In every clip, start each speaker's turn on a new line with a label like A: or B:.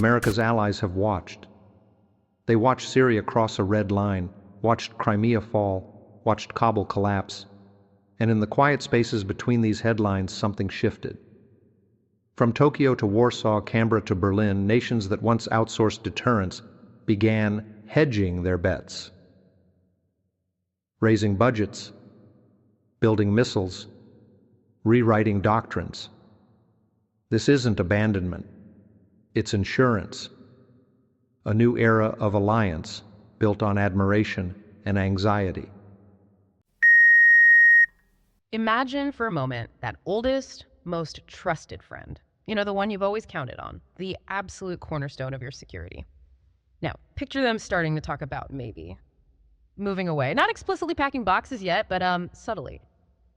A: America's allies have watched. They watched Syria cross a red line, watched Crimea fall, watched Kabul collapse, and in the quiet spaces between these headlines, something shifted. From Tokyo to Warsaw, Canberra to Berlin, nations that once outsourced deterrence began hedging their bets. Raising budgets, building missiles, rewriting doctrines. This isn't abandonment, it's insurance. A new era of alliance built on admiration and anxiety.
B: Imagine for a moment that oldest, most trusted friend. You know, the one you've always counted on, the absolute cornerstone of your security. Now, picture them starting to talk about maybe moving away. Not explicitly packing boxes yet, but subtly.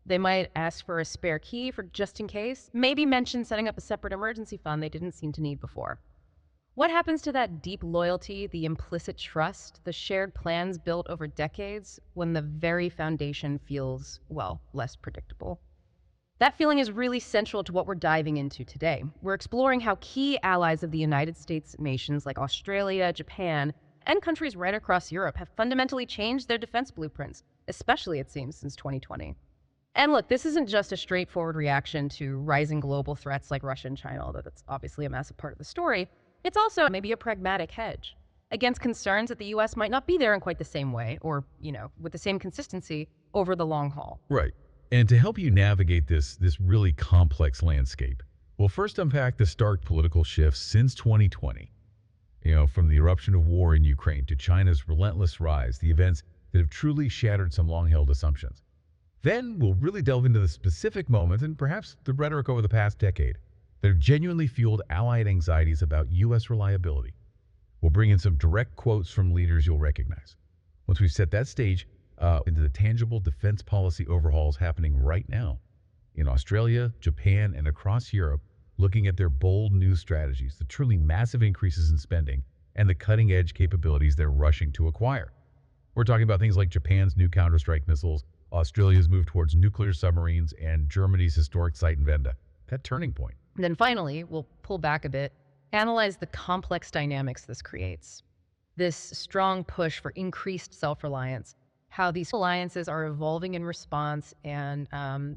B: They might ask for a spare key for just in case, maybe mention setting up a separate emergency fund they didn't seem to need before. What happens to that deep loyalty, the implicit trust, the shared plans built over decades when the very foundation feels, well, less predictable? That feeling is really central to what we're diving into today. We're exploring how key allies of the United States nations like Australia, Japan, and countries right across Europe have fundamentally changed their defense blueprints, especially, it seems, since 2020. And look, this isn't just a straightforward reaction to rising global threats like Russia and China, although that's obviously a massive part of the story. It's also maybe a pragmatic hedge against concerns that the U.S. might not be there in quite the same way or, with the same consistency over the long haul.
C: Right. And to help you navigate this really complex landscape, we'll first unpack the stark political shifts since 2020. From the eruption of war in Ukraine to China's relentless rise, the events that have truly shattered some long-held assumptions. Then we'll really delve into the specific moments and perhaps the rhetoric over the past decade that have genuinely fueled Allied anxieties about U.S. reliability. We'll bring in some direct quotes from leaders you'll recognize. Once we've set that stage, into the tangible defense policy overhauls happening right now in Australia, Japan, and across Europe, looking at their bold new strategies, the truly massive increases in spending, and the cutting-edge capabilities they're rushing to acquire. We're talking about things like Japan's new counterstrike missiles, Australia's move towards nuclear submarines, and Germany's historic site in Venda, that turning point.
B: And then finally, we'll pull back a bit, analyze the complex dynamics this creates. This strong push for increased self-reliance, how these alliances are evolving in response, and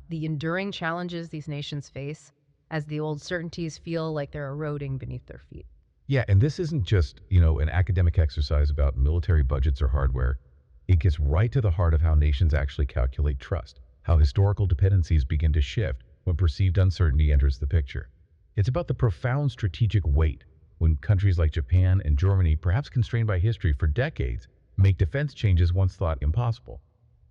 B: the enduring challenges these nations face as the old certainties feel like they're eroding beneath their feet.
C: Yeah, and this isn't just, an academic exercise about military budgets or hardware. It gets right to the heart of how nations actually calculate trust, how historical dependencies begin to shift when perceived uncertainty enters the picture. It's about the profound strategic weight when countries like Japan and Germany, perhaps constrained by history for decades, make defense changes once thought impossible.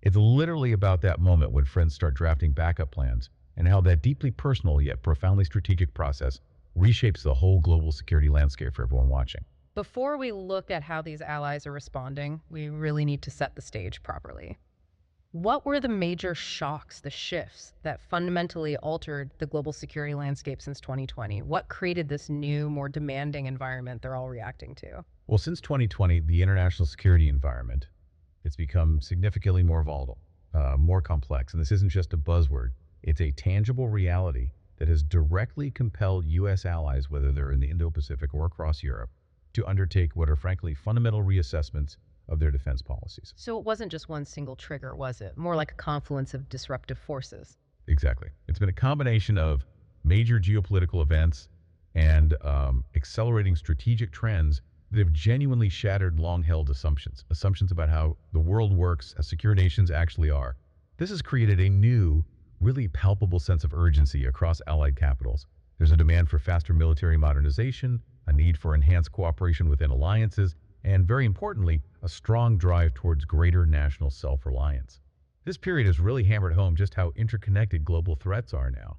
C: It's literally about that moment when friends start drafting backup plans and how that deeply personal yet profoundly strategic process reshapes the whole global security landscape for everyone watching.
B: Before we look at how these allies are responding, we really need to set the stage properly. What were the major shocks, the shifts that fundamentally altered the global security landscape since 2020? What created this new, more demanding environment they're all reacting to?
C: Well, since 2020, the international security environment, it's become significantly more volatile, more complex. And this isn't just a buzzword. It's a tangible reality that has directly compelled U.S. allies, whether they're in the Indo-Pacific or across Europe, to undertake what are frankly fundamental reassessments of their defense policies.
B: So it wasn't just one single trigger, was it? More like a confluence of disruptive forces.
C: Exactly. It's been a combination of major geopolitical events and accelerating strategic trends that have genuinely shattered long-held assumptions about how the world works, as secure nations actually are. This has created a new, really palpable sense of urgency across allied capitals. There's a demand for faster military modernization, a need for enhanced cooperation within alliances, and very importantly, a strong drive towards greater national self-reliance. This period has really hammered home just how interconnected global threats are now.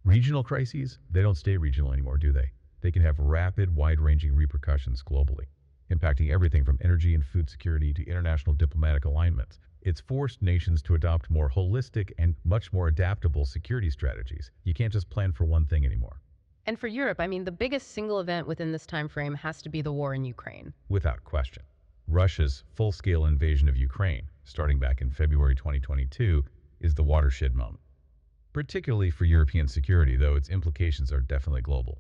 C: Regional crises, they don't stay regional anymore, do they? They can have rapid, wide-ranging repercussions globally, impacting everything from energy and food security to international diplomatic alignments. It's forced nations to adopt more holistic and much more adaptable security strategies. You can't just plan for one thing anymore.
B: And for Europe, the biggest single event within this time frame has to be the war in Ukraine.
C: Without question. Russia's full-scale invasion of Ukraine, starting back in February 2022, is the watershed moment. Particularly for European security, though its implications are definitely global.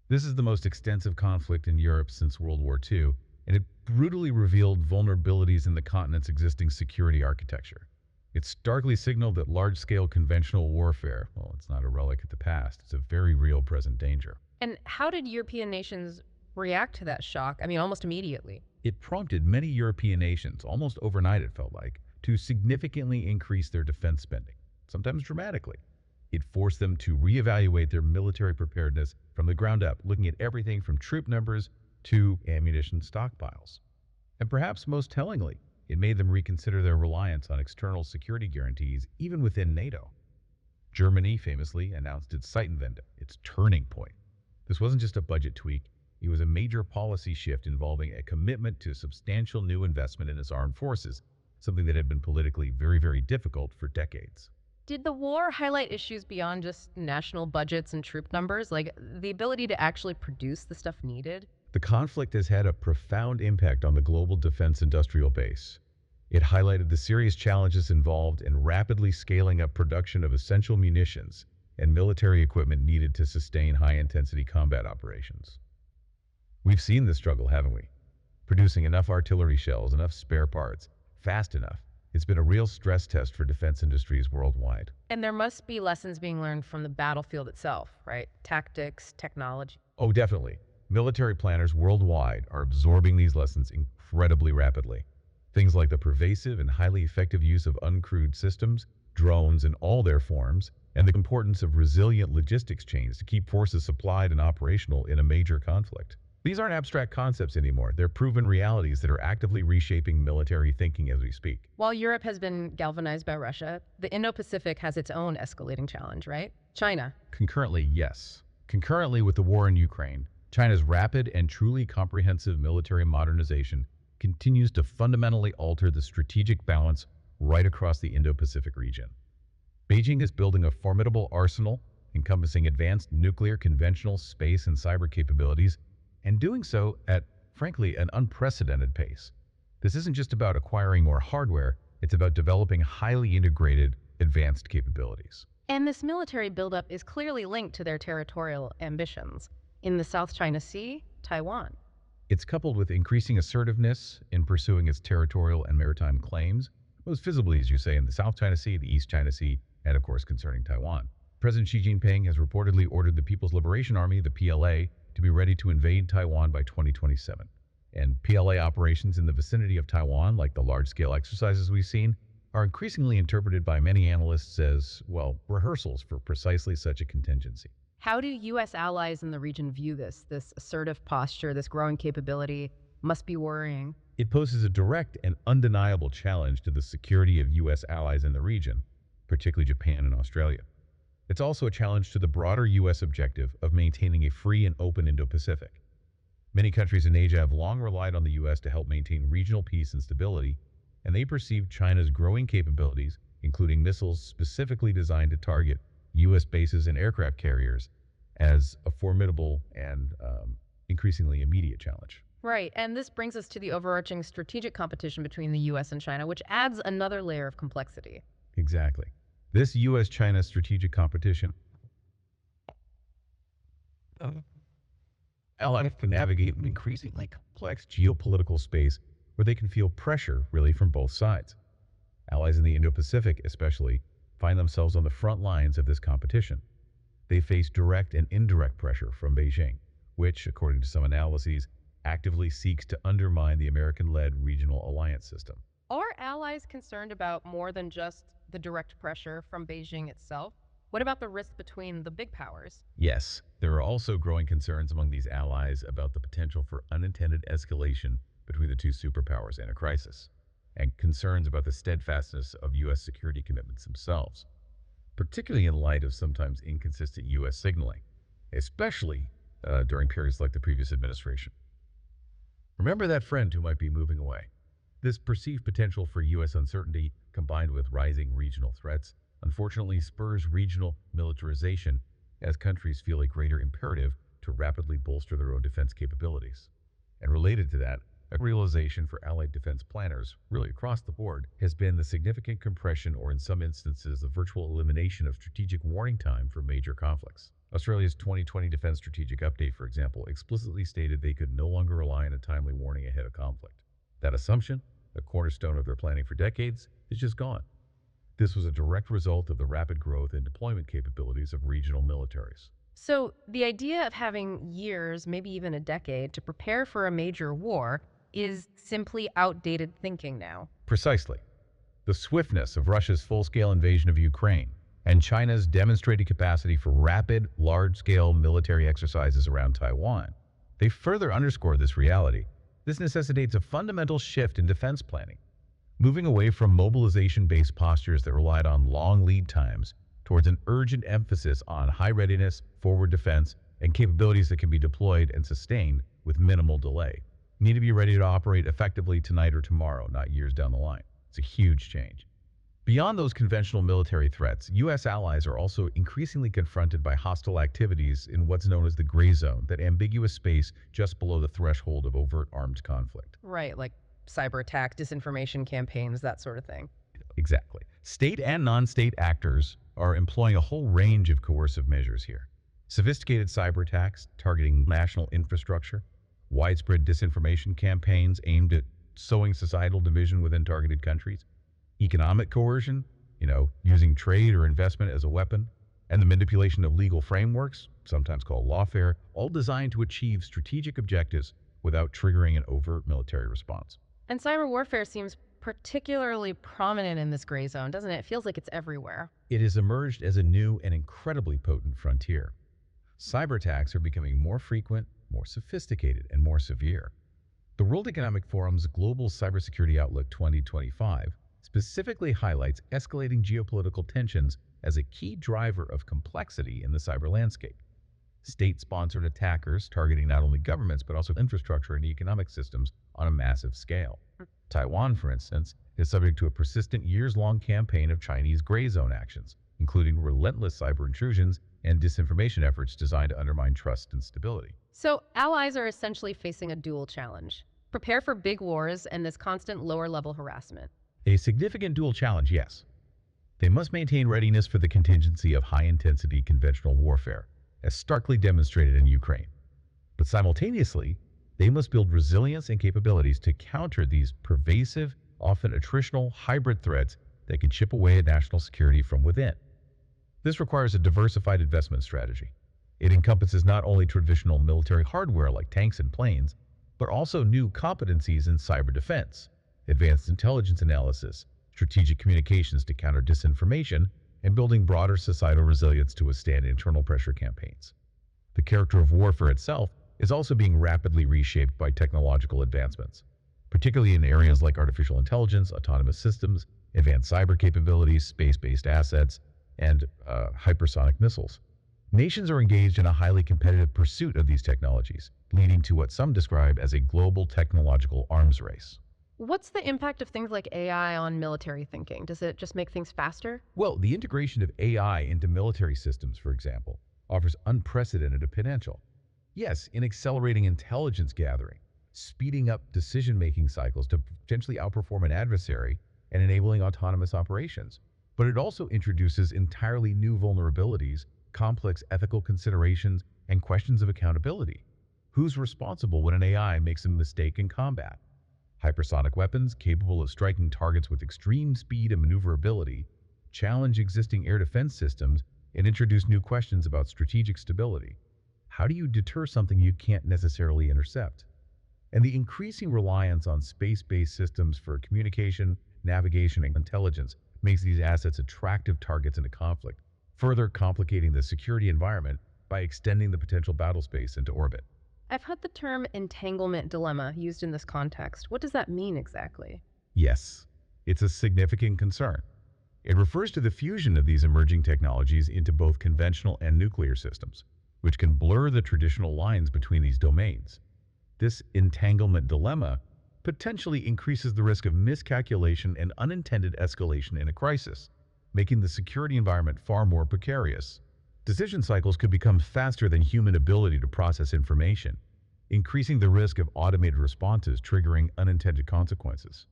C: This is the most extensive conflict in Europe since World War II, and it brutally revealed vulnerabilities in the continent's existing security architecture. It starkly signaled that large-scale conventional warfare, well, it's not a relic of the past, it's a very real present danger.
B: And how did European nations react to that shock? I mean, almost immediately.
C: It prompted many European nations, almost overnight it felt like, to significantly increase their defense spending, sometimes dramatically. It forced them to reevaluate their military preparedness from the ground up, looking at everything from troop numbers to ammunition stockpiles. And perhaps most tellingly, it made them reconsider their reliance on external security guarantees, even within NATO. Germany famously announced its Zeitenwende, its turning point. This wasn't just a budget tweak, it was a major policy shift involving a commitment to substantial new investment in its armed forces, something that had been politically very, very difficult for decades.
B: Did the war highlight issues beyond just national budgets and troop numbers, like the ability to actually produce the stuff needed?
C: The conflict has had a profound impact on the global defense industrial base. It highlighted the serious challenges involved in rapidly scaling up production of essential munitions and military equipment needed to sustain high-intensity combat operations. We've seen this struggle, haven't we? Producing enough artillery shells, enough spare parts, fast enough. It's been a real stress test for defense industries worldwide.
B: And there must be lessons being learned from the battlefield itself, right? Tactics, technology.
C: Oh, definitely. Military planners worldwide are absorbing these lessons incredibly rapidly. Things like the pervasive and highly effective use of uncrewed systems, drones in all their forms, and the importance of resilient logistics chains to keep forces supplied and operational in a major conflict. These aren't abstract concepts anymore. They're proven realities that are actively reshaping military thinking as we speak.
B: While Europe has been galvanized by Russia, the Indo-Pacific has its own escalating challenge, right? China.
C: Concurrently, yes. Concurrently with the war in Ukraine, China's rapid and truly comprehensive military modernization continues to fundamentally alter the strategic balance right across the Indo-Pacific region. Beijing is building a formidable arsenal encompassing advanced nuclear, conventional, space, and cyber capabilities, and doing so at, frankly, an unprecedented pace. This isn't just about acquiring more hardware, it's about developing highly integrated, advanced capabilities.
B: And this military buildup is clearly linked to their territorial ambitions. In the South China Sea, Taiwan.
C: It's coupled with increasing assertiveness in pursuing its territorial and maritime claims, most visibly, as you say, in the South China Sea, the East China Sea, and of course concerning Taiwan. President Xi Jinping has reportedly ordered the People's Liberation Army, the PLA, to be ready to invade Taiwan by 2027. And PLA operations in the vicinity of Taiwan, like the large-scale exercises we've seen, are increasingly interpreted by many analysts as, well, rehearsals for precisely such a contingency.
B: How do U.S. allies in the region view this? This assertive posture, this growing capability must be worrying.
C: It poses a direct and undeniable challenge to the security of U.S. allies in the region, particularly Japan and Australia. It's also a challenge to the broader U.S. objective of maintaining a free and open Indo-Pacific. Many countries in Asia have long relied on the U.S. to help maintain regional peace and stability, and they perceive China's growing capabilities, including missiles specifically designed to target U.S. bases and aircraft carriers, as a formidable and increasingly immediate challenge.
B: Right, and this brings us to the overarching strategic competition between the U.S. and China, which adds another layer of complexity.
C: Exactly. This U.S.-China strategic competition allows to navigate an increasingly complex geopolitical space where they can feel pressure, really, from both sides. Allies in the Indo-Pacific, especially, find themselves on the front lines of this competition. They face direct and indirect pressure from Beijing, which, according to some analyses, actively seeks to undermine the American-led regional alliance system.
B: Are allies concerned about more than just the direct pressure from Beijing itself? What about the risk between the big powers?
C: Yes, there are also growing concerns among these allies about the potential for unintended escalation between the two superpowers in a crisis, and concerns about the steadfastness of U.S. security commitments themselves, particularly in light of sometimes inconsistent U.S. signaling, especially during periods like the previous administration. Remember that friend who might be moving away. This perceived potential for U.S. uncertainty, combined with rising regional threats, unfortunately spurs regional militarization as countries feel a greater imperative to rapidly bolster their own defense capabilities. And related to that, a realization for allied defense planners, really across the board, has been the significant compression or in some instances the virtual elimination of strategic warning time for major conflicts. Australia's 2020 Defence Strategic Update, for example, explicitly stated they could no longer rely on a timely warning ahead of conflict. That assumption, a cornerstone of their planning for decades, is just gone. This was a direct result of the rapid growth and deployment capabilities of regional militaries.
B: So, the idea of having years, maybe even a decade, to prepare for a major war is simply outdated thinking now.
C: Precisely. The swiftness of Russia's full-scale invasion of Ukraine and China's demonstrated capacity for rapid, large-scale military exercises around Taiwan, they further underscore this reality. This necessitates a fundamental shift in defense planning, moving away from mobilization-based postures that relied on long lead times towards an urgent emphasis on high readiness, forward defense, and capabilities that can be deployed and sustained with minimal delay. You need to be ready to operate effectively tonight or tomorrow, not years down the line. It's a huge change. Beyond those conventional military threats, U.S. allies are also increasingly confronted by hostile activities in what's known as the gray zone, that ambiguous space just below the threshold of overt armed conflict.
B: Right, like cyber attack, disinformation campaigns, that sort of thing.
C: Exactly. State and non-state actors are employing a whole range of coercive measures here. Sophisticated cyber attacks targeting national infrastructure, widespread disinformation campaigns aimed at sowing societal division within targeted countries, economic coercion, using trade or investment as a weapon, and the manipulation of legal frameworks, sometimes called lawfare, all designed to achieve strategic objectives without triggering an overt military response.
B: And cyber warfare seems particularly prominent in this gray zone, doesn't it? It feels like it's everywhere.
C: It has emerged as a new and incredibly potent frontier. Cyber attacks are becoming more frequent, more sophisticated, and more severe. The World Economic Forum's Global Cybersecurity Outlook 2025 specifically highlights escalating geopolitical tensions as a key driver of complexity in the cyber landscape. State-sponsored attackers targeting not only governments but also infrastructure and economic systems on a massive scale. Taiwan, for instance, is subject to a persistent years-long campaign of Chinese gray zone actions, including relentless cyber intrusions and disinformation efforts designed to undermine trust and stability.
B: So, allies are essentially facing a dual challenge. Prepare for big wars and this constant lower-level harassment.
C: A significant dual challenge, yes. They must maintain readiness for the contingency of high-intensity conventional warfare, as starkly demonstrated in Ukraine. But simultaneously, they must build resilience and capabilities to counter these pervasive, often attritional, hybrid threats that can chip away at national security from within. This requires a diversified investment strategy. It encompasses not only traditional military hardware like tanks and planes, but also new competencies in cyber defense, advanced intelligence analysis, strategic communications to counter disinformation, and building broader societal resilience to withstand internal pressure campaigns. The character of warfare itself is also being rapidly reshaped by technological advancements, particularly in areas like artificial intelligence, autonomous systems, advanced cyber capabilities, space-based assets, and hypersonic missiles. Nations are engaged in a highly competitive pursuit of these technologies, leading to what some describe as a global technological arms race.
B: What's the impact of things like AI on military thinking? Does it just make things faster?
C: Well, the integration of AI into military systems, for example, offers unprecedented potential. Yes, in accelerating intelligence gathering, speeding up decision-making cycles to potentially outperform an adversary, and enabling autonomous operations. But it also introduces entirely new vulnerabilities, complex ethical considerations, and questions of accountability. Who's responsible when an AI makes a mistake in combat? Hypersonic weapons, capable of striking targets with extreme speed and maneuverability, challenge existing air defense systems and introduce new questions about strategic stability. How do you deter something you can't necessarily intercept? And the increasing reliance on space-based systems for communication, navigation, and intelligence makes these assets attractive targets in a conflict, further complicating the security environment by extending the potential battle space into orbit.
B: I've heard the term entanglement dilemma used in this context. What does that mean exactly?
C: Yes, it's a significant concern. It refers to the fusion of these emerging technologies into both conventional and nuclear systems, which can blur the traditional lines between these domains. This entanglement dilemma potentially increases the risk of miscalculation and unintended escalation in a crisis, making the security environment far more precarious. Decision cycles could become faster than human ability to process information, increasing the risk of automated responses triggering unintended consequences.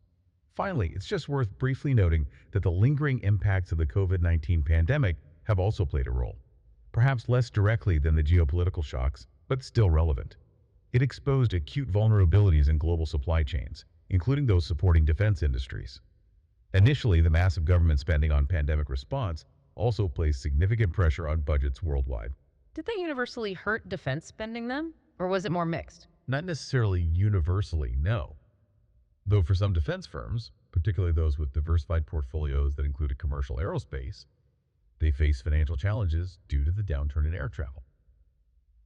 C: Finally, it's just worth briefly noting that the lingering impacts of the COVID-19 pandemic have also played a role. perhaps less directly than the geopolitical shocks, but still relevant. It exposed acute vulnerabilities in global supply chains, including those supporting defense industries. Initially, the massive government spending on pandemic response also placed significant pressure on budgets worldwide.
B: Did that universally hurt defense spending then? Or was it more mixed?
C: Not necessarily universally, no. Though for some defense firms, particularly those with diversified portfolios that included commercial aerospace, they faced financial challenges due to the downturn in air travel.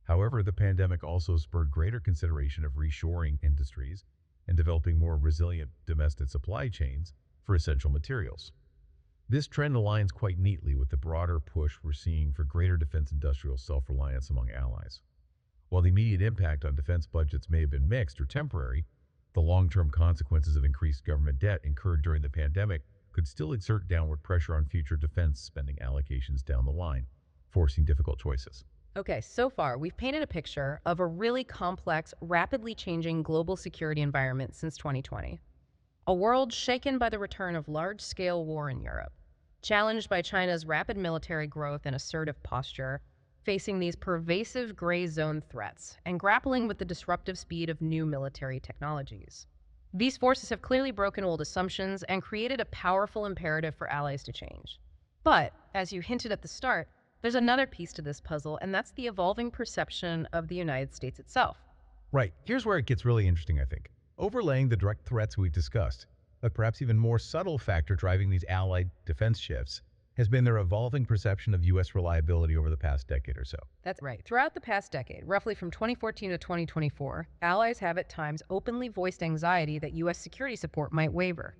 C: However, the pandemic also spurred greater consideration of reshoring industries and developing more resilient domestic supply chains for essential materials. This trend aligns quite neatly with the broader push we're seeing for greater defense industrial self-reliance among allies. While the immediate impact on defense budgets may have been mixed or temporary, the long-term consequences of increased government debt incurred during the pandemic could still exert downward pressure on future defense spending allocations down the line, forcing difficult choices.
B: Okay, so far we've painted a picture of a really complex, rapidly changing global security environment since 2020. A world shaken by the return of large-scale war in Europe, challenged by China's rapid military growth and assertive posture, facing these pervasive gray zone threats, and grappling with the disruptive speed of new military technologies. These forces have clearly broken old assumptions and created a powerful imperative for allies to change. But, as you hinted at the start, there's another piece to this puzzle, and that's the evolving perception of the United States itself.
C: Right. Here's where it gets really interesting, I think. Overlaying the direct threats we've discussed, a perhaps even more subtle factor driving these allied defense shifts has been their evolving perception of U.S. reliability over the past decade or so.
B: That's right. Throughout the past decade, roughly from 2014 to 2024, allies have at times openly voiced anxiety that U.S. security support might waver.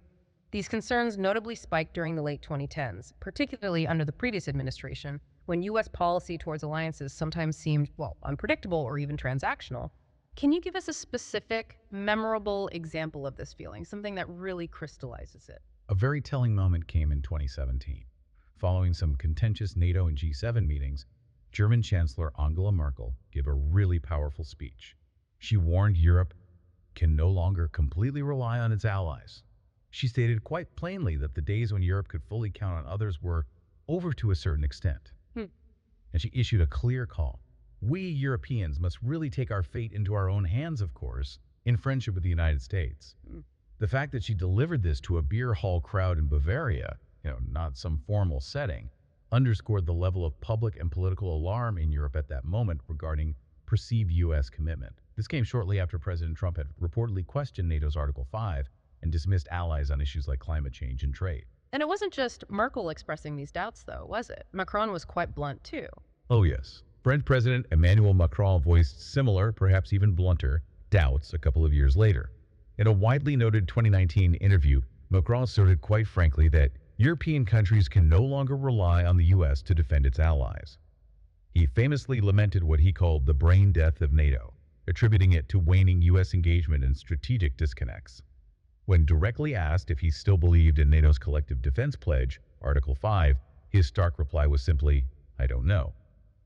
B: These concerns notably spiked during the late 2010s, particularly under the previous administration, when U.S. policy towards alliances sometimes seemed, unpredictable or even transactional. Can you give us a specific, memorable example of this feeling, something that really crystallizes it?
C: A very telling moment came in 2017. Following some contentious NATO and G7 meetings, German Chancellor Angela Merkel gave a really powerful speech. She warned Europe can no longer completely rely on its allies. She stated quite plainly that the days when Europe could fully count on others were over to a certain extent. And she issued a clear call. We Europeans must really take our fate into our own hands, of course, in friendship with the United States. The fact that she delivered this to a beer hall crowd in Bavaria, not some formal setting, underscored the level of public and political alarm in Europe at that moment regarding perceived U.S. commitment. This came shortly after President Trump had reportedly questioned NATO's Article 5 and dismissed allies on issues like climate change and trade.
B: And it wasn't just Merkel expressing these doubts, though, was it? Macron was quite blunt, too.
C: Oh, yes. French President Emmanuel Macron voiced similar, perhaps even blunter, doubts a couple of years later. In a widely noted 2019 interview, Macron asserted quite frankly that European countries can no longer rely on the U.S. to defend its allies. He famously lamented what he called the brain death of NATO, attributing it to waning U.S. engagement and strategic disconnects. When directly asked if he still believed in NATO's collective defense pledge, Article 5, his stark reply was simply, "I don't know."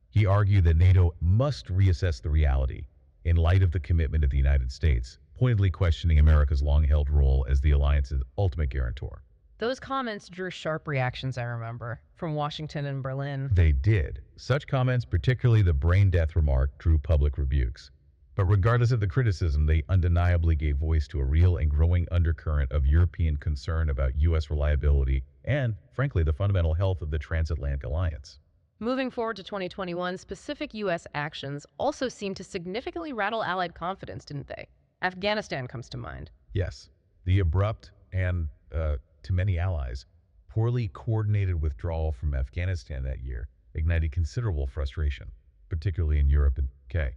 C: He argued that NATO must reassess the reality in light of the commitment of the United States, pointedly questioning America's long-held role as the alliance's ultimate guarantor.
B: Those comments drew sharp reactions, I remember, from Washington and Berlin.
C: They did. Such comments, particularly the brain death remark, drew public rebukes. But regardless of the criticism, they undeniably gave voice to a real and growing undercurrent of European concern about U.S. reliability and, frankly, the fundamental health of the transatlantic alliance.
B: Moving forward to 2021, specific U.S. actions also seemed to significantly rattle Allied confidence, didn't they? Afghanistan comes to mind.
C: Yes. The abrupt and, to many allies, poorly coordinated withdrawal from Afghanistan that year ignited considerable frustration, particularly in Europe and the UK.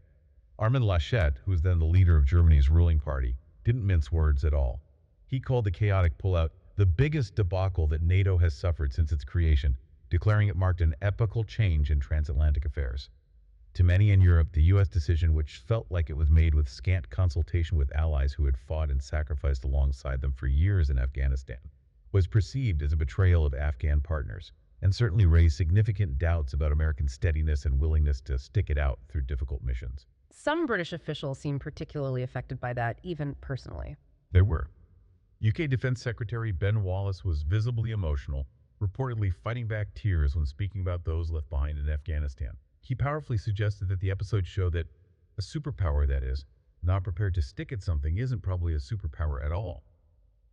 C: Armin Laschet, who was then the leader of Germany's ruling party, didn't mince words at all. He called the chaotic pullout the biggest debacle that NATO has suffered since its creation, declaring it marked an epochal change in transatlantic affairs. To many in Europe, the U.S. decision, which felt like it was made with scant consultation with allies who had fought and sacrificed alongside them for years in Afghanistan, was perceived as a betrayal of Afghan partners, and certainly raised significant doubts about American steadiness and willingness to stick it out through difficult missions.
B: Some British officials seemed particularly affected by that, even personally.
C: There were. UK Defense Secretary Ben Wallace was visibly emotional, reportedly fighting back tears when speaking about those left behind in Afghanistan. He powerfully suggested that the episode show that a superpower, that is, not prepared to stick at something isn't probably a superpower at all.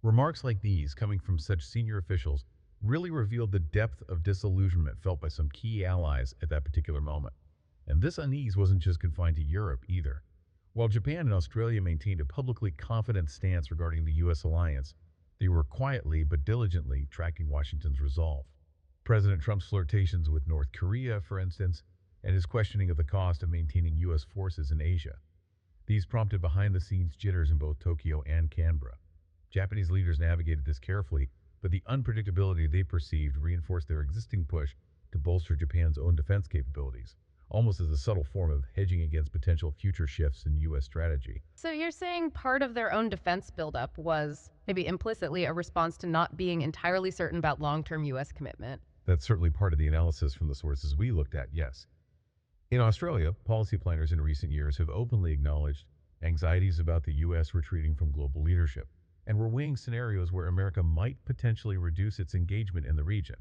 C: Remarks like these, coming from such senior officials, really revealed the depth of disillusionment felt by some key allies at that particular moment. And this unease wasn't just confined to Europe either. While Japan and Australia maintained a publicly confident stance regarding the U.S. alliance, they were quietly but diligently tracking Washington's resolve. President Trump's flirtations with North Korea, for instance, and his questioning of the cost of maintaining U.S. forces in Asia. These prompted behind-the-scenes jitters in both Tokyo and Canberra. Japanese leaders navigated this carefully, but the unpredictability they perceived reinforced their existing push to bolster Japan's own defense capabilities, almost as a subtle form of hedging against potential future shifts in U.S. strategy.
B: So you're saying part of their own defense buildup was, maybe implicitly, a response to not being entirely certain about long-term U.S. commitment?
C: That's certainly part of the analysis from the sources we looked at, yes. In Australia, policy planners in recent years have openly acknowledged anxieties about the U.S. retreating from global leadership, and were weighing scenarios where America might potentially reduce its engagement in the region.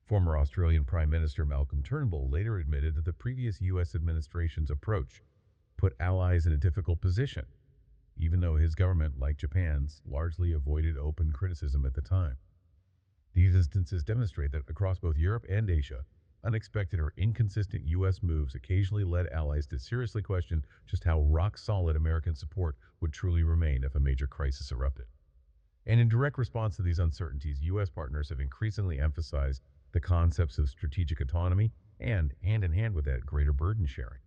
C: Former Australian Prime Minister Malcolm Turnbull later admitted that the previous U.S. administration's approach put allies in a difficult position, even though his government, like Japan's, largely avoided open criticism at the time. These instances demonstrate that across both Europe and Asia, unexpected or inconsistent U.S. moves occasionally led allies to seriously question just how rock-solid American support would truly remain if a major crisis erupted. And in direct response to these uncertainties, U.S. partners have increasingly emphasized the concepts of strategic autonomy and, hand-in-hand with that, greater burden sharing.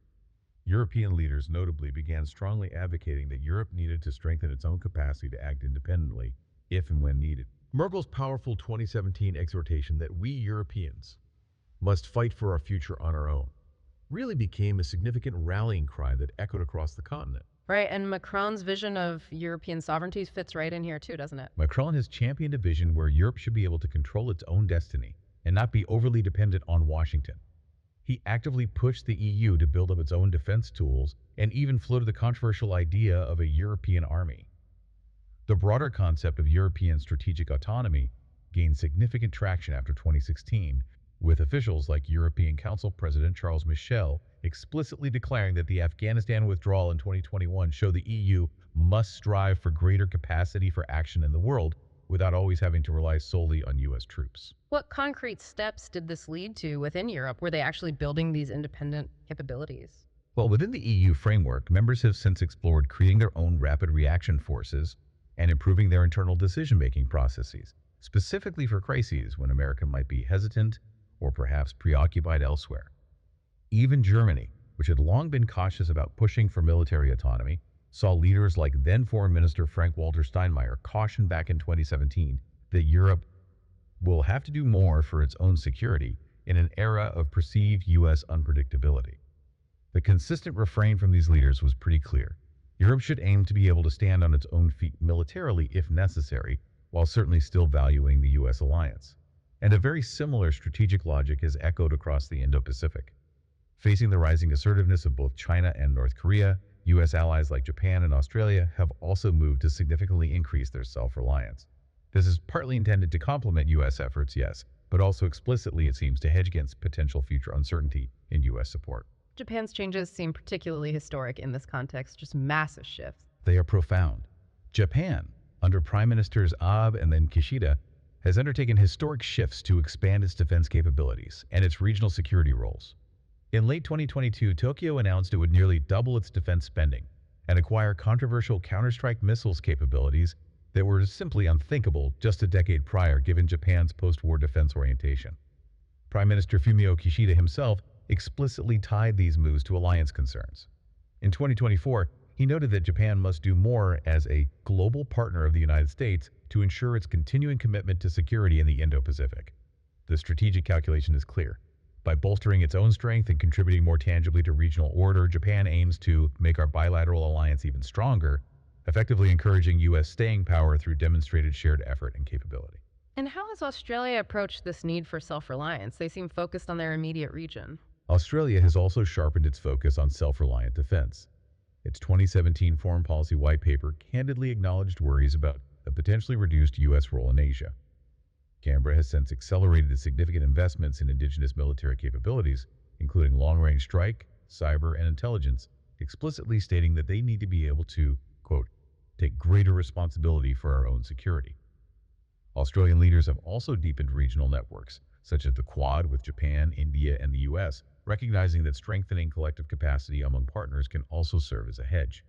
C: European leaders notably began strongly advocating that Europe needed to strengthen its own capacity to act independently if and when needed. Merkel's powerful 2017 exhortation that we Europeans must fight for our future on our own really became a significant rallying cry that echoed across the continent.
B: Right, and Macron's vision of European sovereignty fits right in here too, doesn't it?
C: Macron has championed a vision where Europe should be able to control its own destiny and not be overly dependent on Washington. He actively pushed the EU to build up its own defense tools and even floated the controversial idea of a European army. The broader concept of European strategic autonomy gained significant traction after 2016, with officials like European Council President Charles Michel explicitly declaring that the Afghanistan withdrawal in 2021 showed the EU must strive for greater capacity for action in the world without always having to rely solely on U.S. troops.
B: What concrete steps did this lead to within Europe? Were they actually building these independent capabilities?
C: Well, within the EU framework, members have since explored creating their own rapid reaction forces and improving their internal decision-making processes, specifically for crises when America might be hesitant or perhaps preoccupied elsewhere. Even Germany, which had long been cautious about pushing for military autonomy, saw leaders like then Foreign Minister Frank-Walter Steinmeier caution back in 2017 that Europe will have to do more for its own security in an era of perceived U.S. unpredictability. The consistent refrain from these leaders was pretty clear. Europe should aim to be able to stand on its own feet militarily if necessary, while certainly still valuing the U.S. alliance. And a very similar strategic logic is echoed across the Indo-Pacific. Facing the rising assertiveness of both China and North Korea, U.S. allies like Japan and Australia have also moved to significantly increase their self-reliance. This is partly intended to complement U.S. efforts, yes, but also explicitly, it seems, to hedge against potential future uncertainty in U.S. support.
B: Japan's changes seem particularly historic in this context, just massive shifts.
C: They are profound. Japan, under Prime Ministers Abe and then Kishida, has undertaken historic shifts to expand its defense capabilities and its regional security roles. In late 2022, Tokyo announced it would nearly double its defense spending and acquire controversial counterstrike missiles capabilities that were simply unthinkable just a decade prior given Japan's post-war defense orientation. Prime Minister Fumio Kishida himself explicitly tied these moves to alliance concerns. In 2024, he noted that Japan must do more as a global partner of the United States to ensure its continuing commitment to security in the Indo-Pacific. The strategic calculation is clear. By bolstering its own strength and contributing more tangibly to regional order, Japan aims to make our bilateral alliance even stronger, effectively encouraging U.S. staying power through demonstrated shared effort and capability.
B: And how has Australia approached this need for self-reliance? They seem focused on their immediate region.
C: Australia has also sharpened its focus on self-reliant defense. Its 2017 Foreign Policy White Paper candidly acknowledged worries about a potentially reduced U.S. role in Asia. Canberra has since accelerated its significant investments in indigenous military capabilities, including long-range strike, cyber, and intelligence, explicitly stating that they need to be able to, quote, take greater responsibility for our own security. Australian leaders have also deepened regional networks, such as the Quad with Japan, India, and the US, recognizing that strengthening collective capacity among partners can also serve as a hedge.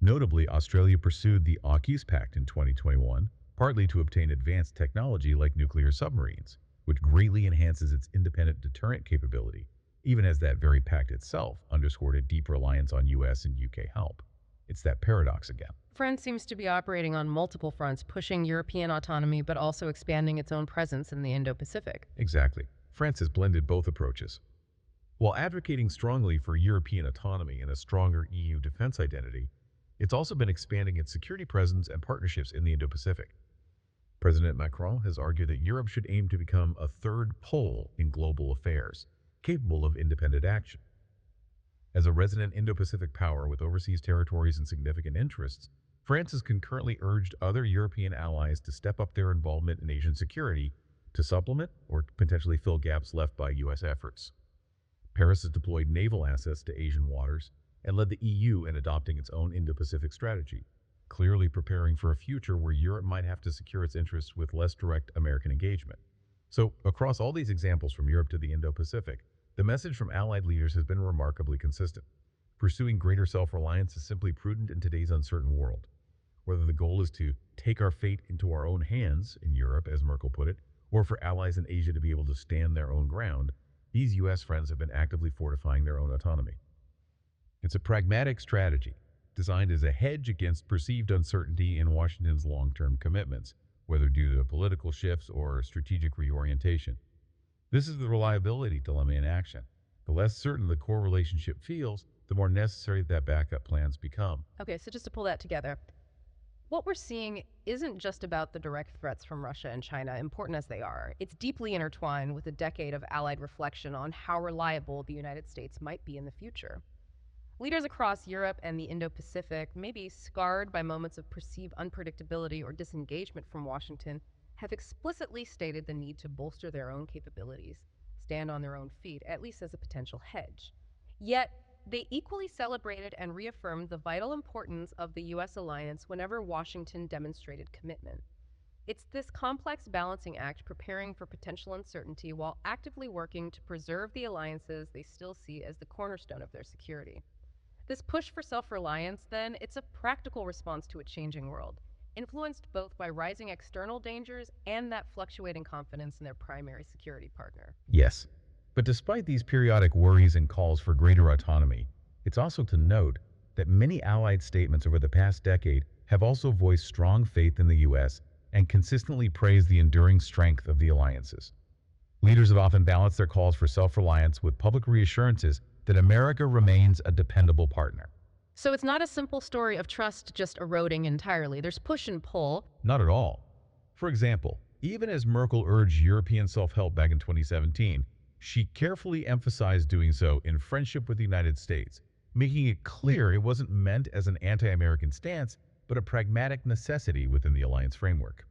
C: Notably, Australia pursued the AUKUS Pact in 2021, partly to obtain advanced technology like nuclear submarines, which greatly enhances its independent deterrent capability, even as that very pact itself underscored a deep reliance on US and UK help. It's that paradox again.
B: France seems to be operating on multiple fronts, pushing European autonomy but also expanding its own presence in the Indo-Pacific.
C: Exactly. France has blended both approaches. While advocating strongly for European autonomy and a stronger EU defense identity, it's also been expanding its security presence and partnerships in the Indo-Pacific. President Macron has argued that Europe should aim to become a third pole in global affairs, capable of independent action. As a resident Indo-Pacific power with overseas territories and significant interests, France has concurrently urged other European allies to step up their involvement in Asian security to supplement or potentially fill gaps left by U.S. efforts. Paris has deployed naval assets to Asian waters and led the EU in adopting its own Indo-Pacific strategy, clearly preparing for a future where Europe might have to secure its interests with less direct American engagement. So, across all these examples from Europe to the Indo-Pacific, the message from Allied leaders has been remarkably consistent. Pursuing greater self-reliance is simply prudent in today's uncertain world. Whether the goal is to take our fate into our own hands, in Europe, as Merkel put it, or for allies in Asia to be able to stand their own ground, these U.S. friends have been actively fortifying their own autonomy. It's a pragmatic strategy, designed as a hedge against perceived uncertainty in Washington's long-term commitments, whether due to political shifts or strategic reorientation. This is the reliability dilemma in action. The less certain the core relationship feels, the more necessary that backup plans become.
B: Okay, so just to pull that together, what we're seeing isn't just about the direct threats from Russia and China, important as they are. It's deeply intertwined with a decade of Allied reflection on how reliable the United States might be in the future. Leaders across Europe and the Indo-Pacific, maybe scarred by moments of perceived unpredictability or disengagement from Washington, have explicitly stated the need to bolster their own capabilities, stand on their own feet, at least as a potential hedge. Yet, they equally celebrated and reaffirmed the vital importance of the U.S. alliance whenever Washington demonstrated commitment. It's this complex balancing act preparing for potential uncertainty while actively working to preserve the alliances they still see as the cornerstone of their security. This push for self-reliance, then, it's a practical response to a changing world, influenced both by rising external dangers and that fluctuating confidence in their primary security partner.
C: Yes, but despite these periodic worries and calls for greater autonomy, it's also to note that many Allied statements over the past decade have also voiced strong faith in the U.S. and consistently praised the enduring strength of the alliances. Leaders have often balanced their calls for self-reliance with public reassurances that America remains a dependable partner.
B: So it's not a simple story of trust just eroding entirely. There's push and pull.
C: Not at all. For example, even as Merkel urged European self-help back in 2017, she carefully emphasized doing so in friendship with the United States, making it clear it wasn't meant as an anti-American stance, but a pragmatic necessity within the alliance framework.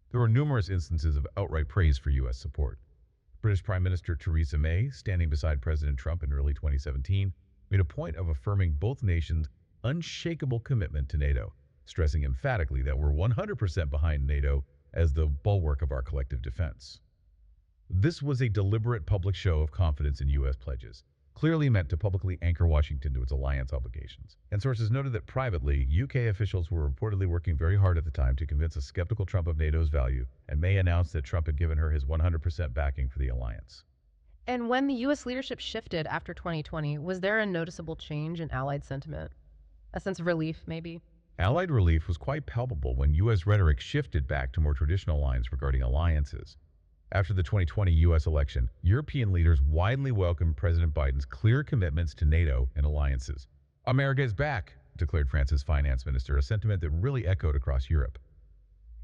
C: There were numerous instances of outright praise for U.S. support. British Prime Minister Theresa May, standing beside President Trump in early 2017, made a point of affirming both nations' unshakable commitment to NATO, stressing emphatically that we're 100% behind NATO as the bulwark of our collective defense. This was a deliberate public show of confidence in U.S. pledges, clearly meant to publicly anchor Washington to its alliance obligations. And sources noted that privately, UK officials were reportedly working very hard at the time to convince a skeptical Trump of NATO's value, and May announced that Trump had given her his 100% backing for the alliance.
B: And when the U.S. leadership shifted after 2020, was there a noticeable change in Allied sentiment? A sense of relief, maybe?
C: Allied relief was quite palpable when U.S. rhetoric shifted back to more traditional lines regarding alliances. After the 2020 U.S. election, European leaders widely welcomed President Biden's clear commitments to NATO and alliances. "America is back," declared France's finance minister, a sentiment that really echoed across Europe.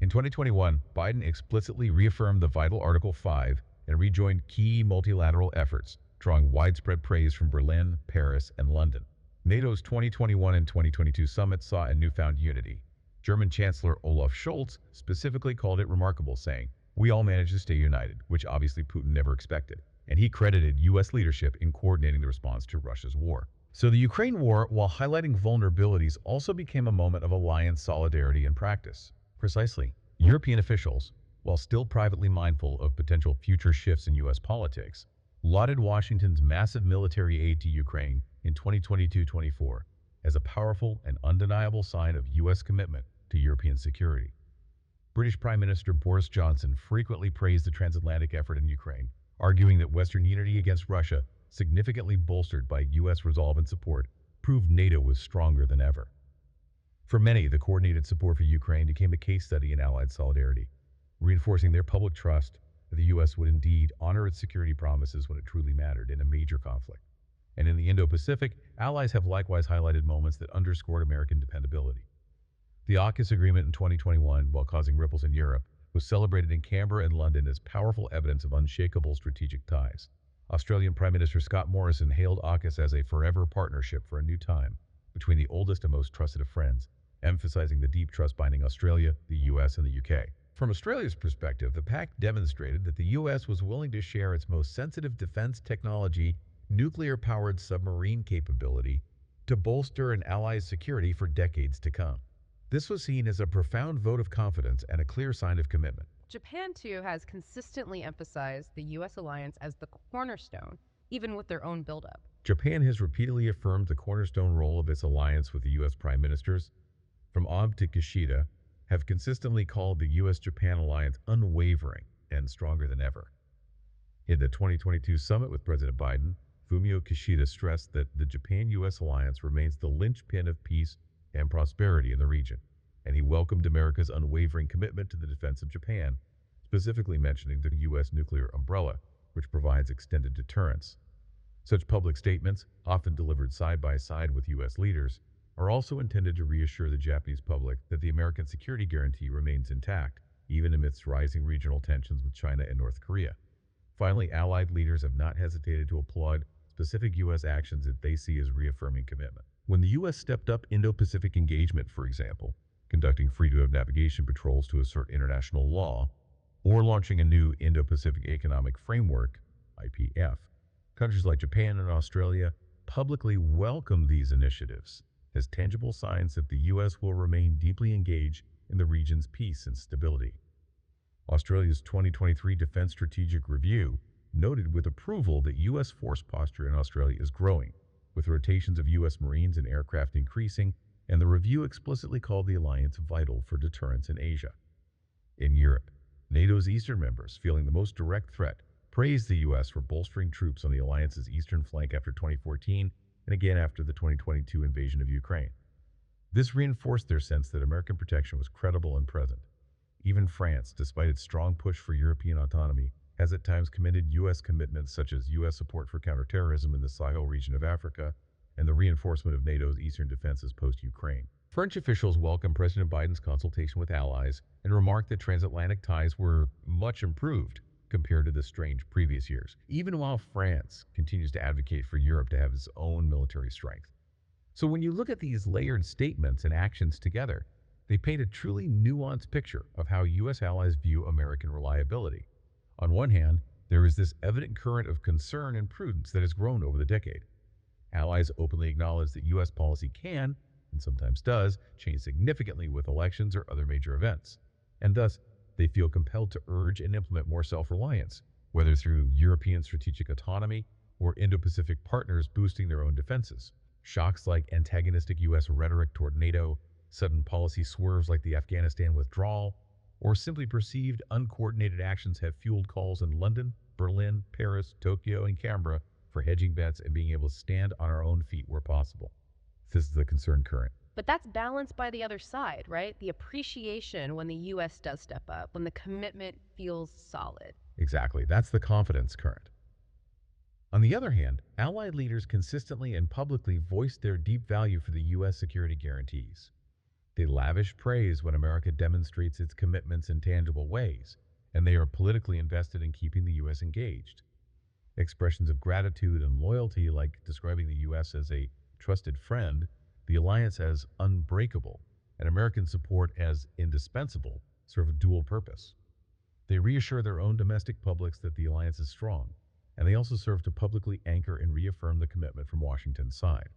C: In 2021, Biden explicitly reaffirmed the vital Article 5 and rejoined key multilateral efforts, drawing widespread praise from Berlin, Paris, and London. NATO's 2021 and 2022 summits saw a newfound unity. German Chancellor Olaf Scholz specifically called it remarkable, saying, "We all managed to stay united," which obviously Putin never expected. and he credited U.S. leadership in coordinating the response to Russia's war. So the Ukraine war, while highlighting vulnerabilities, also became a moment of alliance solidarity in practice. Precisely, European officials, while still privately mindful of potential future shifts in U.S. politics, lauded Washington's massive military aid to Ukraine in 2022-24 as a powerful and undeniable sign of U.S. commitment to European security. British Prime Minister Boris Johnson frequently praised the transatlantic effort in Ukraine, arguing that Western unity against Russia, significantly bolstered by U.S. resolve and support, proved NATO was stronger than ever. For many, the coordinated support for Ukraine became a case study in Allied solidarity, reinforcing their public trust that the U.S. would indeed honor its security promises when it truly mattered in a major conflict. And in the Indo-Pacific, allies have likewise highlighted moments that underscored American dependability. The AUKUS agreement in 2021, while causing ripples in Europe, was celebrated in Canberra and London as powerful evidence of unshakable strategic ties. Australian Prime Minister Scott Morrison hailed AUKUS as a forever partnership for a new time between the oldest and most trusted of friends, emphasizing the deep trust binding Australia, the US, and the UK. From Australia's perspective, the pact demonstrated that the US was willing to share its most sensitive defense technology, nuclear-powered submarine capability, to bolster an ally's security for decades to come. This was seen as a profound vote of confidence and a clear sign of commitment.
B: Japan, too, has consistently emphasized the U.S. alliance as the cornerstone, even with their own buildup.
C: Japan has repeatedly affirmed the cornerstone role of its alliance with the U.S. prime ministers, from Abe to Kishida, have consistently called the U.S.-Japan alliance unwavering and stronger than ever. In the 2022 summit with President Biden, Fumio Kishida stressed that the Japan-U.S. alliance remains the linchpin of peace and prosperity in the region, and he welcomed America's unwavering commitment to the defense of Japan, specifically mentioning the U.S. nuclear umbrella, which provides extended deterrence. Such public statements, often delivered side by side with U.S. leaders, are also intended to reassure the Japanese public that the American security guarantee remains intact, even amidst rising regional tensions with China and North Korea. Finally, Allied leaders have not hesitated to applaud specific U.S. actions that they see as reaffirming commitment. When the U.S. stepped up Indo-Pacific engagement, for example, conducting freedom of navigation patrols to assert international law, or launching a new Indo-Pacific Economic Framework, IPF, countries like Japan and Australia publicly welcomed these initiatives as tangible signs that the U.S. will remain deeply engaged in the region's peace and stability. Australia's 2023 Defense Strategic Review noted with approval that U.S. force posture in Australia is growing, with rotations of U.S. Marines and aircraft increasing, and the review explicitly called the alliance vital for deterrence in Asia. In Europe, NATO's eastern members, feeling the most direct threat, praised the U.S. for bolstering troops on the alliance's eastern flank after 2014 and again after the 2022 invasion of Ukraine. This reinforced their sense that American protection was credible and present. Even France, despite its strong push for European autonomy, has at times commended U.S. commitments such as U.S. support for counterterrorism in the Sahel region of Africa and the reinforcement of NATO's eastern defenses post-Ukraine. French officials welcomed President Biden's consultation with allies and remarked that transatlantic ties were much improved compared to the strange previous years, even while France continues to advocate for Europe to have its own military strength. So when you look at these layered statements and actions together, they paint a truly nuanced picture of how U.S. allies view American reliability. On one hand, there is this evident current of concern and prudence that has grown over the decade. Allies openly acknowledge that U.S. policy can, and sometimes does, change significantly with elections or other major events, and thus they feel compelled to urge and implement more self-reliance, whether through European strategic autonomy or Indo-Pacific partners boosting their own defenses. Shocks like antagonistic U.S. rhetoric toward NATO, sudden policy swerves like the Afghanistan withdrawal, or simply perceived uncoordinated actions have fueled calls in London, Berlin, Paris, Tokyo, and Canberra for hedging bets and being able to stand on our own feet where possible. This is the concern current.
B: But that's balanced by the other side, right? The appreciation when the U.S. does step up, when the commitment feels solid.
C: Exactly. That's the confidence current. On the other hand, Allied leaders consistently and publicly voiced their deep value for the U.S. security guarantees. They lavish praise when America demonstrates its commitments in tangible ways, and they are politically invested in keeping the U.S. engaged. Expressions of gratitude and loyalty, like describing the U.S. as a trusted friend, the alliance as unbreakable, and American support as indispensable, serve a dual purpose. They reassure their own domestic publics that the alliance is strong, and they also serve to publicly anchor and reaffirm the commitment from Washington's side.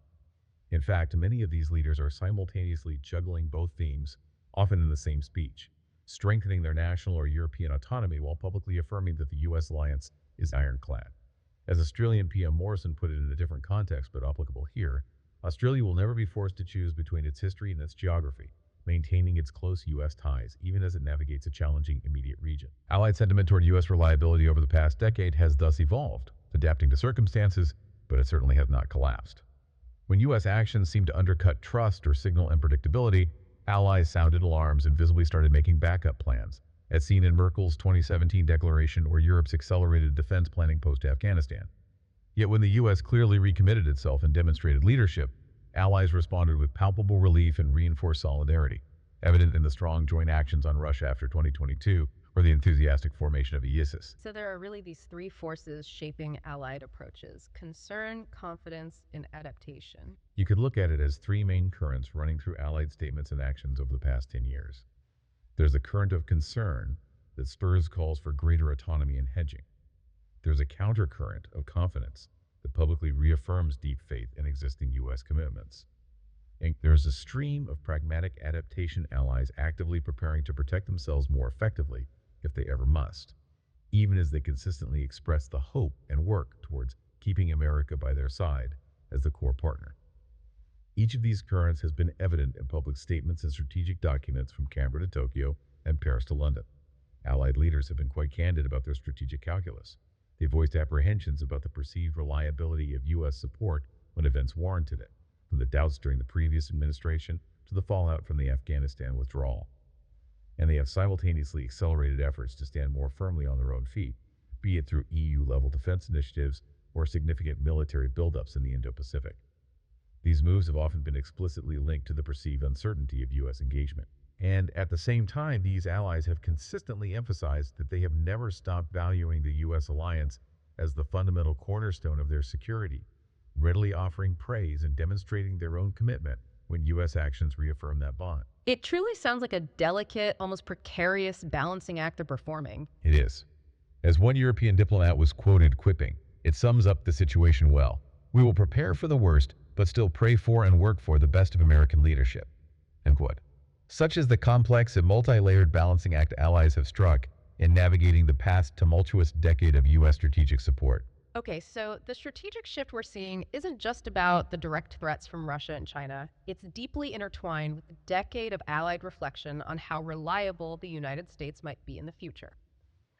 C: In fact, many of these leaders are simultaneously juggling both themes, often in the same speech, strengthening their national or European autonomy while publicly affirming that the U.S. alliance is ironclad. As Australian PM Morrison put it in a different context but applicable here, Australia will never be forced to choose between its history and its geography, maintaining its close U.S. ties even as it navigates a challenging immediate region. Allied sentiment toward U.S. reliability over the past decade has thus evolved, adapting to circumstances, but it certainly has not collapsed. When U.S. actions seemed to undercut trust or signal unpredictability, allies sounded alarms and visibly started making backup plans, as seen in Merkel's 2017 declaration or Europe's accelerated defense planning post-Afghanistan. Yet when the U.S. clearly recommitted itself and demonstrated leadership, allies responded with palpable relief and reinforced solidarity, evident in the strong joint actions on Russia after 2022 or the enthusiastic formation of AUKUS.
B: So there are really these three forces shaping allied approaches: concern, confidence, and adaptation.
C: You could look at it as three main currents running through allied statements and actions over the past 10 years. There's a current of concern that spurs calls for greater autonomy and hedging. There's a countercurrent of confidence that publicly reaffirms deep faith in existing U.S. commitments. And there's a stream of pragmatic adaptation allies actively preparing to protect themselves more effectively if they ever must, even as they consistently express the hope and work towards keeping America by their side as the core partner. Each of these currents has been evident in public statements and strategic documents from Canberra to Tokyo and Paris to London. Allied leaders have been quite candid about their strategic calculus. They voiced apprehensions about the perceived reliability of U.S. support when events warranted it, from the doubts during the previous administration to the fallout from the Afghanistan withdrawal. And they have simultaneously accelerated efforts to stand more firmly on their own feet, be it through EU-level defense initiatives or significant military buildups in the Indo-Pacific. These moves have often been explicitly linked to the perceived uncertainty of U.S. engagement. And at the same time, these allies have consistently emphasized that they have never stopped valuing the U.S. alliance as the fundamental cornerstone of their security, readily offering praise and demonstrating their own commitment when U.S. actions reaffirm that bond.
B: It truly sounds like a delicate, almost precarious balancing act they're performing.
C: It is. As one European diplomat was quoted quipping, it sums up the situation well. We will prepare for the worst, but still pray for and work for the best of American leadership. End quote. Such is the complex and multi-layered balancing act allies have struck in navigating the past tumultuous decade of U.S. strategic support.
B: Okay, so the strategic shift we're seeing isn't just about the direct threats from Russia and China. It's deeply intertwined with a decade of allied reflection on how reliable the United States might be in the future.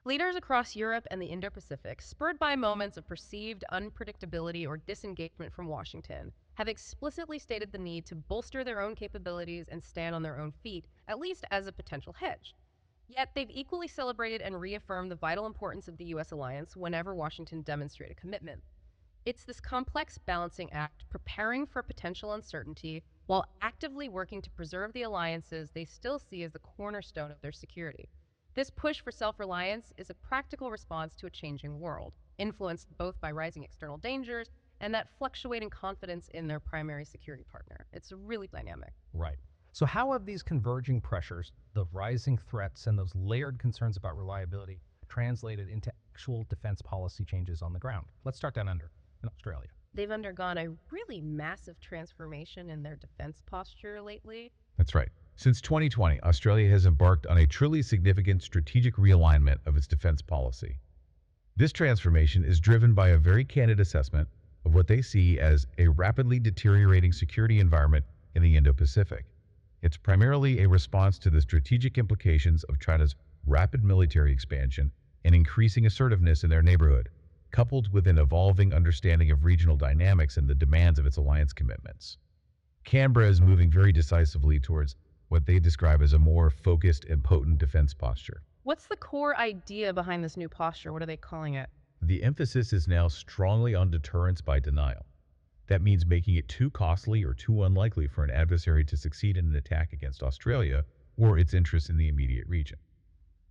B: Leaders across Europe and the Indo-Pacific, spurred by moments of perceived unpredictability or disengagement from Washington, have explicitly stated the need to bolster their own capabilities and stand on their own feet, at least as a potential hedge. Yet they've equally celebrated and reaffirmed the vital importance of the U.S. alliance whenever Washington demonstrated commitment. It's this complex balancing act, preparing for potential uncertainty while actively working to preserve the alliances they still see as the cornerstone of their security. This push for self-reliance is a practical response to a changing world, influenced both by rising external dangers and that fluctuating confidence in their primary security partner. It's really dynamic.
D: Right. So how have these converging pressures, the rising threats, and those layered concerns about reliability translated into actual defense policy changes on the ground? Let's start down under, in Australia.
B: They've undergone a really massive transformation in their defense posture lately.
C: That's right. Since 2020, Australia has embarked on a truly significant strategic realignment of its defense policy. This transformation is driven by a very candid assessment of what they see as a rapidly deteriorating security environment in the Indo-Pacific. It's primarily a response to the strategic implications of China's rapid military expansion and increasing assertiveness in their neighborhood, coupled with an evolving understanding of regional dynamics and the demands of its alliance commitments. Canberra is moving very decisively towards what they describe as a more focused and potent defense posture.
B: What's the core idea behind this new posture? What are they calling it?
C: The emphasis is now strongly on deterrence by denial. That means making it too costly or too unlikely for an adversary to succeed in an attack against Australia or its interests in the immediate region.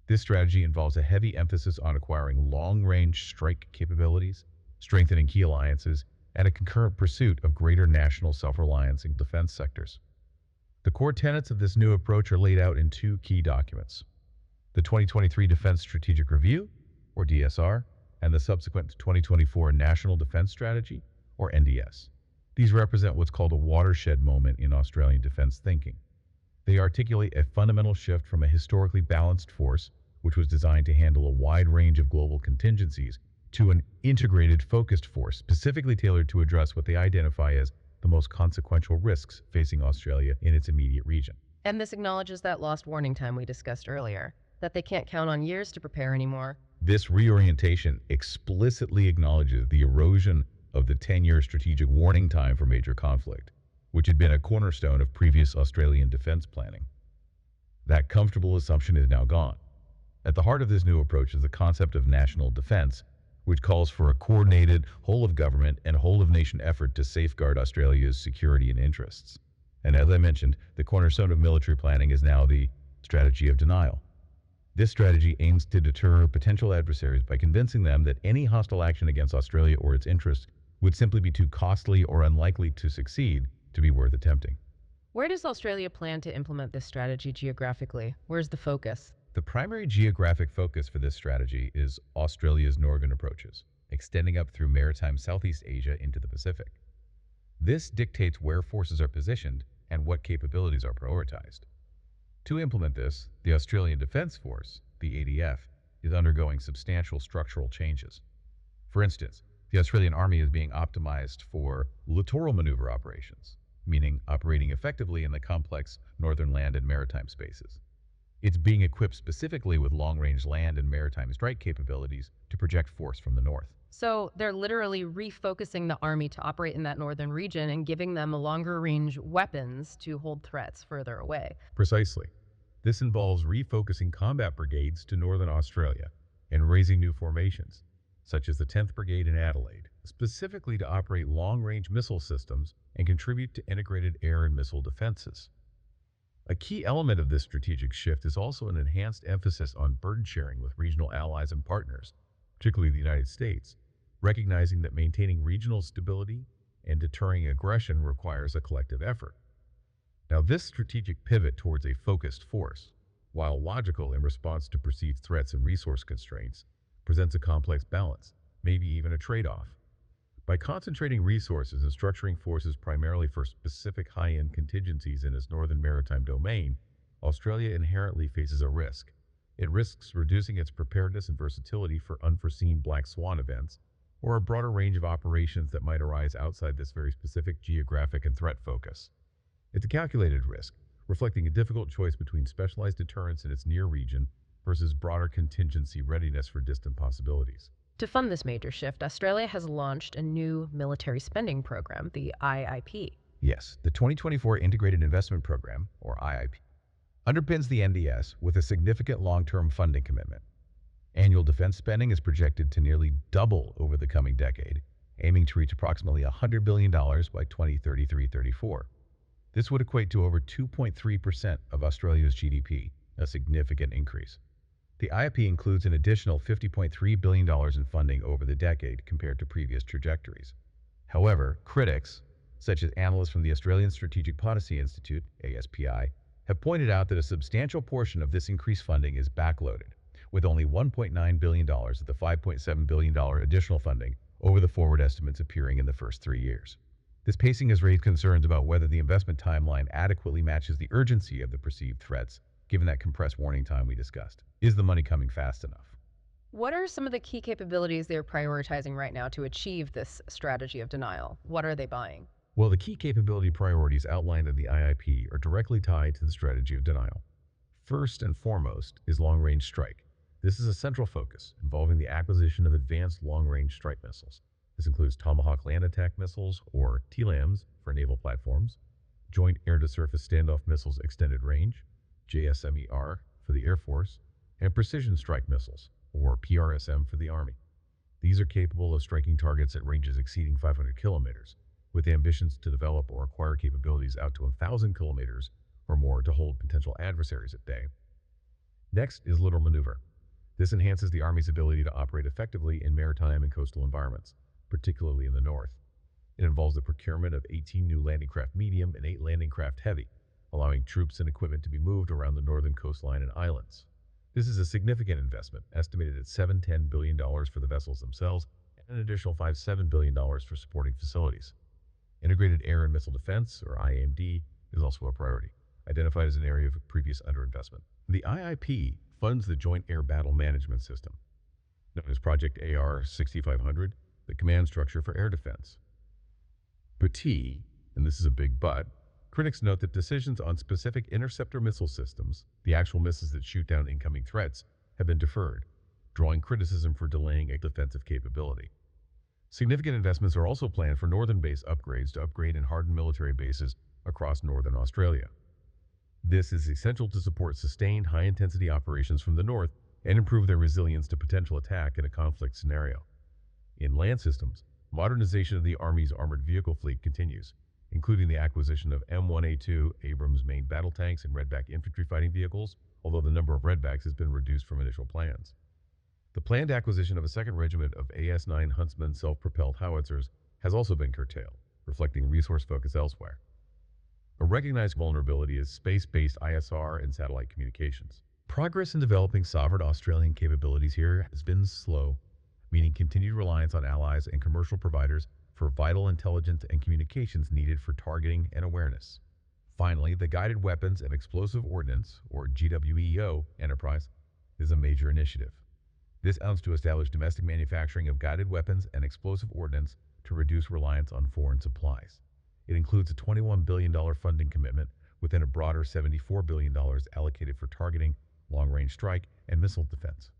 C: This strategy involves a heavy emphasis on acquiring long-range strike capabilities, strengthening key alliances, and a concurrent pursuit of greater national self-reliance in defense sectors. The core tenets of this new approach are laid out in two key documents: the 2023 Defense Strategic Review, or DSR, and the subsequent 2024 National Defence Strategy, or NDS. These represent what's called a watershed moment in Australian defence thinking. They articulate a fundamental shift from a historically balanced force, which was designed to handle a wide range of global contingencies, to an integrated, focused force specifically tailored to address what they identify as the most consequential risks facing Australia in its immediate region.
B: And this acknowledges that lost warning time we discussed earlier, that they can't count on years to prepare anymore.
C: This reorientation explicitly acknowledges the erosion of the 10-year strategic warning time for major conflict, which had been a cornerstone of previous Australian defence planning. That comfortable assumption is now gone. At the heart of this new approach is the concept of national defence, which calls for a coordinated, whole-of-government and whole-of-nation effort to safeguard Australia's security and interests. And as I mentioned, the cornerstone of military planning is now the strategy of denial. This strategy aims to deter potential adversaries by convincing them that any hostile action against Australia or its interests would simply be too costly or unlikely to succeed to be worth attempting.
B: Where does Australia plan to implement this strategy geographically? Where's the focus?
C: The primary geographic focus for this strategy is Australia's northern approaches, extending up through maritime Southeast Asia into the Pacific. This dictates where forces are positioned and what capabilities are prioritized. To implement this, the Australian Defence Force, the ADF, is undergoing substantial structural changes. For instance, the Australian Army is being optimized for littoral maneuver operations, meaning operating effectively in the complex northern land and maritime spaces. It's being equipped specifically with long-range land and maritime strike capabilities to project force from the north.
B: So they're literally refocusing the army to operate in that northern region and giving them longer-range weapons to hold threats further away.
C: Precisely. This involves refocusing combat brigades to northern Australia and raising new formations, such as the 10th Brigade in Adelaide, specifically to operate long-range missile systems and contribute to integrated air and missile defenses. A key element of this strategic shift is also an enhanced emphasis on burden sharing with regional allies and partners, particularly the United States, recognizing that maintaining regional stability and deterring aggression requires a collective effort. Now, this strategic pivot towards a focused force, while logical in response to perceived threats and resource constraints, presents a complex balance, maybe even a trade-off. By concentrating resources and structuring forces primarily for specific high-end contingencies in its northern maritime domain, Australia inherently faces a risk. It risks reducing its preparedness and versatility for unforeseen black swan events, or a broader range of operations that might arise outside this very specific geographic and threat focus. It's a calculated risk, reflecting a difficult choice between specialized deterrence in its near region versus broader contingency readiness for distant possibilities.
B: To fund this major shift, Australia has launched a new military spending program, the IIP.
C: Yes, the 2024 Integrated Investment Program, or IIP, underpins the NDS with a significant long-term funding commitment. Annual defense spending is projected to nearly double over the coming decade, aiming to reach approximately $100 billion by 2033-34. This would equate to over 2.3% of Australia's GDP, a significant increase. The IIP includes an additional $50.3 billion in funding over the decade compared to previous trajectories. However, critics, such as analysts from the Australian Strategic Policy Institute, ASPI, have pointed out that a substantial portion of this increased funding is backloaded, with only $1.9 billion of the $5.7 billion additional funding over the forward estimates appearing in the first 3 years. This pacing has raised concerns about whether the investment timeline adequately matches the urgency of the perceived threats, given that compressed warning time we discussed. Is the money coming fast enough?
B: What are some of the key capabilities they're prioritizing right now to achieve this strategy of denial? What are they buying?
C: Well, the key capability priorities outlined in the IIP are directly tied to the strategy of denial. First and foremost is long-range strike. This is a central focus involving the acquisition of advanced long-range strike missiles. This includes Tomahawk land attack missiles, or TLAMs for naval platforms, Joint Air-to-Surface Standoff Missiles Extended Range, JSMER for the Air Force, and Precision Strike Missiles, or PRSM for the Army. These are capable of striking targets at ranges exceeding 500 kilometers, with ambitions to develop or acquire capabilities out to 1,000 kilometers or more to hold potential adversaries at bay. Next is littoral maneuver. This enhances the Army's ability to operate effectively in maritime and coastal environments, particularly in the north. It involves the procurement of 18 new landing craft medium and 8 landing craft heavy, allowing troops and equipment to be moved around the northern coastline and islands. This is a significant investment, estimated at $7-10 billion for the vessels themselves and an additional $5-7 billion for supporting facilities. Integrated Air and Missile Defense, or IAMD, is also a priority, identified as an area of previous underinvestment. The IIP funds the Joint Air Battle Management System, known as Project AR-6500, the command structure for air defense. But, and this is a big but, critics note that decisions on specific interceptor missile systems, the actual missiles that shoot down incoming threats, have been deferred, drawing criticism for delaying a defensive capability. Significant investments are also planned for northern base upgrades to upgrade and harden military bases across northern Australia. This is essential to support sustained high-intensity operations from the north and improve their resilience to potential attack in a conflict scenario. In land systems, modernization of the Army's armored vehicle fleet continues, including the acquisition of M1A2 Abrams main battle tanks and Redback infantry fighting vehicles, although the number of Redbacks has been reduced from initial plans. The planned acquisition of a second regiment of AS-9 Huntsman self-propelled howitzers has also been curtailed, reflecting resource focus elsewhere. A recognized vulnerability is space-based ISR and satellite communications. Progress in developing sovereign Australian capabilities here has been slow, meaning continued reliance on allies and commercial providers for vital intelligence and communications needed for targeting and awareness. Finally, the Guided Weapons and Explosive Ordnance, or GWEO, enterprise is a major initiative. This aims to establish domestic manufacturing of guided weapons and explosive ordnance to reduce reliance on foreign supplies. It includes a $21 billion funding commitment within a broader $74 billion allocated for targeting, long-range strike, and missile defense.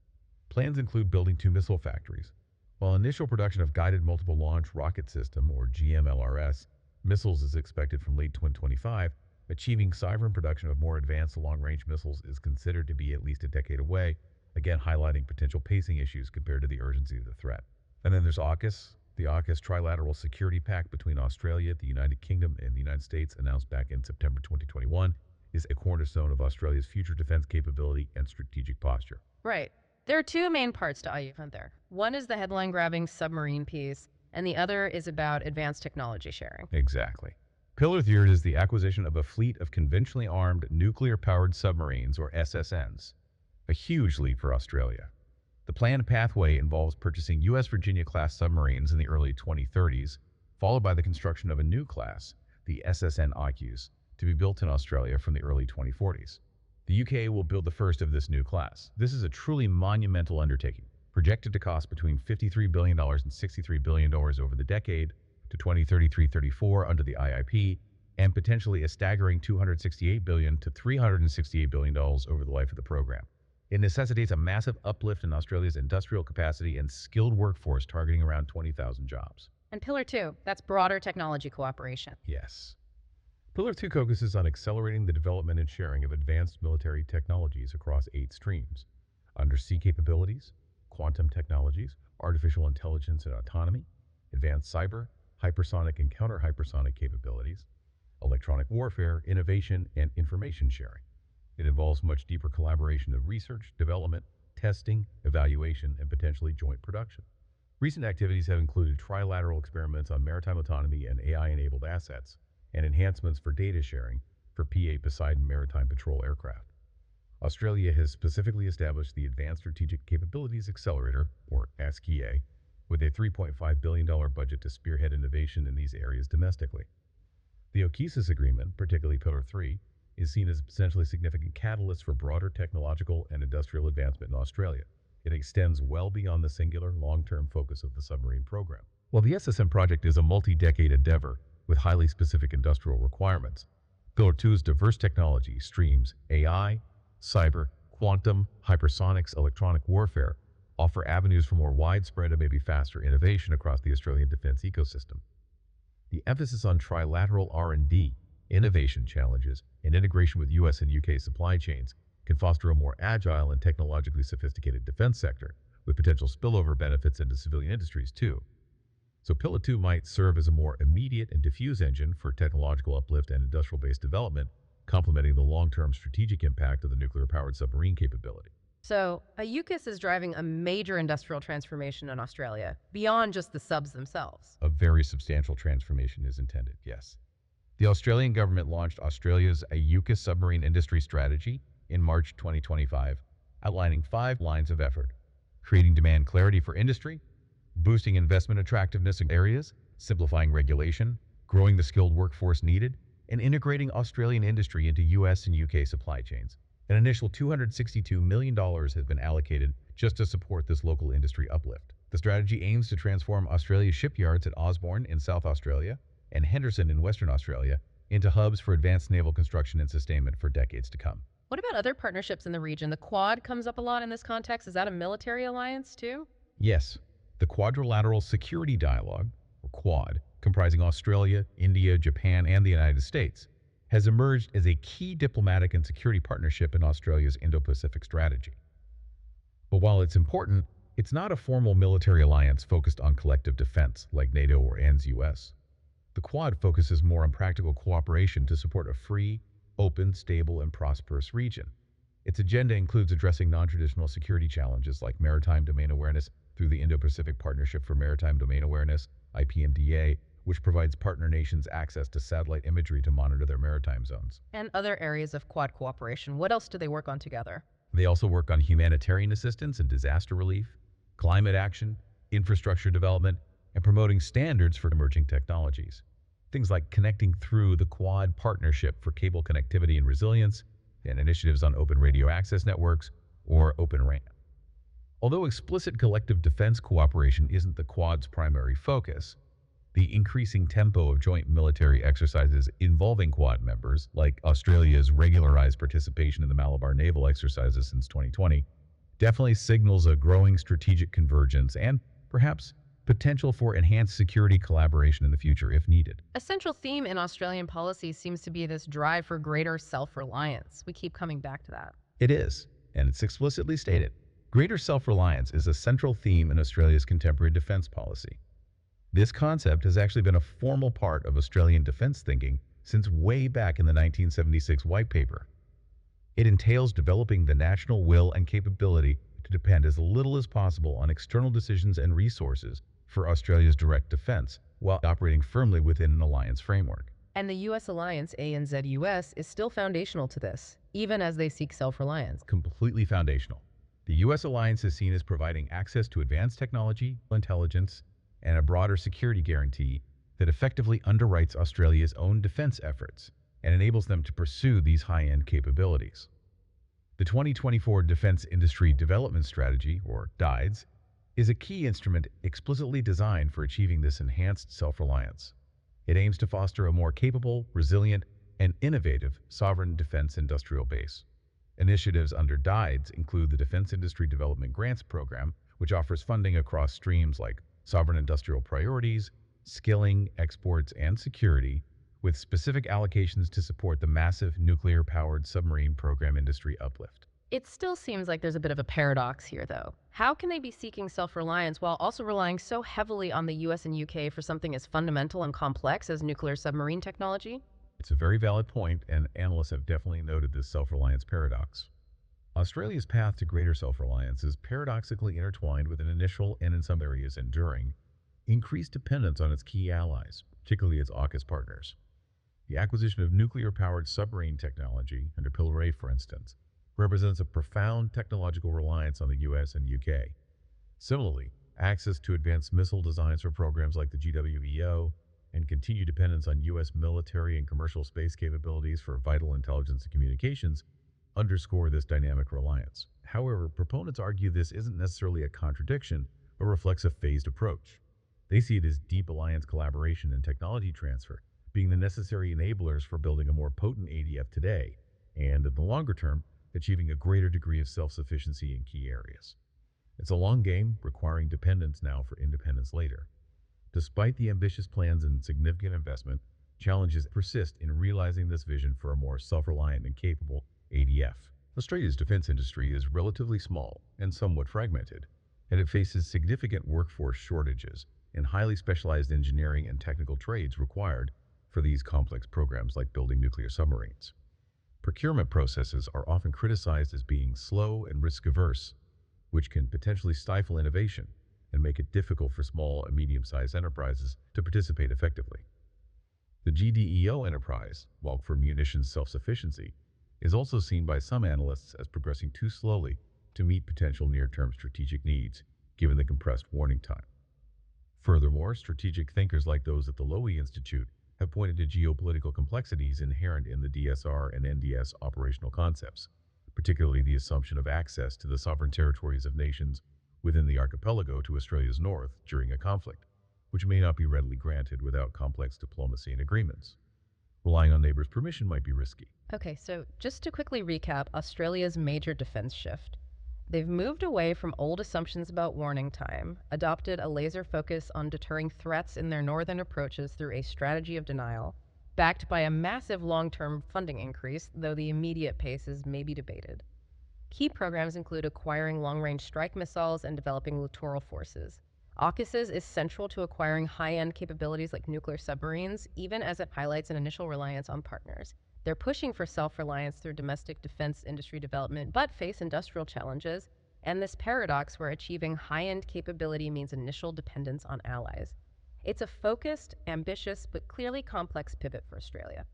C: Plans include building 2 missile factories. While initial production of Guided Multiple Launch Rocket System, or GMLRS, missiles is expected from late 2025, achieving sovereign production of more advanced long-range missiles is considered to be at least a decade away, again highlighting potential pacing issues compared to the urgency of the threat. And then there's AUKUS. The AUKUS Trilateral Security Pact between Australia, the United Kingdom, and the United States, announced back in September 2021, is a cornerstone of Australia's future defense capability and strategic posture.
B: Right. There are 2 main parts to IUFund there. One is the headline-grabbing submarine piece, and the other is about advanced technology sharing.
C: Exactly. Pillar 3 is the acquisition of a fleet of conventionally armed nuclear-powered submarines, or SSNs, a huge leap for Australia. The planned pathway involves purchasing U.S. Virginia-class submarines in the early 2030s, followed by the construction of a new class, the SSN AUKUS, to be built in Australia from the early 2040s. The UK will build the first of this new class. This is a truly monumental undertaking, projected to cost between $53 billion and $63 billion over the decade to 2033-34 under the IIP, and potentially a staggering $268 billion to $368 billion over the life of the program. It necessitates a massive uplift in Australia's industrial capacity and skilled workforce targeting around 20,000 jobs.
B: And Pillar 2, that's broader technology cooperation.
C: Yes. Pillar 2 focuses on accelerating the development and sharing of advanced military technologies across 8 streams: undersea capabilities, quantum technologies, artificial intelligence and autonomy, advanced cyber, hypersonic and counter-hypersonic capabilities, electronic warfare, innovation, and information sharing. It involves much deeper collaboration of research, development, testing, evaluation, and potentially joint production. Recent activities have included trilateral experiments on maritime autonomy and AI-enabled assets, and enhancements for data sharing for PA Poseidon Maritime Patrol aircraft. Australia has specifically established the Advanced Strategic Capabilities Accelerator, or ASCIA, with a $3.5 billion budget to spearhead innovation in these areas domestically. The AUKUS agreement, particularly Pillar 3, is seen as a potentially significant catalyst for broader technological and industrial advancement in Australia. It extends well beyond the singular, long-term focus of the submarine program. While the SSM project is a multi-decade endeavor with highly specific industrial requirements, Pillar 2's diverse technology streams AI, cyber, quantum, hypersonics, electronic warfare offer avenues for more widespread and maybe faster innovation across the Australian defense ecosystem. The emphasis on trilateral R&D, innovation challenges, and integration with US and UK supply chains can foster a more agile and technologically sophisticated defense sector, with potential spillover benefits into civilian industries too. So Pillar 2 might serve as a more immediate and diffuse engine for technological uplift and industrial-based development, complementing the long-term strategic impact of the nuclear-powered submarine capability.
B: So AUKUS is driving a major industrial transformation in Australia, beyond just the subs themselves.
C: A very substantial transformation is intended, yes. The Australian government launched Australia's AUKUS submarine industry strategy in March 2025, outlining 5 lines of effort: creating demand clarity for industry, boosting investment attractiveness in areas, simplifying regulation, growing the skilled workforce needed, and integrating Australian industry into US and UK supply chains. An initial $262 million has been allocated just to support this local industry uplift. The strategy aims to transform Australia's shipyards at Osborne in South Australia and Henderson in Western Australia into hubs for advanced naval construction and sustainment for decades to come.
B: What about other partnerships in the region? The Quad comes up a lot in this context. Is that a military alliance too?
C: Yes, the Quadrilateral Security Dialogue, or Quad, comprising Australia, India, Japan, and the United States, has emerged as a key diplomatic and security partnership in Australia's Indo-Pacific strategy. But while it's important, it's not a formal military alliance focused on collective defense like NATO or ANZ-US. The Quad focuses more on practical cooperation to support a free, open, stable, and prosperous region. Its agenda includes addressing non-traditional security challenges like maritime domain awareness through the Indo-Pacific Partnership for Maritime Domain Awareness, IPMDA, which provides partner nations access to satellite imagery to monitor their maritime zones.
B: And other areas of Quad cooperation. What else do they work on together?
C: They also work on humanitarian assistance and disaster relief, climate action, infrastructure development, and promoting standards for emerging technologies. Things like connecting through the Quad Partnership for Cable Connectivity and Resilience, and initiatives on open radio access networks, or Open RAN. Although explicit collective defense cooperation isn't the Quad's primary focus, the increasing tempo of joint military exercises involving Quad members, like Australia's regularized participation in the Malabar naval exercises since 2020, definitely signals a growing strategic convergence and, perhaps, potential for enhanced security collaboration in the future if needed.
B: A central theme in Australian policy seems to be this drive for greater self-reliance. We keep coming back to that.
C: It is, and it's explicitly stated. Greater self-reliance is a central theme in Australia's contemporary defense policy. This concept has actually been a formal part of Australian defense thinking since way back in the 1976 White Paper. It entails developing the national will and capability to depend as little as possible on external decisions and resources for Australia's direct defense, while operating firmly within an alliance framework.
B: And the U.S. alliance, ANZ-US, is still foundational to this, even as they seek self-reliance.
C: Completely foundational. The U.S. alliance is seen as providing access to advanced technology, intelligence, and a broader security guarantee that effectively underwrites Australia's own defense efforts and enables them to pursue these high-end capabilities. The 2024 Defense Industry Development Strategy, or DIDES, is a key instrument explicitly designed for achieving this enhanced self-reliance. It aims to foster a more capable, resilient, and innovative sovereign defense industrial base. Initiatives under DIDES include the Defense Industry Development Grants Program, which offers funding across streams like sovereign industrial priorities, skilling, exports, and security, with specific allocations to support the massive nuclear-powered submarine program industry uplift.
B: It still seems like there's a bit of a paradox here, though. How can they be seeking self-reliance while also relying so heavily on the US and UK for something as fundamental and complex as nuclear submarine technology?
C: It's a very valid point, and analysts have definitely noted this self-reliance paradox. Australia's path to greater self-reliance is paradoxically intertwined with an initial, and in some areas enduring, increased dependence on its key allies, particularly its AUKUS partners. The acquisition of nuclear-powered submarine technology, under Pillar A for instance, represents a profound technological reliance on the US and UK. Similarly, access to advanced missile designs for programs like the GWEO and continued dependence on US military and commercial space capabilities for vital intelligence and communications underscore this dynamic reliance. However, proponents argue this isn't necessarily a contradiction, but reflects a phased approach. They see it as deep alliance collaboration and technology transfer being the necessary enablers for building a more potent ADF today, and in the longer term, achieving a greater degree of self-sufficiency in key areas. It's a long game, requiring dependence now for independence later. Despite the ambitious plans and significant investment, challenges persist in realizing this vision for a more self-reliant and capable ADF. Australia's defense industry is relatively small and somewhat fragmented, and it faces significant workforce shortages and highly specialized engineering and technical trades required for these complex programs like building nuclear submarines. Procurement processes are often criticized as being slow and risk-averse, which can potentially stifle innovation and make it difficult for small and medium-sized enterprises to participate effectively. The GDEO enterprise, while for munitions self-sufficiency, is also seen by some analysts as progressing too slowly to meet potential near-term strategic needs, given the compressed warning time. Furthermore, strategic thinkers like those at the Lowy Institute have pointed to geopolitical complexities inherent in the DSR and NDS operational concepts, particularly the assumption of access to the sovereign territories of nations within the archipelago to Australia's north during a conflict, which may not be readily granted without complex diplomacy and agreements. Relying on neighbors' permission might be risky.
B: Okay, so just to quickly recap Australia's major defense shift. They've moved away from old assumptions about warning time, adopted a laser focus on deterring threats in their northern approaches through a strategy of denial, backed by a massive long-term funding increase, though the immediate pace is maybe debated. Key programs include acquiring long-range strike missiles and developing littoral forces. AUKUS is central to acquiring high-end capabilities like nuclear submarines, even as it highlights an initial reliance on partners. They're pushing for self-reliance through domestic defense industry development, but face industrial challenges, and this paradox where achieving high-end capability means initial dependence on allies. It's a focused, ambitious, but clearly complex pivot for Australia.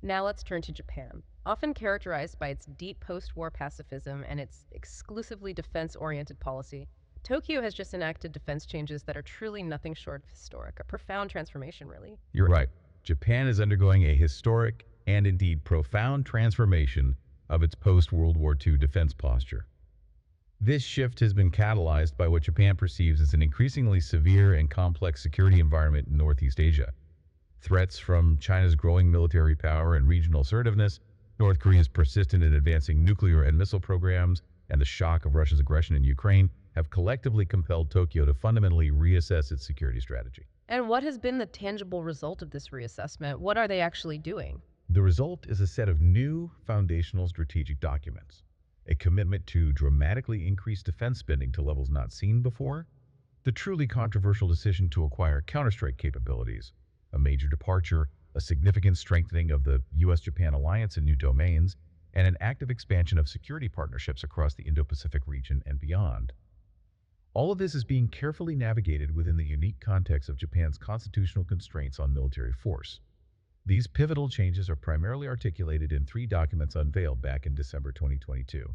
B: Now let's turn to Japan. Often characterized by its deep post-war pacifism and its exclusively defense-oriented policy, Tokyo has just enacted defense changes that are truly nothing short of historic, a profound transformation, really.
C: You're right. Japan is undergoing a historic and indeed profound transformation of its post-World War II defense posture. This shift has been catalyzed by what Japan perceives as an increasingly severe and complex security environment in Northeast Asia. Threats from China's growing military power and regional assertiveness, North Korea's persistent and advancing nuclear and missile programs, and the shock of Russia's aggression in Ukraine have collectively compelled Tokyo to fundamentally reassess its security strategy.
B: And what has been the tangible result of this reassessment? What are they actually doing?
C: The result is a set of new foundational strategic documents, a commitment to dramatically increase defense spending to levels not seen before, the truly controversial decision to acquire counterstrike capabilities, a major departure, a significant strengthening of the U.S.-Japan alliance in new domains, and an active expansion of security partnerships across the Indo-Pacific region and beyond. All of this is being carefully navigated within the unique context of Japan's constitutional constraints on military force. These pivotal changes are primarily articulated in three documents unveiled back in December 2022: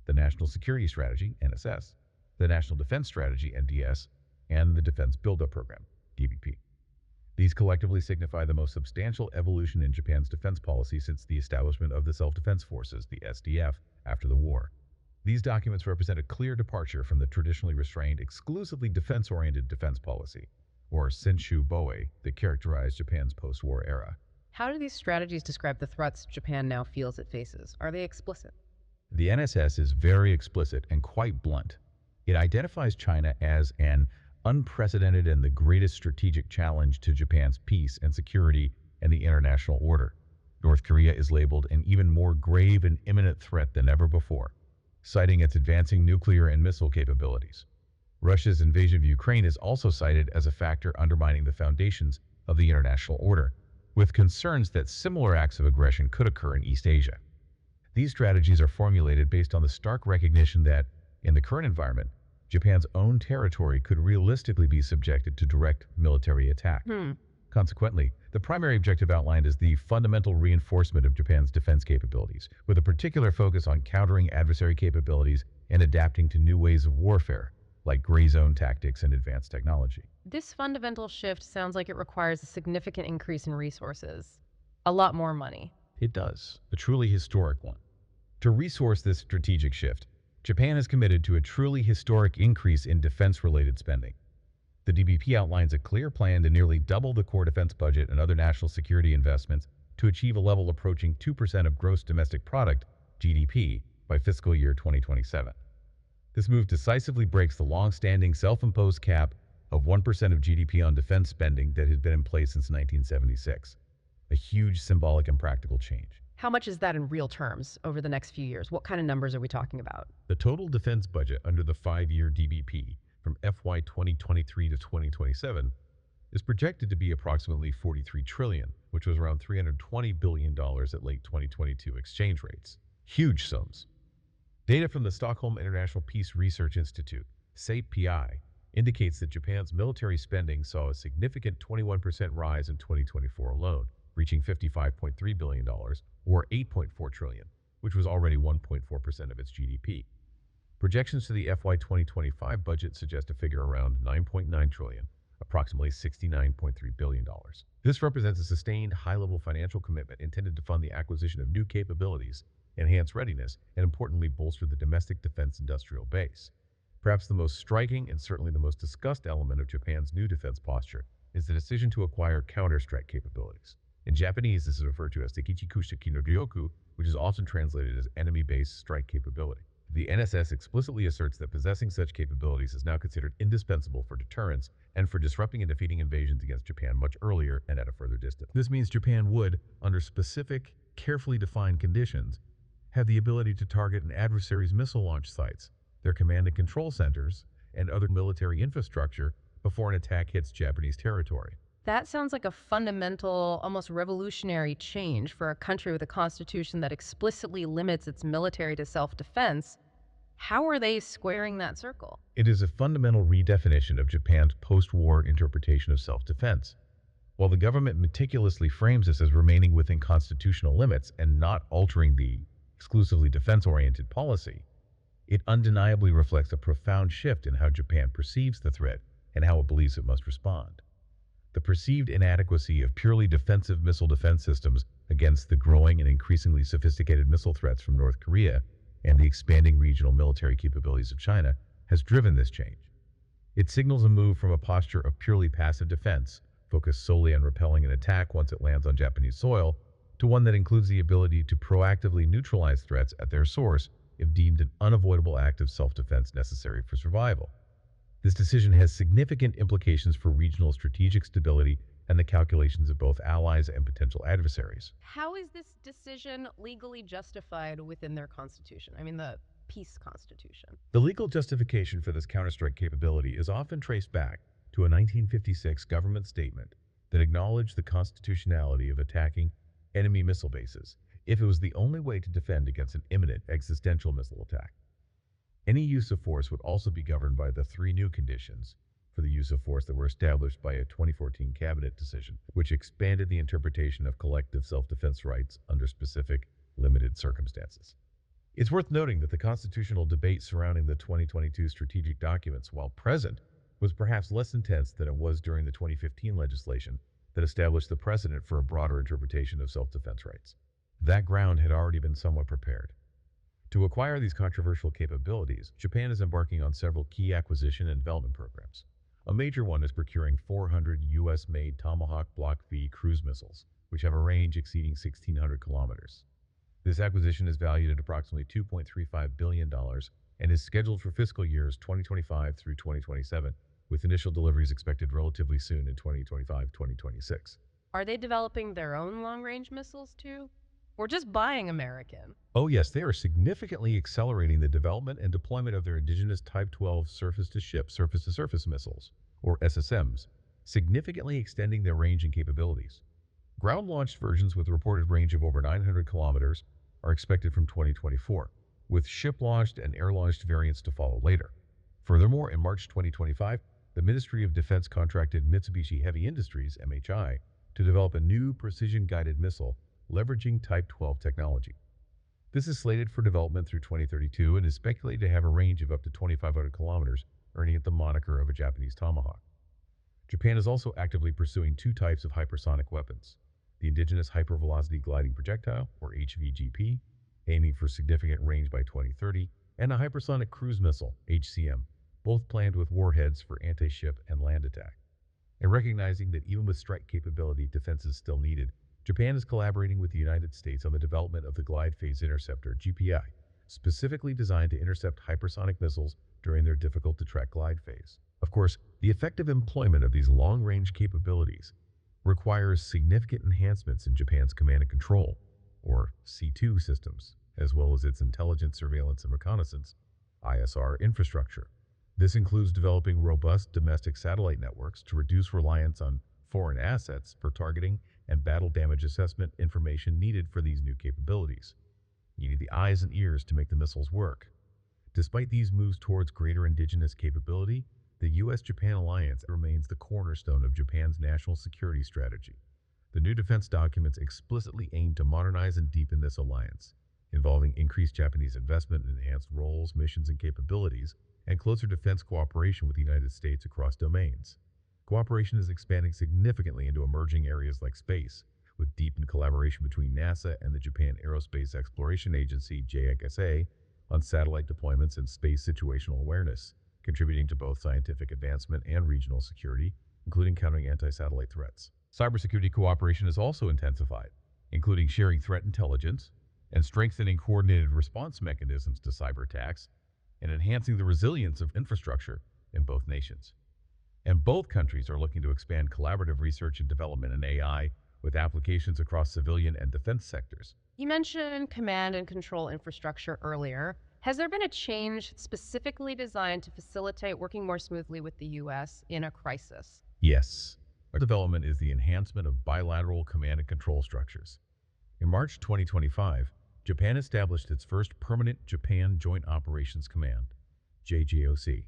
C: the National Security Strategy, NSS, the National Defense Strategy, NDS, and the Defense Buildup Program, DBP. These collectively signify the most substantial evolution in Japan's defense policy since the establishment of the Self-Defense Forces, the SDF, after the war. These documents represent a clear departure from the traditionally restrained, exclusively defense-oriented defense policy, or Senshu Boei, that characterized Japan's post-war era.
B: How do these strategies describe the threats Japan now feels it faces? Are they explicit?
C: The NSS is very explicit and quite blunt. It identifies China as an unprecedented and the greatest strategic challenge to Japan's peace and security and the international order. North Korea is labeled an even more grave and imminent threat than ever before, citing its advancing nuclear and missile capabilities. Russia's invasion of Ukraine is also cited as a factor undermining the foundations of the international order, with concerns that similar acts of aggression could occur in East Asia. These strategies are formulated based on the stark recognition that, in the current environment, Japan's own territory could realistically be subjected to direct military attack. Consequently, the primary objective outlined is the fundamental reinforcement of Japan's defense capabilities, with a particular focus on countering adversary capabilities and adapting to new ways of warfare, like gray zone tactics and advanced technology.
B: This fundamental shift sounds like it requires a significant increase in resources. A lot more money.
C: It does, a truly historic one. To resource this strategic shift, Japan has committed to a truly historic increase in defense-related spending. The DBP outlines a clear plan to nearly double the core defense budget and other national security investments to achieve a level approaching 2% of gross domestic product, GDP, by fiscal year 2027. This move decisively breaks the long-standing self-imposed cap of 1% of GDP on defense spending that had been in place since 1976. A huge symbolic and practical change.
B: How much is that in real terms over the next few years? What kind of numbers are we talking about?
C: The total defense budget under the 5-year DBP from FY 2023 to 2027 is projected to be approximately $43 trillion, which was around $320 billion at late 2022 exchange rates. Huge sums. Data from the Stockholm International Peace Research Institute, SAPI, indicates that Japan's military spending saw a significant 21% rise in 2024 alone, reaching $55.3 billion, or $8.4 trillion, which was already 1.4% of its GDP. Projections to the FY 2025 budget suggest a figure around 9.9 trillion, approximately $69.3 billion. This represents a sustained high-level financial commitment intended to fund the acquisition of new capabilities, enhance readiness, and importantly bolster the domestic defense industrial base. Perhaps the most striking and certainly the most discussed element of Japan's new defense posture is the decision to acquire counterstrike capabilities. In Japanese, this is referred to as Takichi no Ryoku, which is often translated as enemy-based strike capability. The NSS explicitly asserts that possessing such capabilities is now considered indispensable for deterrence and for disrupting and defeating invasions against Japan much earlier and at a further distance. This means Japan would, under specific, carefully defined conditions, have the ability to target an adversary's missile launch sites, their command and control centers, and other military infrastructure before an attack hits Japanese territory.
B: That sounds like a fundamental, almost revolutionary change for a country with a constitution that explicitly limits its military to self-defense. How are they squaring that circle?
C: It is a fundamental redefinition of Japan's post-war interpretation of self-defense. While the government meticulously frames this as remaining within constitutional limits and not altering the exclusively defense-oriented policy, it undeniably reflects a profound shift in how Japan perceives the threat and how it believes it must respond. The perceived inadequacy of purely defensive missile defense systems against the growing and increasingly sophisticated missile threats from North Korea and the expanding regional military capabilities of China has driven this change. It signals a move from a posture of purely passive defense, focused solely on repelling an attack once it lands on Japanese soil, to one that includes the ability to proactively neutralize threats at their source if deemed an unavoidable act of self-defense necessary for survival. This decision has significant implications for regional strategic stability and the calculations of both allies and potential adversaries.
B: How is this decision legally justified within their constitution? I mean, the peace constitution.
C: The legal justification for this counterstrike capability is often traced back to a 1956 government statement that acknowledged the constitutionality of attacking enemy missile bases if it was the only way to defend against an imminent existential missile attack. Any use of force would also be governed by the three new conditions for the use of force that were established by a 2014 cabinet decision, which expanded the interpretation of collective self-defense rights under specific, limited circumstances. It's worth noting that the constitutional debate surrounding the 2022 strategic documents, while present, was perhaps less intense than it was during the 2015 legislation that established the precedent for a broader interpretation of self-defense rights. That ground had already been somewhat prepared. To acquire these controversial capabilities, Japan is embarking on several key acquisition and development programs. A major one is procuring 400 U.S.-made Tomahawk Block V cruise missiles, which have a range exceeding 1,600 kilometers. This acquisition is valued at approximately $2.35 billion and is scheduled for fiscal years 2025 through 2027, with initial deliveries expected relatively soon in 2025-2026.
B: Are they developing their own long-range missiles too? Or just buying American?
C: Oh yes, they are significantly accelerating the development and deployment of their indigenous Type 12 surface-to-ship, surface-to-surface missiles, or SSMs, significantly extending their range and capabilities. Ground-launched versions with a reported range of over 900 kilometers are expected from 2024, with ship-launched and air-launched variants to follow later. Furthermore, in March 2025, the Ministry of Defense contracted Mitsubishi Heavy Industries, MHI, to develop a new precision-guided missile leveraging Type 12 technology. This is slated for development through 2032 and is speculated to have a range of up to 2,500 kilometers, earning it the moniker of a Japanese Tomahawk. Japan is also actively pursuing two types of hypersonic weapons: the indigenous hypervelocity gliding projectile, or HVGP, aiming for significant range by 2030, and a hypersonic cruise missile, HCM, both planned with warheads for anti-ship and land attack. And recognizing that even with strike capability, defense is still needed, Japan is collaborating with the United States on the development of the Glide Phase Interceptor, GPI, specifically designed to intercept hypersonic missiles during their difficult-to-track glide phase. Of course, the effective employment of these long-range capabilities requires significant enhancements in Japan's command and control, or C2 systems, as well as its intelligence, surveillance, and reconnaissance, ISR infrastructure. This includes developing robust domestic satellite networks to reduce reliance on foreign assets for targeting and battle damage assessment information needed for these new capabilities. You need the eyes and ears to make the missiles work. Despite these moves towards greater indigenous capability, the U.S.-Japan alliance remains the cornerstone of Japan's national security strategy. The new defense documents explicitly aim to modernize and deepen this alliance, involving increased Japanese investment in enhanced roles, missions, and capabilities, and closer defense cooperation with the United States across domains. Cooperation is expanding significantly into emerging areas like space, with deepened collaboration between NASA and the Japan Aerospace Exploration Agency (JXA) on satellite deployments and space situational awareness, contributing to both scientific advancement and regional security, including countering anti-satellite threats. Cybersecurity cooperation is also intensified, including sharing threat intelligence and strengthening coordinated response mechanisms to cyber attacks and enhancing the resilience of infrastructure in both nations. And both countries are looking to expand collaborative research and development in AI with applications across civilian and defense sectors.
B: You mentioned command and control infrastructure earlier. Has there been a change specifically designed to facilitate working more smoothly with the U.S. in a crisis?
C: Yes. Our development is the enhancement of bilateral command and control structures. In March 2025, Japan established its first permanent Japan Joint Operations Command, JJOC.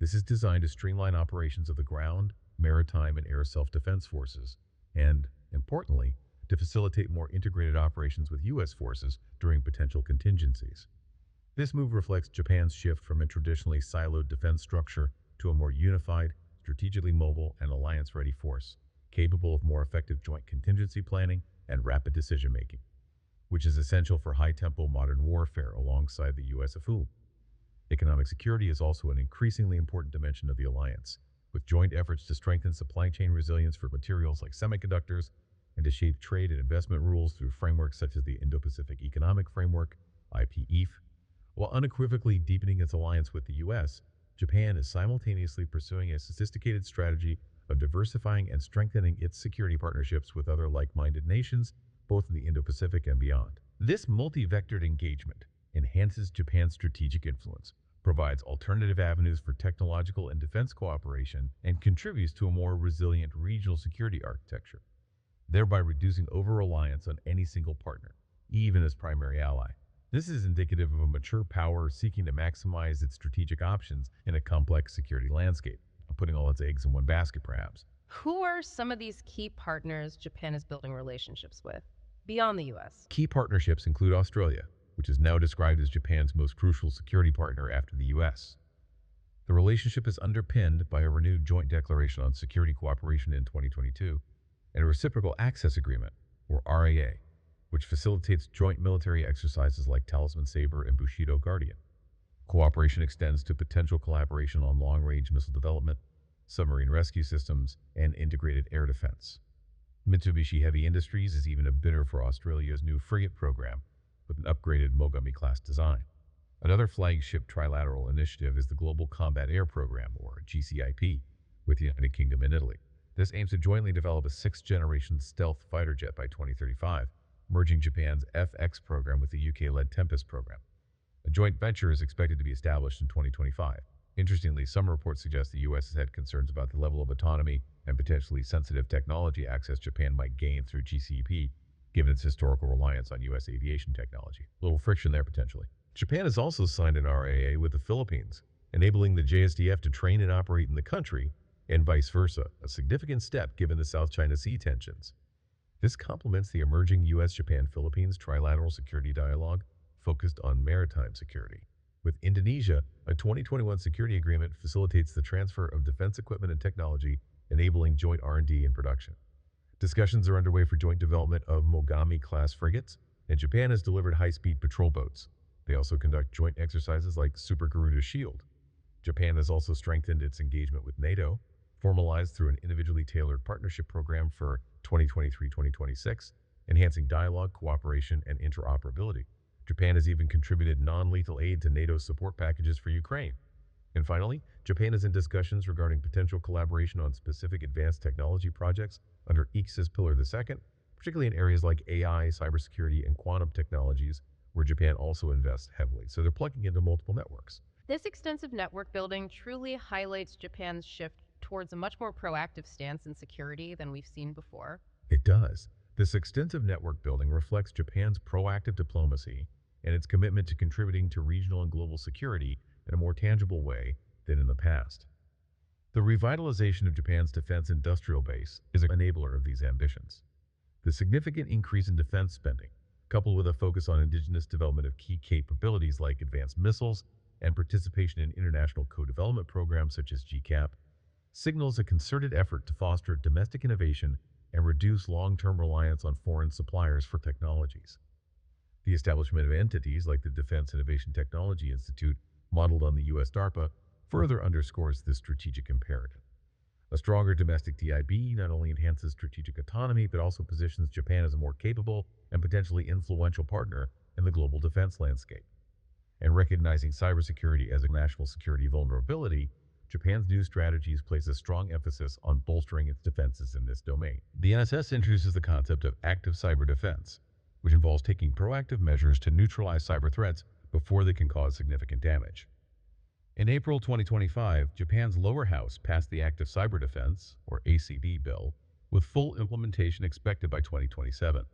C: This is designed to streamline operations of the ground, maritime, and air self-defense forces, and, importantly, to facilitate more integrated operations with U.S. forces during potential contingencies. This move reflects Japan's shift from a traditionally siloed defense structure to a more unified, strategically mobile, and alliance-ready force, capable of more effective joint contingency planning and rapid decision-making, which is essential for high-tempo modern warfare alongside the U.S. AUKUS. Economic security is also an increasingly important dimension of the alliance, with joint efforts to strengthen supply chain resilience for materials like semiconductors and to shape trade and investment rules through frameworks such as the Indo-Pacific Economic Framework, IPEF. While unequivocally deepening its alliance with the U.S., Japan is simultaneously pursuing a sophisticated strategy of diversifying and strengthening its security partnerships with other like-minded nations, both in the Indo-Pacific and beyond. This multi-vectored engagement enhances Japan's strategic influence, provides alternative avenues for technological and defense cooperation, and contributes to a more resilient regional security architecture, thereby reducing over-reliance on any single partner, even as primary ally. This is indicative of a mature power seeking to maximize its strategic options in a complex security landscape, putting all its eggs in one basket, perhaps.
B: Who are some of these key partners Japan is building relationships with, beyond the U.S.?
C: Key partnerships include Australia, which is now described as Japan's most crucial security partner after the U.S. The relationship is underpinned by a renewed joint declaration on security cooperation in 2022 and a reciprocal access agreement, or RAA, which facilitates joint military exercises like Talisman Sabre and Bushido Guardian. Cooperation extends to potential collaboration on long-range missile development, submarine rescue systems, and integrated air defense. Mitsubishi Heavy Industries is even a bidder for Australia's new frigate program, with an upgraded Mogami-class design. Another flagship trilateral initiative is the Global Combat Air Program, or GCIP, with the United Kingdom and Italy. This aims to jointly develop a sixth-generation stealth fighter jet by 2035, merging Japan's FX program with the UK-led Tempest program. A joint venture is expected to be established in 2025. Interestingly, some reports suggest the U.S. has had concerns about the level of autonomy and potentially sensitive technology access Japan might gain through GCIP, given its historical reliance on U.S. aviation technology. A little friction there, potentially. Japan has also signed an RAA with the Philippines, enabling the JSDF to train and operate in the country, and vice versa, a significant step given the South China Sea tensions. This complements the emerging U.S.-Japan-Philippines trilateral security dialogue focused on maritime security. With Indonesia, a 2021 security agreement facilitates the transfer of defense equipment and technology, enabling joint R&D and production. Discussions are underway for joint development of Mogami-class frigates, and Japan has delivered high-speed patrol boats. They also conduct joint exercises like Super Garuda Shield. Japan has also strengthened its engagement with NATO, formalized through an individually tailored partnership program for 2023-2026, enhancing dialogue, cooperation, and interoperability. Japan has even contributed non-lethal aid to NATO support packages for Ukraine. And finally, Japan is in discussions regarding potential collaboration on specific advanced technology projects under AUKUS Pillar II, particularly in areas like AI, cybersecurity, and quantum technologies, where Japan also invests heavily. So they're plugging into multiple networks.
B: This extensive network building truly highlights Japan's shift towards a much more proactive stance in security than we've seen before.
C: It does. This extensive network building reflects Japan's proactive diplomacy and its commitment to contributing to regional and global security in a more tangible way than in the past. The revitalization of Japan's defense industrial base is an enabler of these ambitions. The significant increase in defense spending, coupled with a focus on indigenous development of key capabilities like advanced missiles and participation in international co-development programs such as GCAP, signals a concerted effort to foster domestic innovation and reduce long-term reliance on foreign suppliers for technologies. The establishment of entities like the Defense Innovation Technology Institute, modeled on the U.S. DARPA, further underscores this strategic imperative. A stronger domestic DIB not only enhances strategic autonomy, but also positions Japan as a more capable and potentially influential partner in the global defense landscape. And recognizing cybersecurity as a national security vulnerability, Japan's new strategies place a strong emphasis on bolstering its defenses in this domain. The NSS introduces the concept of active cyber defense, which involves taking proactive measures to neutralize cyber threats before they can cause significant damage. In April 2025, Japan's lower house passed the Active Cyber Defense, or ACD bill, with full implementation expected by 2027.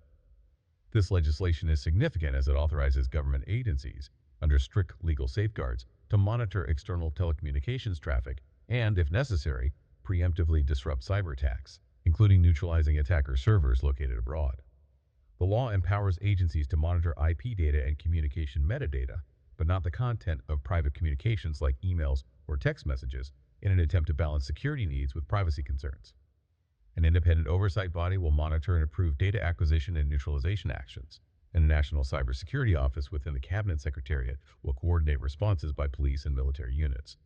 C: This legislation is significant as it authorizes government agencies, under strict legal safeguards, to monitor external telecommunications traffic and, if necessary, preemptively disrupt cyber attacks, including neutralizing attacker servers located abroad. The law empowers agencies to monitor IP data and communication metadata, but not the content of private communications like emails or text messages, in an attempt to balance security needs with privacy concerns. An independent oversight body will monitor and approve data acquisition and neutralization actions, and a National Cybersecurity Office within the Cabinet Secretariat will coordinate responses by police and military units.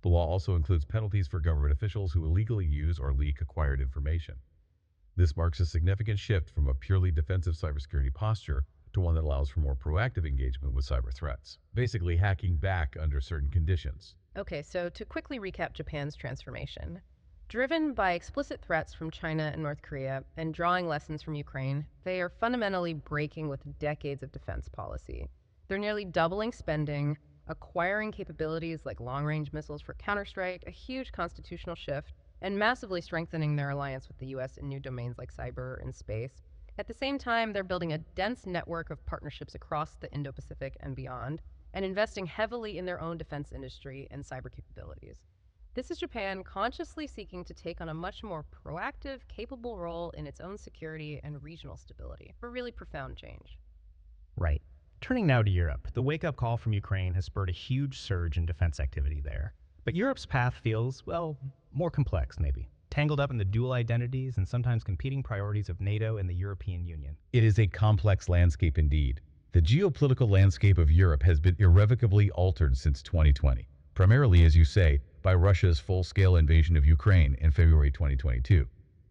C: The law also includes penalties for government officials who illegally use or leak acquired information. This marks a significant shift from a purely defensive cybersecurity posture to one that allows for more proactive engagement with cyber threats, basically hacking back under certain conditions.
B: Okay, so to quickly recap Japan's transformation. Driven by explicit threats from China and North Korea and drawing lessons from Ukraine, they are fundamentally breaking with decades of defense policy. They're nearly doubling spending, acquiring capabilities like long-range missiles for counterstrike, a huge constitutional shift, and massively strengthening their alliance with the U.S. in new domains like cyber and space. At the same time, they're building a dense network of partnerships across the Indo-Pacific and beyond, and investing heavily in their own defense industry and cyber capabilities. This is Japan consciously seeking to take on a much more proactive, capable role in its own security and regional stability, a really profound change.
D: Right. Turning now to Europe, the wake-up call from Ukraine has spurred a huge surge in defense activity there. But Europe's path feels, well, more complex maybe, tangled up in the dual identities and sometimes competing priorities of NATO and the European Union.
C: It is a complex landscape indeed. The geopolitical landscape of Europe has been irrevocably altered since 2020, primarily, as you say, by Russia's full-scale invasion of Ukraine in February 2022.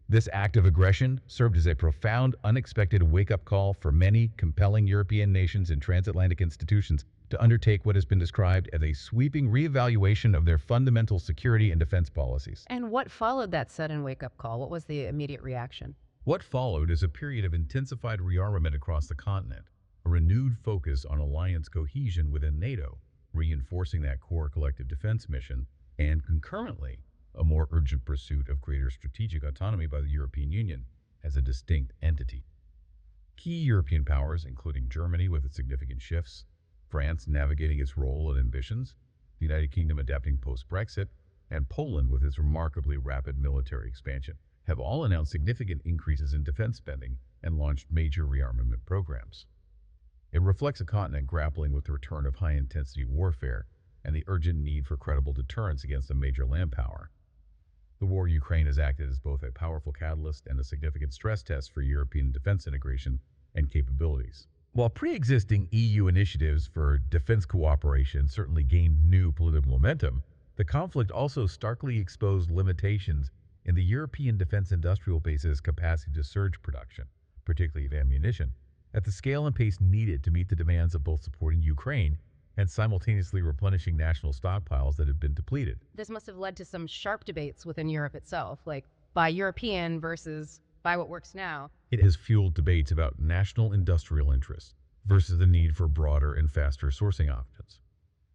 C: This act of aggression served as a profound, unexpected wake-up call for many compelling European nations and transatlantic institutions to undertake what has been described as a sweeping reevaluation of their fundamental security and defense policies.
B: And what followed that sudden wake-up call? What was the immediate reaction?
C: What followed is a period of intensified rearmament across the continent, a renewed focus on alliance cohesion within NATO, reinforcing that core collective defense mission, and concurrently, a more urgent pursuit of greater strategic autonomy by the European Union as a distinct entity. Key European powers, including Germany with its significant shifts, France navigating its role and ambitions, the United Kingdom adapting post-Brexit, and Poland with its remarkably rapid military expansion, have all announced significant increases in defense spending and launched major rearmament programs. It reflects a continent grappling with the return of high-intensity warfare and the urgent need for credible deterrence against a major land power. The war in Ukraine has acted as both a powerful catalyst and a significant stress test for European defense integration and capabilities. While pre-existing EU initiatives for defense cooperation certainly gained new political momentum, the conflict also starkly exposed limitations in the European defense industrial base's capacity to surge production, particularly of ammunition, at the scale and pace needed to meet the demands of both supporting Ukraine and simultaneously replenishing national stockpiles that had been depleted.
B: This must have led to some sharp debates within Europe itself, like buy European versus buy what works now.
C: It has fueled debates about national industrial interests versus the need for broader and faster sourcing options.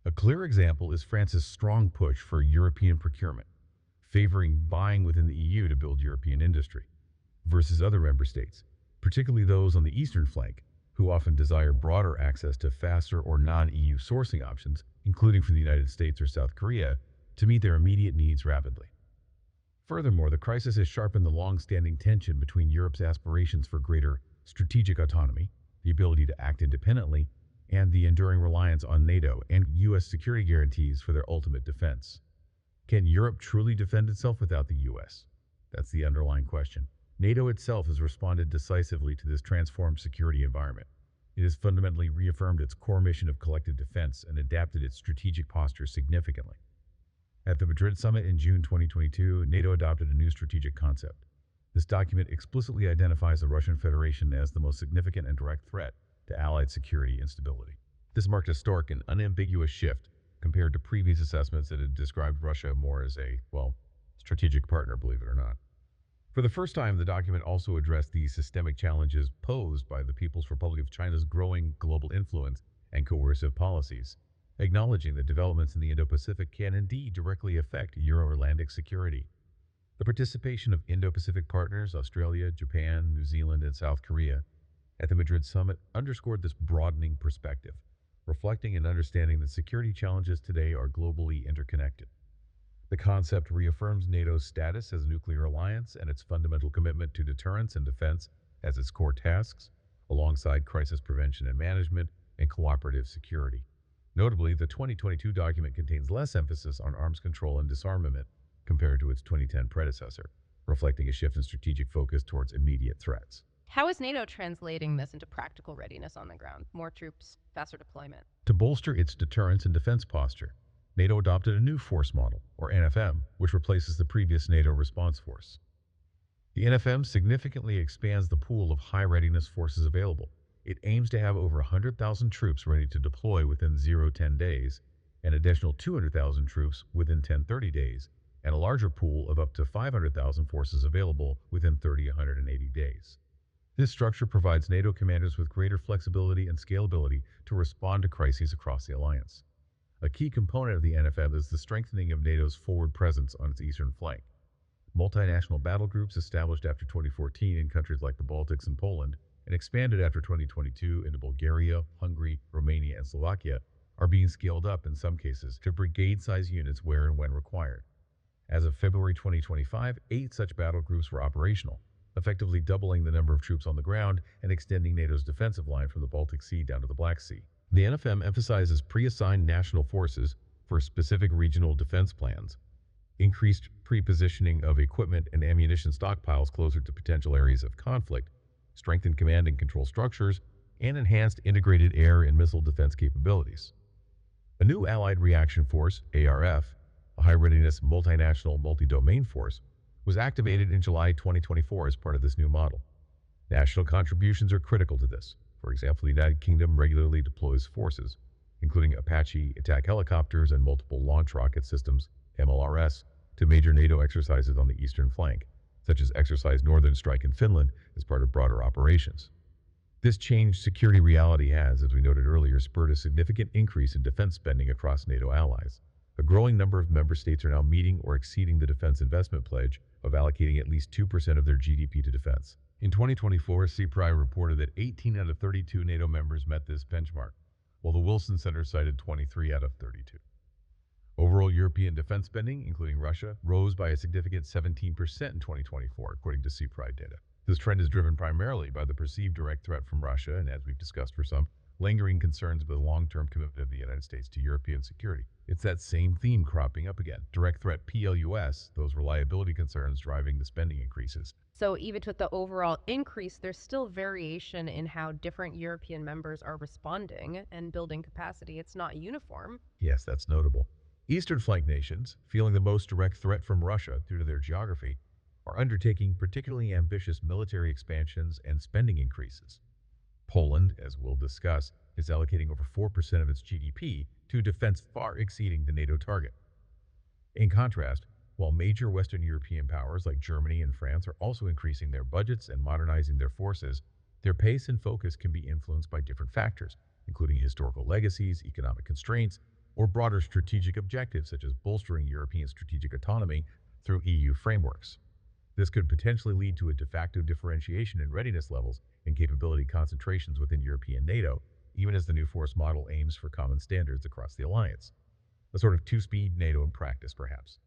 C: A clear example is France's strong push for European procurement, favoring buying within the EU to build European industry, versus other member states, particularly those on the eastern flank, who often desire broader access to faster or non-EU sourcing options, including from the United States or South Korea, to meet their immediate needs rapidly. Furthermore, the crisis has sharpened the long-standing tension between Europe's aspirations for greater strategic autonomy, the the ability to act independently, and the enduring reliance on NATO and U.S. security guarantees for their ultimate defense. Can Europe truly defend itself without the U.S.? That's the underlying question. NATO itself has responded decisively to this transformed security environment. It has fundamentally reaffirmed its core mission of collective defense and adapted its strategic posture significantly. At the Madrid summit in June 2022, NATO adopted a new strategic concept. This document explicitly identifies the Russian Federation as the most significant and direct threat to Allied security and stability. This marked a stark and unambiguous shift compared to previous assessments that had described Russia more as a, strategic partner, believe it or not. For the first time, the document also addressed the systemic challenges posed by the People's Republic of China's growing global influence and coercive policies, acknowledging that developments in the Indo-Pacific can indeed directly affect Euro-Atlantic security. The participation of Indo-Pacific partners, Australia, Japan, New Zealand, and South Korea, at the Madrid summit underscored this broadening perspective, reflecting and understanding that security challenges today are globally interconnected. The concept reaffirms NATO's status as a nuclear alliance and its fundamental commitment to deterrence and defense as its core tasks, alongside crisis prevention and management and cooperative security. Notably, the 2022 document contains less emphasis on arms control and disarmament compared to its 2010 predecessor, reflecting a shift in strategic focus towards immediate threats.
B: How is NATO translating this into practical readiness on the ground? More troops, faster deployment.
C: To bolster its deterrence and defense posture, NATO adopted a new force model, or NFM, which replaces the previous NATO response force. The NFM significantly expands the pool of high-readiness forces available. It aims to have over 100,000 troops ready to deploy within 0-10 days, an additional 200,000 troops within 10-30 days, and a larger pool of up to 500,000 forces available within 30-180 days. This structure provides NATO commanders with greater flexibility and scalability to respond to crises across the alliance. A key component of the NFM is the strengthening of NATO's forward presence on its eastern flank. Multinational battle groups established after 2014 in countries like the Baltics and Poland, and expanded after 2022 into Bulgaria, Hungary, Romania, and Slovakia, are being scaled up in some cases to brigade-size units where and when required. As of February 2025, 8 such battle groups were operational, effectively doubling the number of troops on the ground and extending NATO's defensive line from the Baltic Sea down to the Black Sea. The NFM emphasizes pre-assigned national forces for specific regional defense plans, increased pre-positioning of equipment and ammunition stockpiles closer to potential areas of conflict, strengthened command and control structures, and enhanced integrated air and missile defense capabilities. A new Allied Reaction Force, ARF, a high-readiness multinational multi-domain force, was activated in July 2024 as part of this new model. National contributions are critical to this. For example, the United Kingdom regularly deploys forces, including Apache attack helicopters and multiple launch rocket systems, MLRS, to major NATO exercises on the eastern flank, such as Exercise Northern Strike in Finland as part of broader operations. This changed security reality has, as we noted earlier, spurred a significant increase in defense spending across NATO allies. A growing number of member states are now meeting or exceeding the defense investment pledge of allocating at least 2% of their GDP to defense. In 2024, C3E3 reported that 18 out of 32 NATO members met this benchmark, while the Wilson Center cited 23 out of 32. Overall European defense spending, including Russia, rose by a significant 17% in 2024, according to C3E3 data. This trend is driven primarily by the perceived direct threat from Russia and, as we've discussed for some, lingering concerns about the long-term commitment of the United States to European security. It's that same theme cropping up again. Direct threat PLUS, those reliability concerns driving the spending increases.
B: So even with the overall increase, there's still variation in how different European members are responding and building capacity. It's not uniform.
C: Yes, that's notable. Eastern flank nations, feeling the most direct threat from Russia due to their geography, are undertaking particularly ambitious military expansions and spending increases. Poland, as we'll discuss, is allocating over 4% of its GDP to defense far exceeding the NATO target. In contrast, while major Western European powers like Germany and France are also increasing their budgets and modernizing their forces, their pace and focus can be influenced by different factors, including historical legacies, economic constraints, or broader strategic objectives such as bolstering European strategic autonomy through EU frameworks. This could potentially lead to a de facto differentiation in readiness levels and capability concentrations within European NATO, even as the new force model aims for common standards across the alliance. A sort of two-speed NATO in practice, perhaps.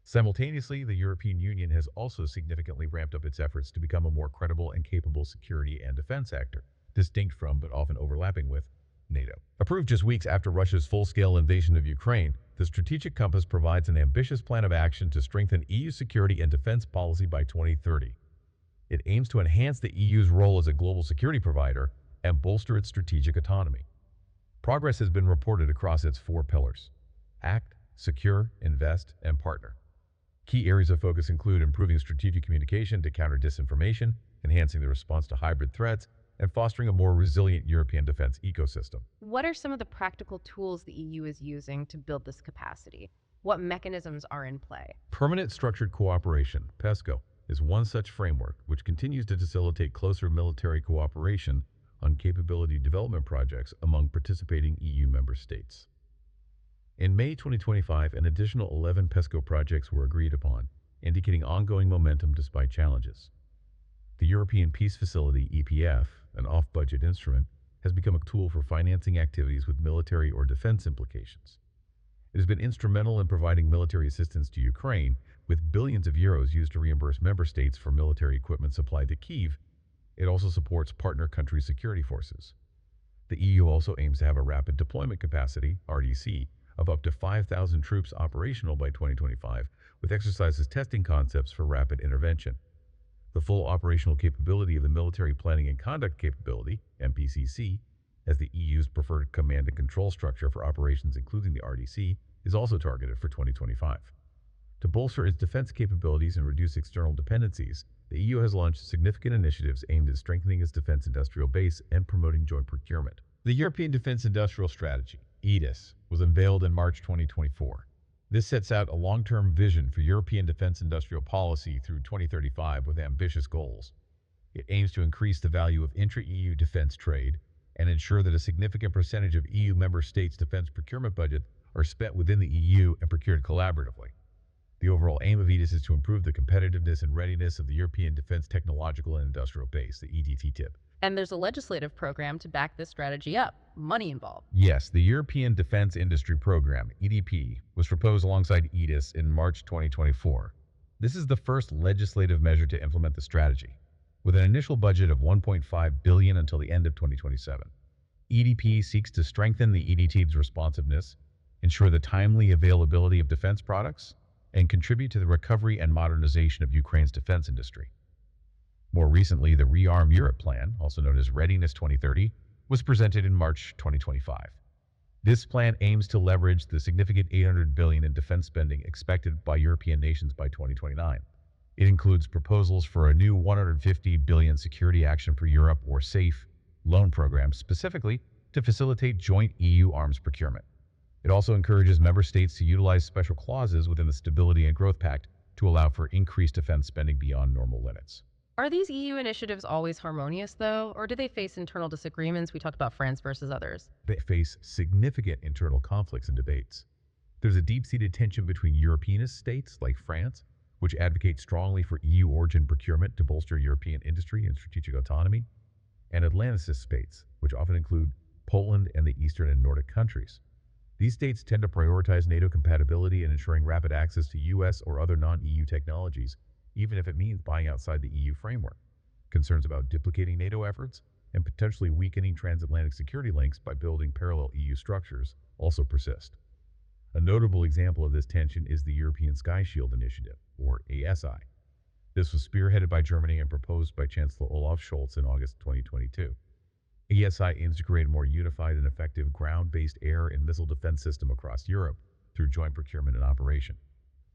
C: Simultaneously, the European Union has also significantly ramped up its efforts to become a more credible and capable security and defense actor. distinct from but often overlapping with NATO. Approved just weeks after Russia's full-scale invasion of Ukraine, the Strategic Compass provides an ambitious plan of action to strengthen EU security and defense policy by 2030. It aims to enhance the EU's role as a global security provider and bolster its strategic autonomy. Progress has been reported across its 4 pillars: act, secure, invest, and partner. Key areas of focus include improving strategic communication to counter disinformation, enhancing the response to hybrid threats, and fostering a more resilient European defense ecosystem.
B: What are some of the practical tools the EU is using to build this capacity? What mechanisms are in play?
C: Permanent Structured Cooperation, PESCO, is one such framework which continues to facilitate closer military cooperation on capability development projects among participating EU member states. In May 2025, an additional 11 PESCO projects were agreed upon, indicating ongoing momentum despite challenges. The European Peace Facility, EPF, an off-budget instrument, has become a tool for financing activities with military or defense implications. It has been instrumental in providing military assistance to Ukraine, with billions of euros used to reimburse member states for military equipment supplied to Kyiv. It also supports partner country security forces. The EU also aims to have a rapid deployment capacity, RDC, of up to 5,000 troops operational by 2025, with exercises testing concepts for rapid intervention. The full operational capability of the Military Planning and Conduct Capability, MPCC, as the EU's preferred command and control structure for operations including the RDC, is also targeted for 2025. To bolster its defense capabilities and reduce external dependencies, the EU has launched significant initiatives aimed at strengthening its defense industrial base and promoting joint procurement. The European Defense Industrial Strategy, EDIS, was unveiled in March 2024. This sets out a long-term vision for European defense industrial policy through 2035 with ambitious goals. It aims to increase the value of intra-EU defense trade and ensure that a significant percentage of EU member states' defense procurement budgets are spent within the EU and procured collaboratively. The overall aim of EDIS is to improve the competitiveness and readiness of the European Defense Technological and Industrial Base, the EDT-TIB.
B: And there's a legislative program to back this strategy up. Money involved.
C: Yes, the European Defense Industry Program, EDP, was proposed alongside EDIS in March 2024. This is the first legislative measure to implement the strategy, with an initial budget of $1.5 billion until the end of 2027. EDP seeks to strengthen the EDT's responsiveness, ensure the timely availability of defense products, and contribute to the recovery and modernization of Ukraine's defense industry. More recently, the Rearm Europe Plan, also known as Readiness 2030, was presented in March 2025. This plan aims to leverage the significant $800 billion in defense spending expected by European nations by 2029. It includes proposals for a new $150 billion Security Action for Europe, or SAFE, loan program specifically to facilitate joint EU arms procurement. It also encourages member states to utilize special clauses within the Stability and Growth Pact to allow for increased defense spending beyond normal limits.
B: Are these EU initiatives always harmonious, though, or do they face internal disagreements? We talked about France versus others.
C: They face significant internal conflicts and debates. There's a deep-seated tension between Europeanist states like France, which advocate strongly for EU origin procurement to bolster European industry and strategic autonomy, and Atlanticist states, which often include Poland and the Eastern and Nordic countries. These states tend to prioritize NATO compatibility and ensuring rapid access to US or other non-EU technologies, even if it means buying outside the EU framework. Concerns about duplicating NATO efforts and potentially weakening transatlantic security links by building parallel EU structures also persist. A notable example of this tension is the European Sky Shield Initiative, or ASI. This was spearheaded by Germany and proposed by Chancellor Olaf Scholz in August 2022. ASI aims to create a more unified and effective ground-based air and missile defense system across Europe through joint procurement and operation.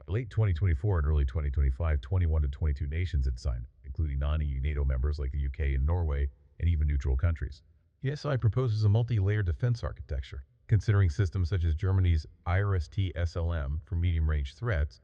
C: By late 2024 and early 2025, 21 to 22 nations had signed, including non-EU NATO members like the UK and Norway, and even neutral countries. ASI proposes a multi-layered defense architecture, considering systems such as Germany's IRST SLM for medium-range threats,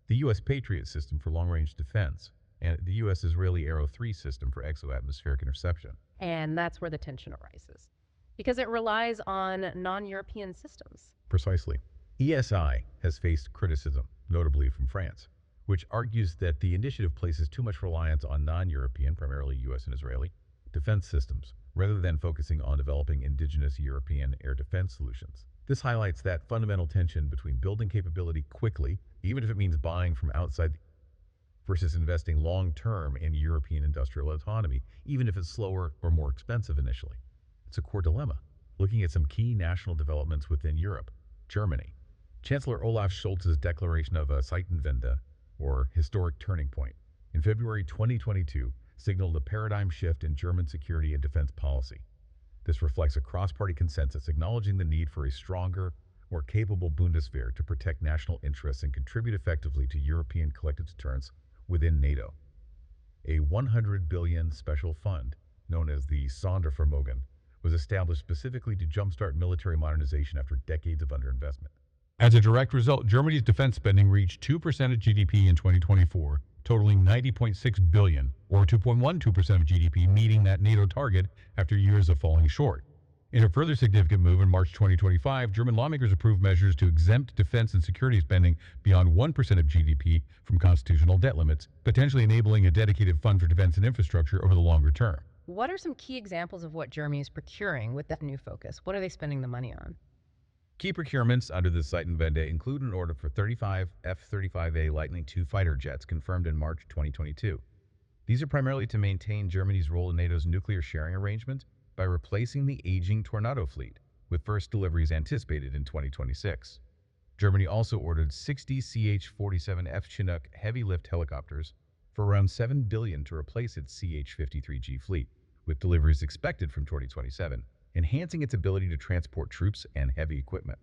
C: the US Patriot system for long-range defense, and the US-Israeli Arrow 3 system for exo-atmospheric interception.
B: And that's where the tension arises, because it relies on non-European systems.
C: Precisely. ESI has faced criticism, notably from France, which argues that the initiative places too much reliance on non-European, primarily US and Israeli, defense systems, rather than focusing on developing indigenous European air defense solutions. This highlights that fundamental tension between building capability quickly, even if it means buying from outside, versus investing long-term in European industrial autonomy, even if it's slower or more expensive initially. It's a core dilemma. Looking at some key national developments within Europe, Germany. Chancellor Olaf Scholz's declaration of a Zeitenwende, or historic turning point, in February 2022 signaled a paradigm shift in German security and defense policy. This reflects a cross-party consensus acknowledging the need for a stronger, more capable Bundeswehr to protect national interests and contribute effectively to European collective deterrence within NATO. A 100 billion special fund, known as the Sondervermögen, was established specifically to jumpstart military modernization after decades of underinvestment. As a direct result, Germany's defense spending reached 2% of GDP in 2024, totaling 90.6 billion, or 2.12% of GDP, meeting that NATO target after years of falling short. In a further significant move in March 2025, German lawmakers approved measures to exempt defense and security spending beyond 1% of GDP from constitutional debt limits, potentially enabling a dedicated fund for defense and infrastructure over the longer term.
B: What are some key examples of what Germany is procuring with that new focus? What are they spending the money on?
C: Key procurements under the Zeitenwende include an order for 35 F-35A Lightning II fighter jets confirmed in March 2022. These are primarily to maintain Germany's role in NATO's nuclear sharing arrangement by replacing the aging Tornado fleet, with first deliveries anticipated in 2026. Germany also ordered 60 CH-47F Chinook heavy-lift helicopters for around $7 billion to replace its CH-53G fleet, with deliveries expected from 2027, enhancing its ability to transport troops and heavy equipment.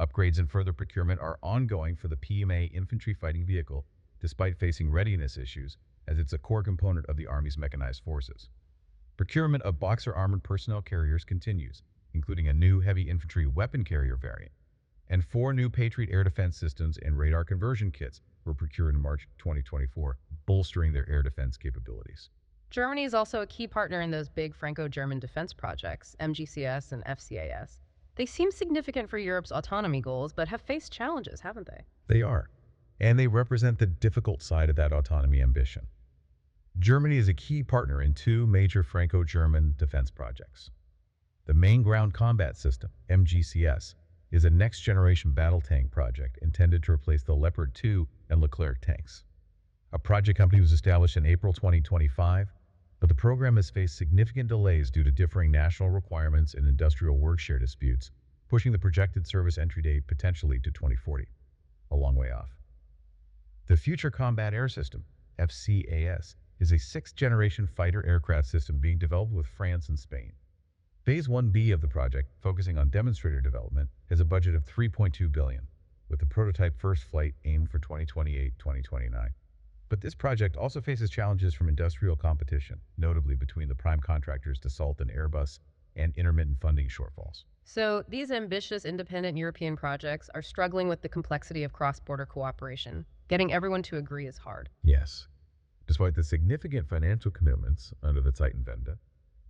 C: Upgrades and further procurement are ongoing for the PMA infantry fighting vehicle, despite facing readiness issues, as it's a core component of the Army's mechanized forces. Procurement of Boxer armored personnel carriers continues, including a new heavy infantry weapon carrier variant, and 4 new Patriot air defense systems and radar conversion kits were procured in March 2024, bolstering their air defense capabilities.
B: Germany is also a key partner in those big Franco-German defense projects, MGCS and FCAS. They seem significant for Europe's autonomy goals, but have faced challenges, haven't they?
C: They are, and they represent the difficult side of that autonomy ambition. Germany is a key partner in 2 major Franco-German defense projects. The Main Ground Combat System, MGCS, is a next-generation battle tank project intended to replace the Leopard 2 and Leclerc tanks. A project company was established in April 2025, but the program has faced significant delays due to differing national requirements and industrial work-share disputes, pushing the projected service entry date potentially to 2040, a long way off. The Future Combat Air System, FCAS, is a 6th-generation fighter aircraft system being developed with France and Spain. Phase 1B of the project, focusing on demonstrator development, has a budget of $3.2 billion, with the prototype first flight aimed for 2028-2029. But this project also faces challenges from industrial competition, notably between the prime contractors Dassault and Airbus, and intermittent funding shortfalls.
B: So these ambitious independent European projects are struggling with the complexity of cross-border cooperation. Getting everyone to agree is hard.
C: Yes. Despite the significant financial commitments under the Zeitenwende,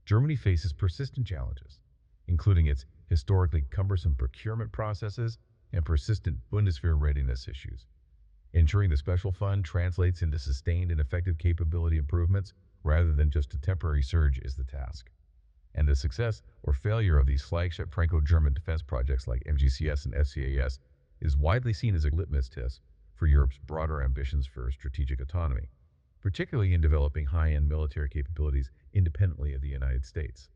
C: Germany faces persistent challenges, including its historically cumbersome procurement processes and persistent Bundeswehr readiness issues. Ensuring the special fund translates into sustained and effective capability improvements rather than just a temporary surge is the task. And the success or failure of these flagship Franco-German defense projects like MGCS and FCAS is widely seen as a litmus test for Europe's broader ambitions for strategic autonomy, particularly in developing high-end military capabilities independently of the United States.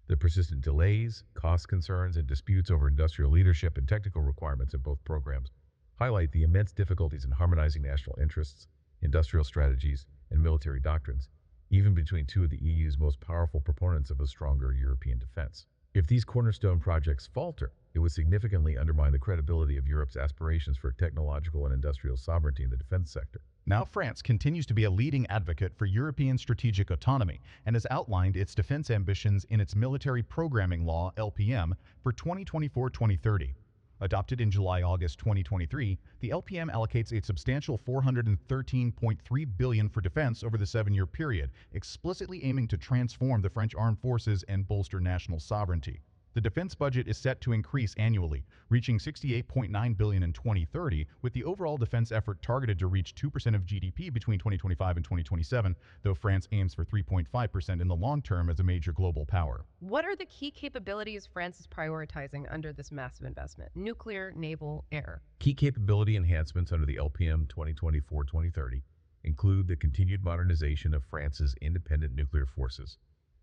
C: The persistent delays, cost concerns, and disputes over industrial leadership and technical requirements in both programs highlight the immense difficulties in harmonizing national interests, industrial strategies, and military doctrines, even between 2 of the EU's most powerful proponents of a stronger European defense. If these cornerstone projects falter, it would significantly undermine the credibility of Europe's aspirations for technological and industrial sovereignty in the defense sector.
E: Now France continues to be a leading advocate for European strategic autonomy and has outlined its defense ambitions in its Military Programming Law, LPM, for 2024-2030. Adopted in July-August 2023, the LPM allocates a substantial $413.3 billion for defense over the 7-year period, explicitly aiming to transform the French armed forces and bolster national sovereignty. The defense budget is set to increase annually, reaching $68.9 billion in 2030, with the overall defense effort targeted to reach 2% of GDP between 2025 and 2027, though France aims for 3.5% in the long term as a major global power.
B: What are the key capabilities France is prioritizing under this massive investment? Nuclear, naval, air.
C: Key capability enhancements under the LPM 2024-2030 include the continued modernization of France's independent nuclear forces,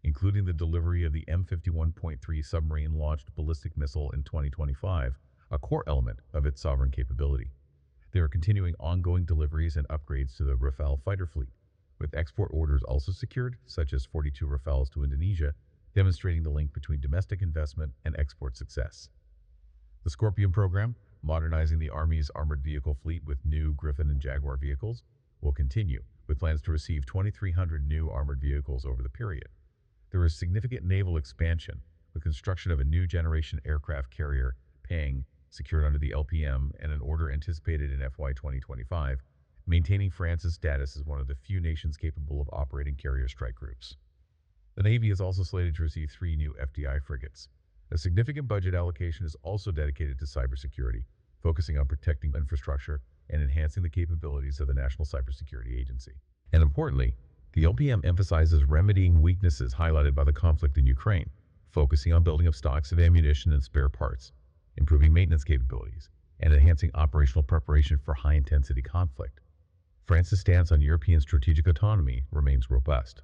C: including the delivery of the M51.3 submarine-launched ballistic missile in 2025, a core element of its sovereign capability. There are continuing ongoing deliveries and upgrades to the Rafale fighter fleet, with export orders also secured, such as 42 Rafales to Indonesia, demonstrating the link between domestic investment and export success. The Scorpion program, modernizing the Army's armored vehicle fleet with new Griffin and Jaguar vehicles, will continue, with plans to receive 2,300 new armored vehicles over the period. There is significant naval expansion, with construction of a new generation aircraft carrier, Pang, secured under the LPM and an order anticipated in FY 2025, maintaining France's status as one of the few nations capable of operating carrier strike groups. The Navy is also slated to receive 3 new FDI frigates. A significant budget allocation is also dedicated to cybersecurity, focusing on protecting infrastructure and enhancing the capabilities of the National Cybersecurity Agency. And importantly, the LPM emphasizes remedying weaknesses highlighted by the conflict in Ukraine, focusing on building up stocks of ammunition and spare parts, improving maintenance capabilities, and enhancing operational preparation for high-intensity conflict. France's stance on European strategic autonomy remains robust.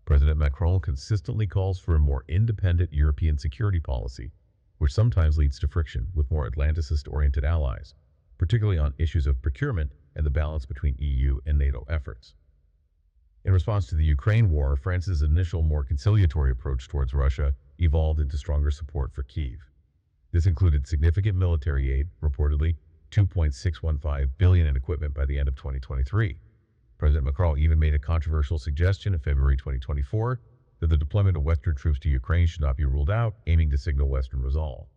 C: President Macron consistently calls for a more independent European security policy, which sometimes leads to friction with more Atlanticist-oriented allies, particularly on issues of procurement and the balance between EU and NATO efforts. In response to the Ukraine war, France's initial more conciliatory approach towards Russia evolved into stronger support for Kyiv. This included significant military aid, reportedly $2.615 billion in equipment by the end of 2023. President Macron even made a controversial suggestion in February 2024 that the deployment of Western troops to Ukraine should not be ruled out, aiming to signal Western resolve.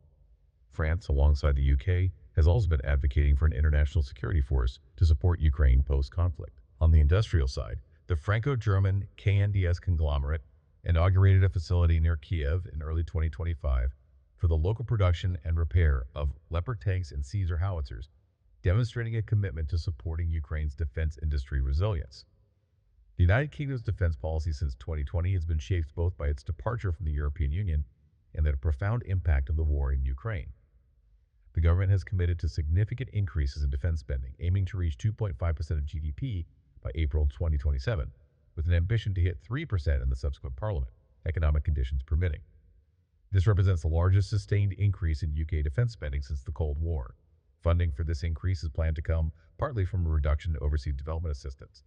C: France, alongside the UK, has also been advocating for an international security force to support Ukraine post-conflict. On the industrial side, the Franco-German KNDS conglomerate inaugurated a facility near Kiev in early 2025 for the local production and repair of Leopard tanks and Caesar howitzers, demonstrating a commitment to supporting Ukraine's defense industry resilience. The United Kingdom's defense policy since 2020 has been shaped both by its departure from the European Union and the profound impact of the war in Ukraine. The government has committed to significant increases in defense spending, aiming to reach 2.5% of GDP by April 2027, with an ambition to hit 3% in the subsequent parliament, economic conditions permitting. This represents the largest sustained increase in UK defense spending since the Cold War. Funding for this increase is planned to come partly from a reduction in overseas development assistance.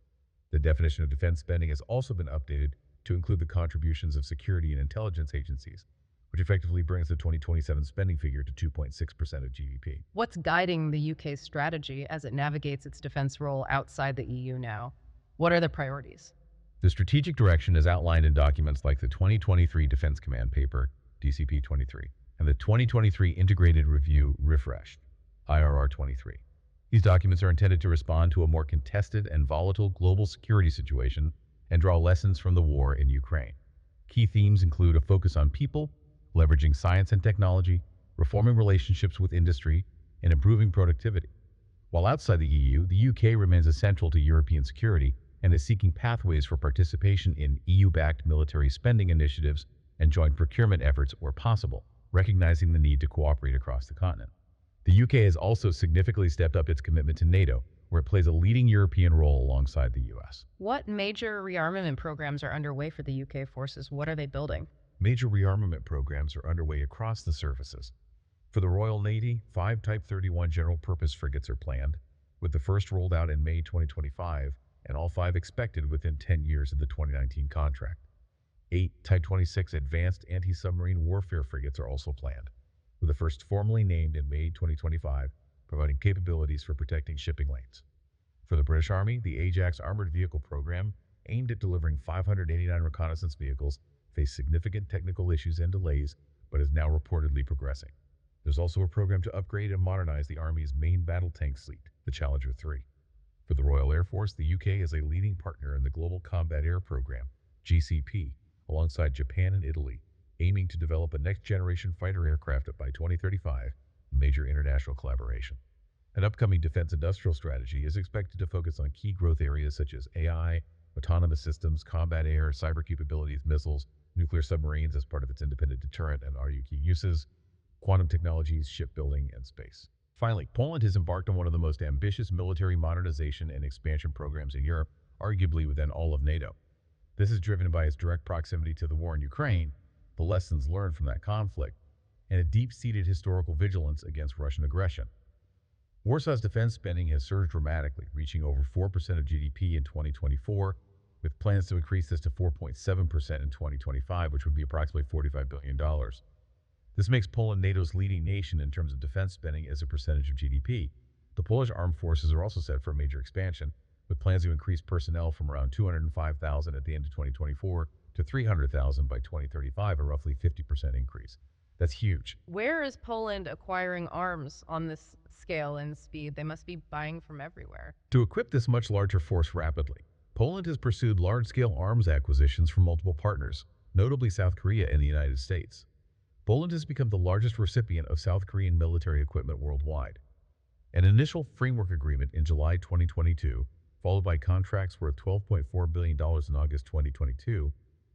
C: The definition of defense spending has also been updated to include the contributions of security and intelligence agencies, which effectively brings the 2027 spending figure to 2.6% of GDP.
B: What's guiding the UK's strategy as it navigates its defense role outside the EU now? What are the priorities?
C: The strategic direction is outlined in documents like the 2023 Defense Command Paper, DCP-23, and the 2023 Integrated Review Refreshed, IRR-23. These documents are intended to respond to a more contested and volatile global security situation and draw lessons from the war in Ukraine. Key themes include a focus on people, leveraging science and technology, reforming relationships with industry, and improving productivity. While outside the EU, the UK remains essential to European security and is seeking pathways for participation in EU-backed military spending initiatives and joint procurement efforts where possible, recognizing the need to cooperate across the continent. The UK has also significantly stepped up its commitment to NATO, where it plays a leading European role alongside the US.
B: What major rearmament programs are underway for the UK forces? What are they building?
C: Major rearmament programs are underway across the services. For the Royal Navy, 5 Type 31 general-purpose frigates are planned, with the first rolled out in May 2025 and all 5 expected within 10 years of the 2019 contract. 8 Type 26 advanced anti-submarine warfare frigates are also planned, with the first formally named in May 2025, providing capabilities for protecting shipping lanes. For the British Army, the Ajax armored vehicle program, aimed at delivering 589 reconnaissance vehicles, faced significant technical issues and delays, but is now reportedly progressing. There's also a program to upgrade and modernize the Army's main battle tank fleet, the Challenger 3. For the Royal Air Force, the UK is a leading partner in the Global Combat Air Program, GCP, alongside Japan and Italy, aiming to develop a next-generation fighter aircraft by 2035, a major international collaboration. An upcoming defense industrial strategy is expected to focus on key growth areas such as AI, autonomous systems, combat air, cyber capabilities, missiles, nuclear submarines as part of its independent deterrent and RUQ uses, quantum technologies, shipbuilding, and space. Finally, Poland has embarked on one of the most ambitious military modernization and expansion programs in Europe, arguably within all of NATO. This is driven by its direct proximity to the war in Ukraine, the lessons learned from that conflict, and a deep-seated historical vigilance against Russian aggression. Warsaw's defense spending has surged dramatically, reaching over 4% of GDP in 2024, with plans to increase this to 4.7% in 2025, which would be approximately $45 billion. This makes Poland NATO's leading nation in terms of defense spending as a percentage of GDP. The Polish armed forces are also set for a major expansion, with plans to increase personnel from around 205,000 at the end of 2024 to 300,000 by 2035, a roughly 50% increase. That's huge.
B: Where is Poland acquiring arms on this scale and speed? They must be buying from everywhere.
C: To equip this much larger force rapidly, Poland has pursued large-scale arms acquisitions from multiple partners, notably South Korea and the United States. Poland has become the largest recipient of South Korean military equipment worldwide. An initial framework agreement in July 2022, followed by contracts worth $12.4 billion in August 2022,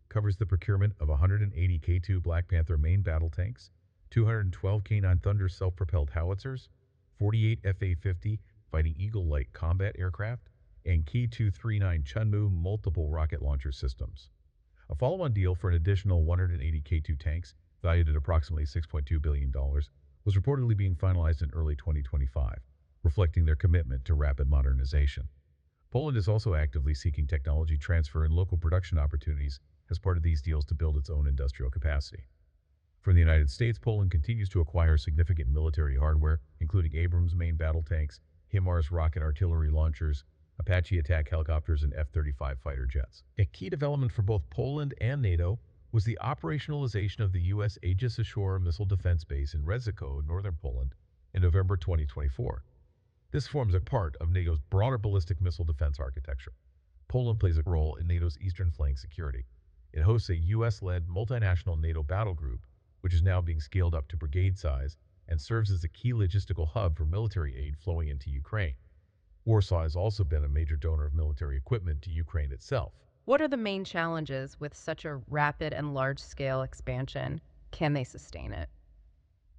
C: covers the procurement of 180 K2 Black Panther main battle tanks, 212 K9 Thunder self-propelled howitzers, 48 Fa-50 Fighting Eagle light combat aircraft, and K239 Chunmoo multiple rocket launcher systems. A follow-on deal for an additional 180 K2 tanks, valued at approximately $6.2 billion, was reportedly being finalized in early 2025, reflecting their commitment to rapid modernization. Poland is also actively seeking technology transfer and local production opportunities as part of these deals to build its own industrial capacity. From the United States, Poland continues to acquire significant military hardware, including Abrams main battle tanks, HIMARS rocket artillery launchers, Apache attack helicopters, and F-35 fighter jets. A key development for both Poland and NATO was the operationalization of the U.S. Aegis Ashore missile defense base in Redziko, northern Poland, in November 2024. This forms a part of NATO's broader ballistic missile defense architecture. Poland plays a role in NATO's eastern flank security. It hosts a U.S.-led multinational NATO battle group, which is now being scaled up to brigade size and serves as a key logistical hub for military aid flowing into Ukraine. Warsaw has also been a major donor of military equipment to Ukraine itself.
B: What are the main challenges with such a rapid and large-scale expansion? Can they sustain it?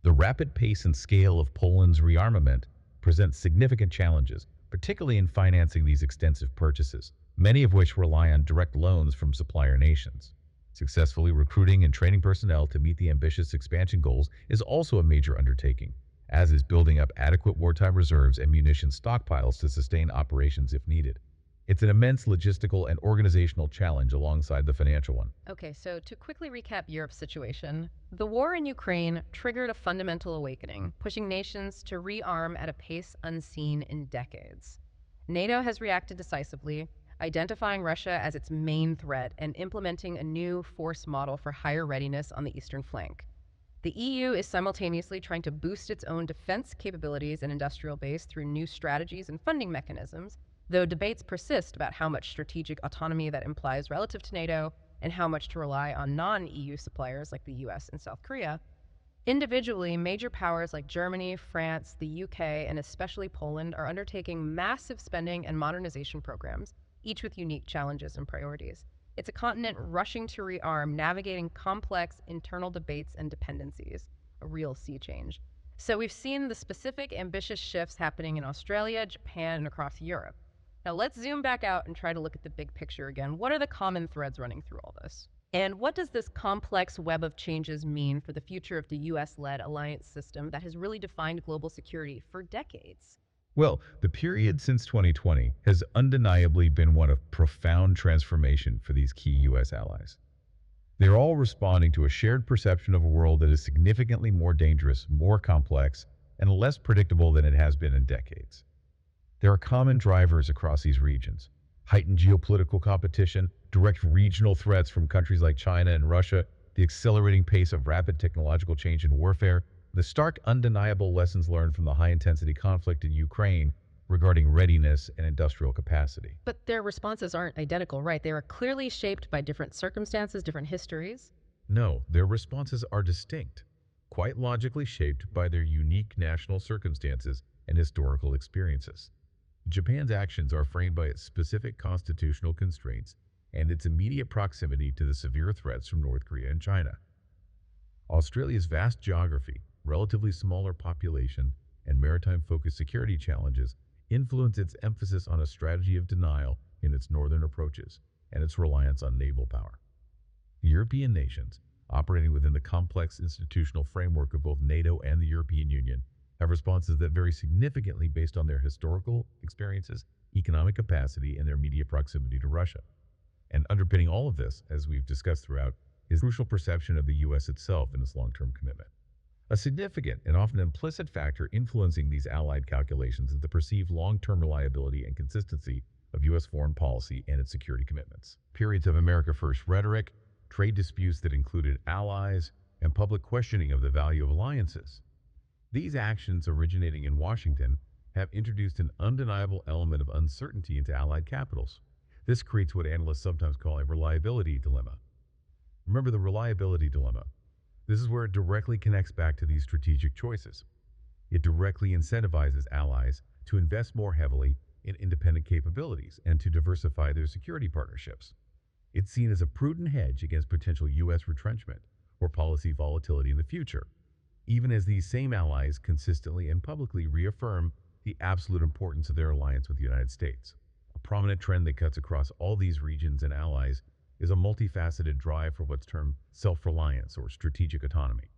C: The rapid pace and scale of Poland's rearmament presents significant challenges, particularly in financing these extensive purchases, many of which rely on direct loans from supplier nations. Successfully recruiting and training personnel to meet the ambitious expansion goals is also a major undertaking, as is building up adequate wartime reserves and munition stockpiles to sustain operations if needed. It's an immense logistical and organizational challenge alongside the financial one.
B: Okay, so to quickly recap Europe's situation, the war in Ukraine triggered a fundamental awakening, pushing nations to rearm at a pace unseen in decades. NATO has reacted decisively, identifying Russia as its main threat and implementing a new force model for higher readiness on the eastern flank. The EU is simultaneously trying to boost its own defense capabilities and industrial base through new strategies and funding mechanisms, though debates persist about how much strategic autonomy that implies relative to NATO and how much to rely on non-EU suppliers like the US and South Korea. Individually, major powers like Germany, France, the UK, and especially Poland are undertaking massive spending and modernization programs, each with unique challenges and priorities. It's a continent rushing to rearm, navigating complex internal debates and dependencies, a real sea change. So we've seen the specific ambitious shifts happening in Australia, Japan, and across Europe. Now let's zoom back out and try to look at the big picture again. What are the common threads running through all this? And what does this complex web of changes mean for the future of the US-led alliance system that has really defined global security for decades?
C: Well, the period since 2020 has undeniably been one of profound transformation for these key U.S. allies. They're all responding to a shared perception of a world that is significantly more dangerous, more complex, and less predictable than it has been in decades. There are common drivers across these regions: heightened geopolitical competition, direct regional threats from countries like China and Russia, the accelerating pace of rapid technological change in warfare, the stark, undeniable lessons learned from the high-intensity conflict in Ukraine regarding readiness and industrial capacity.
B: But their responses aren't identical, right? They are clearly shaped by different circumstances, different histories.
C: No, their responses are distinct, quite logically shaped by their unique national circumstances and historical experiences. Japan's actions are framed by its specific constitutional constraints and its immediate proximity to the severe threats from North Korea and China. Australia's vast geography, relatively smaller population, and maritime-focused security challenges influence its emphasis on a strategy of denial in its northern approaches and its reliance on naval power. European nations, operating within the complex institutional framework of both NATO and the European Union, have responses that vary significantly based on their historical experiences, economic capacity, and their immediate proximity to Russia. And underpinning all of this, as we've discussed throughout, is crucial perception of the U.S. itself and its long-term commitment. A significant and often implicit factor influencing these allied calculations is the perceived long-term reliability and consistency of U.S. foreign policy and its security commitments. Periods of America First rhetoric, trade disputes that included allies, and public questioning of the value of alliances. These actions originating in Washington have introduced an undeniable element of uncertainty into allied capitals. This creates what analysts sometimes call a reliability dilemma. Remember the reliability dilemma. This is where it directly connects back to these strategic choices. It directly incentivizes allies to invest more heavily in independent capabilities and to diversify their security partnerships. It's seen as a prudent hedge against potential U.S. retrenchment or policy volatility in the future, even as these same allies consistently and publicly reaffirm the absolute importance of their alliance with the United States. A prominent trend that cuts across all these regions and allies is a multifaceted drive for what's termed self-reliance or strategic autonomy.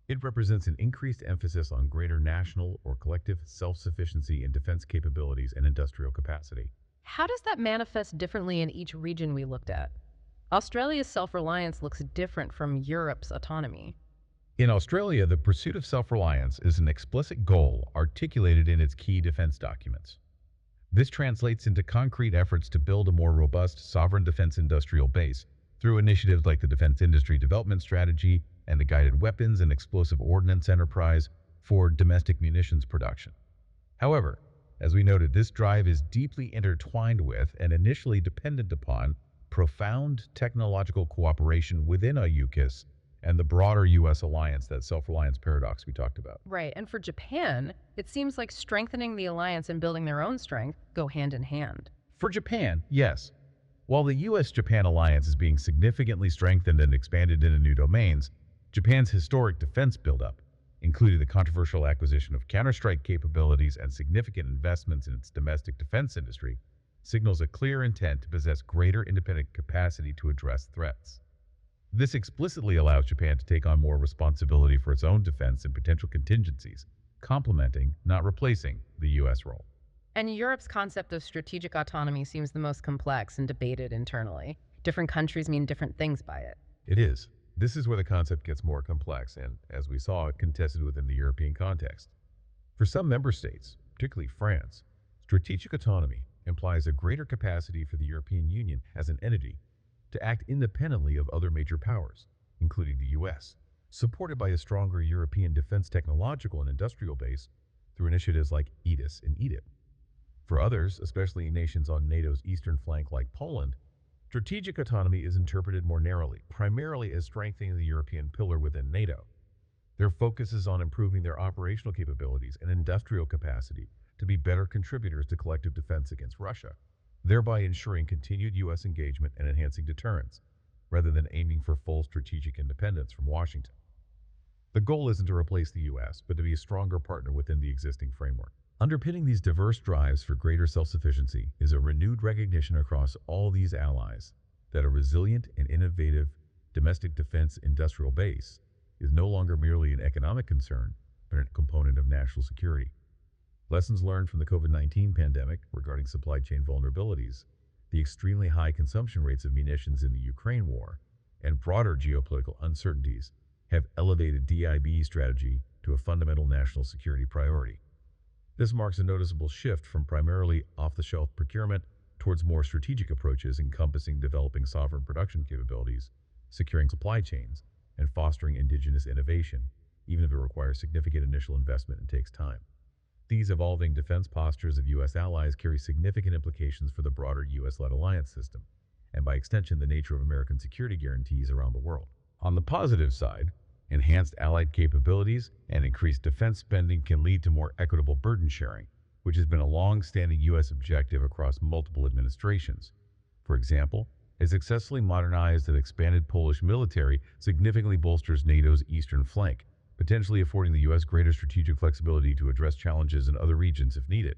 C: It represents an increased emphasis on greater national or collective self-sufficiency in defense capabilities and industrial capacity.
B: How does that manifest differently in each region we looked at? Australia's self-reliance looks different from Europe's autonomy.
C: In Australia, the pursuit of self-reliance is an explicit goal articulated in its key defense documents. This translates into concrete efforts to build a more robust sovereign defense industrial base through initiatives like the Defense Industry Development Strategy and the Guided Weapons and Explosive Ordnance Enterprise for domestic munitions production. However, as we noted, this drive is deeply intertwined with and initially dependent upon profound technological cooperation within AUKUS and the broader U.S. alliance, that self-reliance paradox we talked about.
B: Right, and for Japan, it seems like strengthening the alliance and building their own strength go hand in hand.
C: For Japan, yes. While the U.S.-Japan alliance is being significantly strengthened and expanded into new domains, Japan's historic defense buildup, including the controversial acquisition of counterstrike capabilities and significant investments in its domestic defense industry, signals a clear intent to possess greater independent capacity to address threats. This explicitly allows Japan to take on more responsibility for its own defense and potential contingencies, complementing, not replacing, the U.S. role.
B: And Europe's concept of strategic autonomy seems the most complex and debated internally. Different countries mean different things by it.
C: It is. This is where the concept gets more complex and, as we saw, contested within the European context. For some member states, particularly France, strategic autonomy implies a greater capacity for the European Union as an entity to act independently of other major powers, including the U.S., supported by a stronger European defense technological and industrial base through initiatives like AUKUS and EDIP. For others, especially nations on NATO's eastern flank like Poland, strategic autonomy is interpreted more narrowly, primarily as strengthening the European pillar within NATO. Their focus is on improving their operational capabilities and industrial capacity to be better contributors to collective defense against Russia, thereby ensuring continued U.S. engagement and enhancing deterrence, rather than aiming for full strategic independence from Washington. The goal isn't to replace the U.S., but to be a stronger partner within the existing framework. Underpinning these diverse drives for greater self-sufficiency is a renewed recognition across all these allies that a resilient and innovative domestic defense industrial base is no longer merely an economic concern, but a component of national security. Lessons learned from the COVID-19 pandemic regarding supply chain vulnerabilities, the extremely high consumption rates of munitions in the Ukraine war, and broader geopolitical uncertainties have elevated DIB strategy to a fundamental national security priority. This marks a noticeable shift from primarily off-the-shelf procurement towards more strategic approaches encompassing developing sovereign production capabilities, securing supply chains, and fostering indigenous innovation, even if it requires significant initial investment and takes time. These evolving defense postures of U.S. allies carry significant implications for the broader U.S.-led alliance system, and by extension the nature of American security guarantees around the world. On the positive side, enhanced allied capabilities and increased defense spending can lead to more equitable burden sharing, which has been a long-standing U.S. objective across multiple administrations. For example, a successfully modernized and expanded Polish military significantly bolsters NATO's eastern flank, potentially affording the U.S. greater strategic flexibility to address challenges in other regions if needed.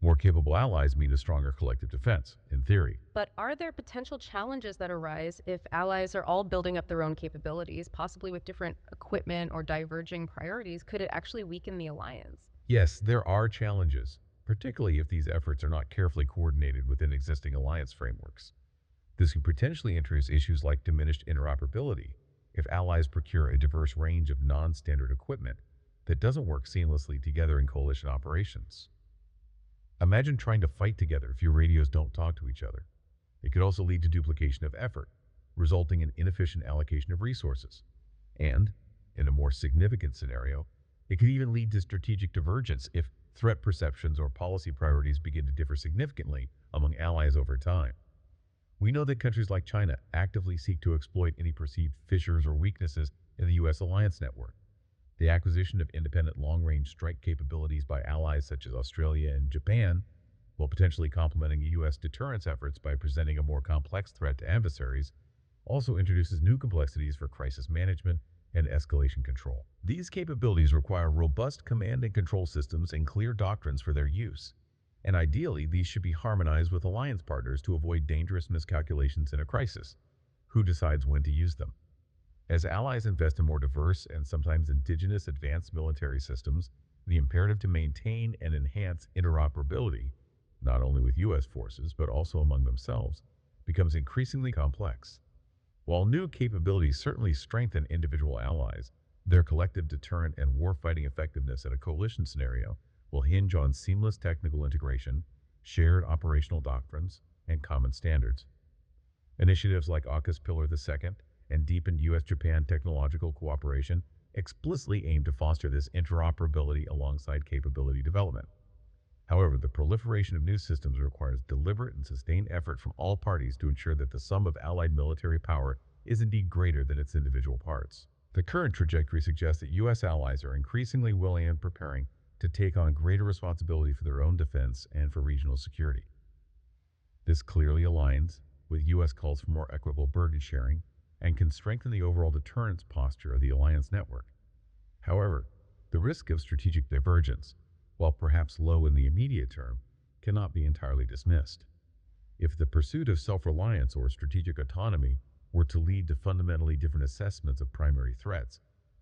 C: More capable allies mean a stronger collective defense, in theory.
B: But are there potential challenges that arise if allies are all building up their own capabilities, possibly with different equipment or diverging priorities? Could it actually weaken the alliance?
C: Yes, there are challenges, particularly if these efforts are not carefully coordinated within existing alliance frameworks. This could potentially introduce issues like diminished interoperability if allies procure a diverse range of non-standard equipment that doesn't work seamlessly together in coalition operations. Imagine trying to fight together if your radios don't talk to each other. It could also lead to duplication of effort, resulting in inefficient allocation of resources. And, in a more significant scenario, it could even lead to strategic divergence if threat perceptions or policy priorities begin to differ significantly among allies over time. We know that countries like China actively seek to exploit any perceived fissures or weaknesses in the U.S. alliance network. The acquisition of independent long-range strike capabilities by allies such as Australia and Japan, while potentially complementing U.S. deterrence efforts by presenting a more complex threat to adversaries, also introduces new complexities for crisis management and escalation control. These capabilities require robust command and control systems and clear doctrines for their use. And ideally, these should be harmonized with alliance partners to avoid dangerous miscalculations in a crisis. Who decides when to use them? As allies invest in more diverse and sometimes indigenous advanced military systems, the imperative to maintain and enhance interoperability, not only with U.S. forces but also among themselves, becomes increasingly complex. While new capabilities certainly strengthen individual allies, their collective deterrent and warfighting effectiveness in a coalition scenario will hinge on seamless technical integration, shared operational doctrines, and common standards. Initiatives like AUKUS Pillar II and deepened U.S.-Japan technological cooperation explicitly aim to foster this interoperability alongside capability development. However, the proliferation of new systems requires deliberate and sustained effort from all parties to ensure that the sum of allied military power is indeed greater than its individual parts. The current trajectory suggests that U.S. allies are increasingly willing and preparing to take on greater responsibility for their own defense and for regional security. This clearly aligns with U.S. calls for more equitable burden sharing and can strengthen the overall deterrence posture of the alliance network. However, the risk of strategic divergence, while perhaps low in the immediate term, cannot be entirely dismissed. If the pursuit of self-reliance or strategic autonomy were to lead to fundamentally different assessments of primary threats,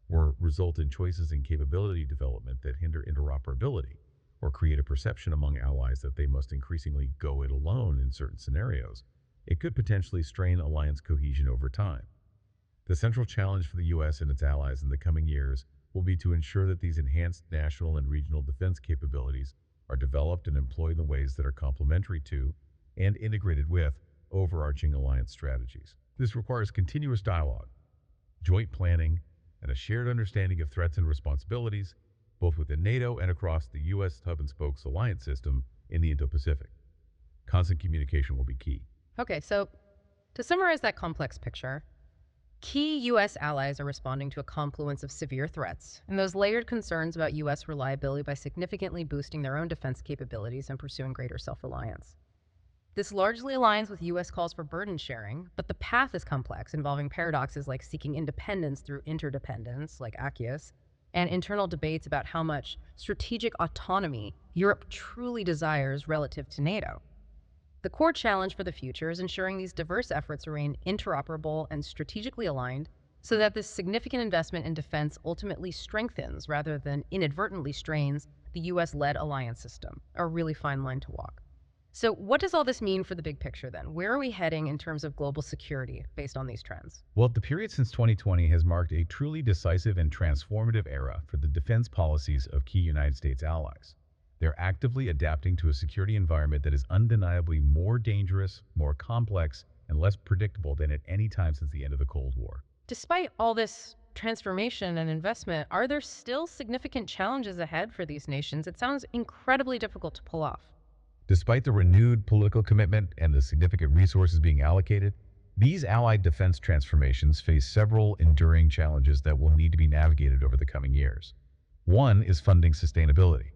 C: or result in choices in capability development that hinder interoperability, or create a perception among allies that they must increasingly go it alone in certain scenarios, it could potentially strain alliance cohesion over time. The central challenge for the U.S. and its allies in the coming years will be to ensure that these enhanced national and regional defense capabilities are developed and employed in ways that are complementary to and integrated with overarching alliance strategies. This requires continuous dialogue, joint planning, and a shared understanding of threats and responsibilities, both within NATO and across the U.S. hub-and-spokes alliance system in the Indo-Pacific. Constant communication will be key.
B: Okay, so to summarize that complex picture, key U.S. allies are responding to a confluence of severe threats and those layered concerns about U.S. reliability by significantly boosting their own defense capabilities and pursuing greater self-reliance. This largely aligns with U.S. calls for burden sharing, but the path is complex, involving paradoxes like seeking independence through interdependence, like AUKUS, and internal debates about how much strategic autonomy Europe truly desires relative to NATO. The core challenge for the future is ensuring these diverse efforts remain interoperable and strategically aligned so that this significant investment in defense ultimately strengthens rather than inadvertently strains the U.S.-led alliance system, a really fine line to walk. So what does all this mean for the big picture then? Where are we heading in terms of global security based on these trends?
C: Well, the period since 2020 has marked a truly decisive and transformative era for the defense policies of key United States allies. They're actively adapting to a security environment that is undeniably more dangerous, more complex, and less predictable than at any time since the end of the Cold War.
B: Despite all this transformation and investment, are there still significant challenges ahead for these nations? It sounds incredibly difficult to pull off.
C: Despite the renewed political commitment and the significant resources being allocated, these allied defense transformations face several enduring challenges that will need to be navigated over the coming years. One is funding sustainability.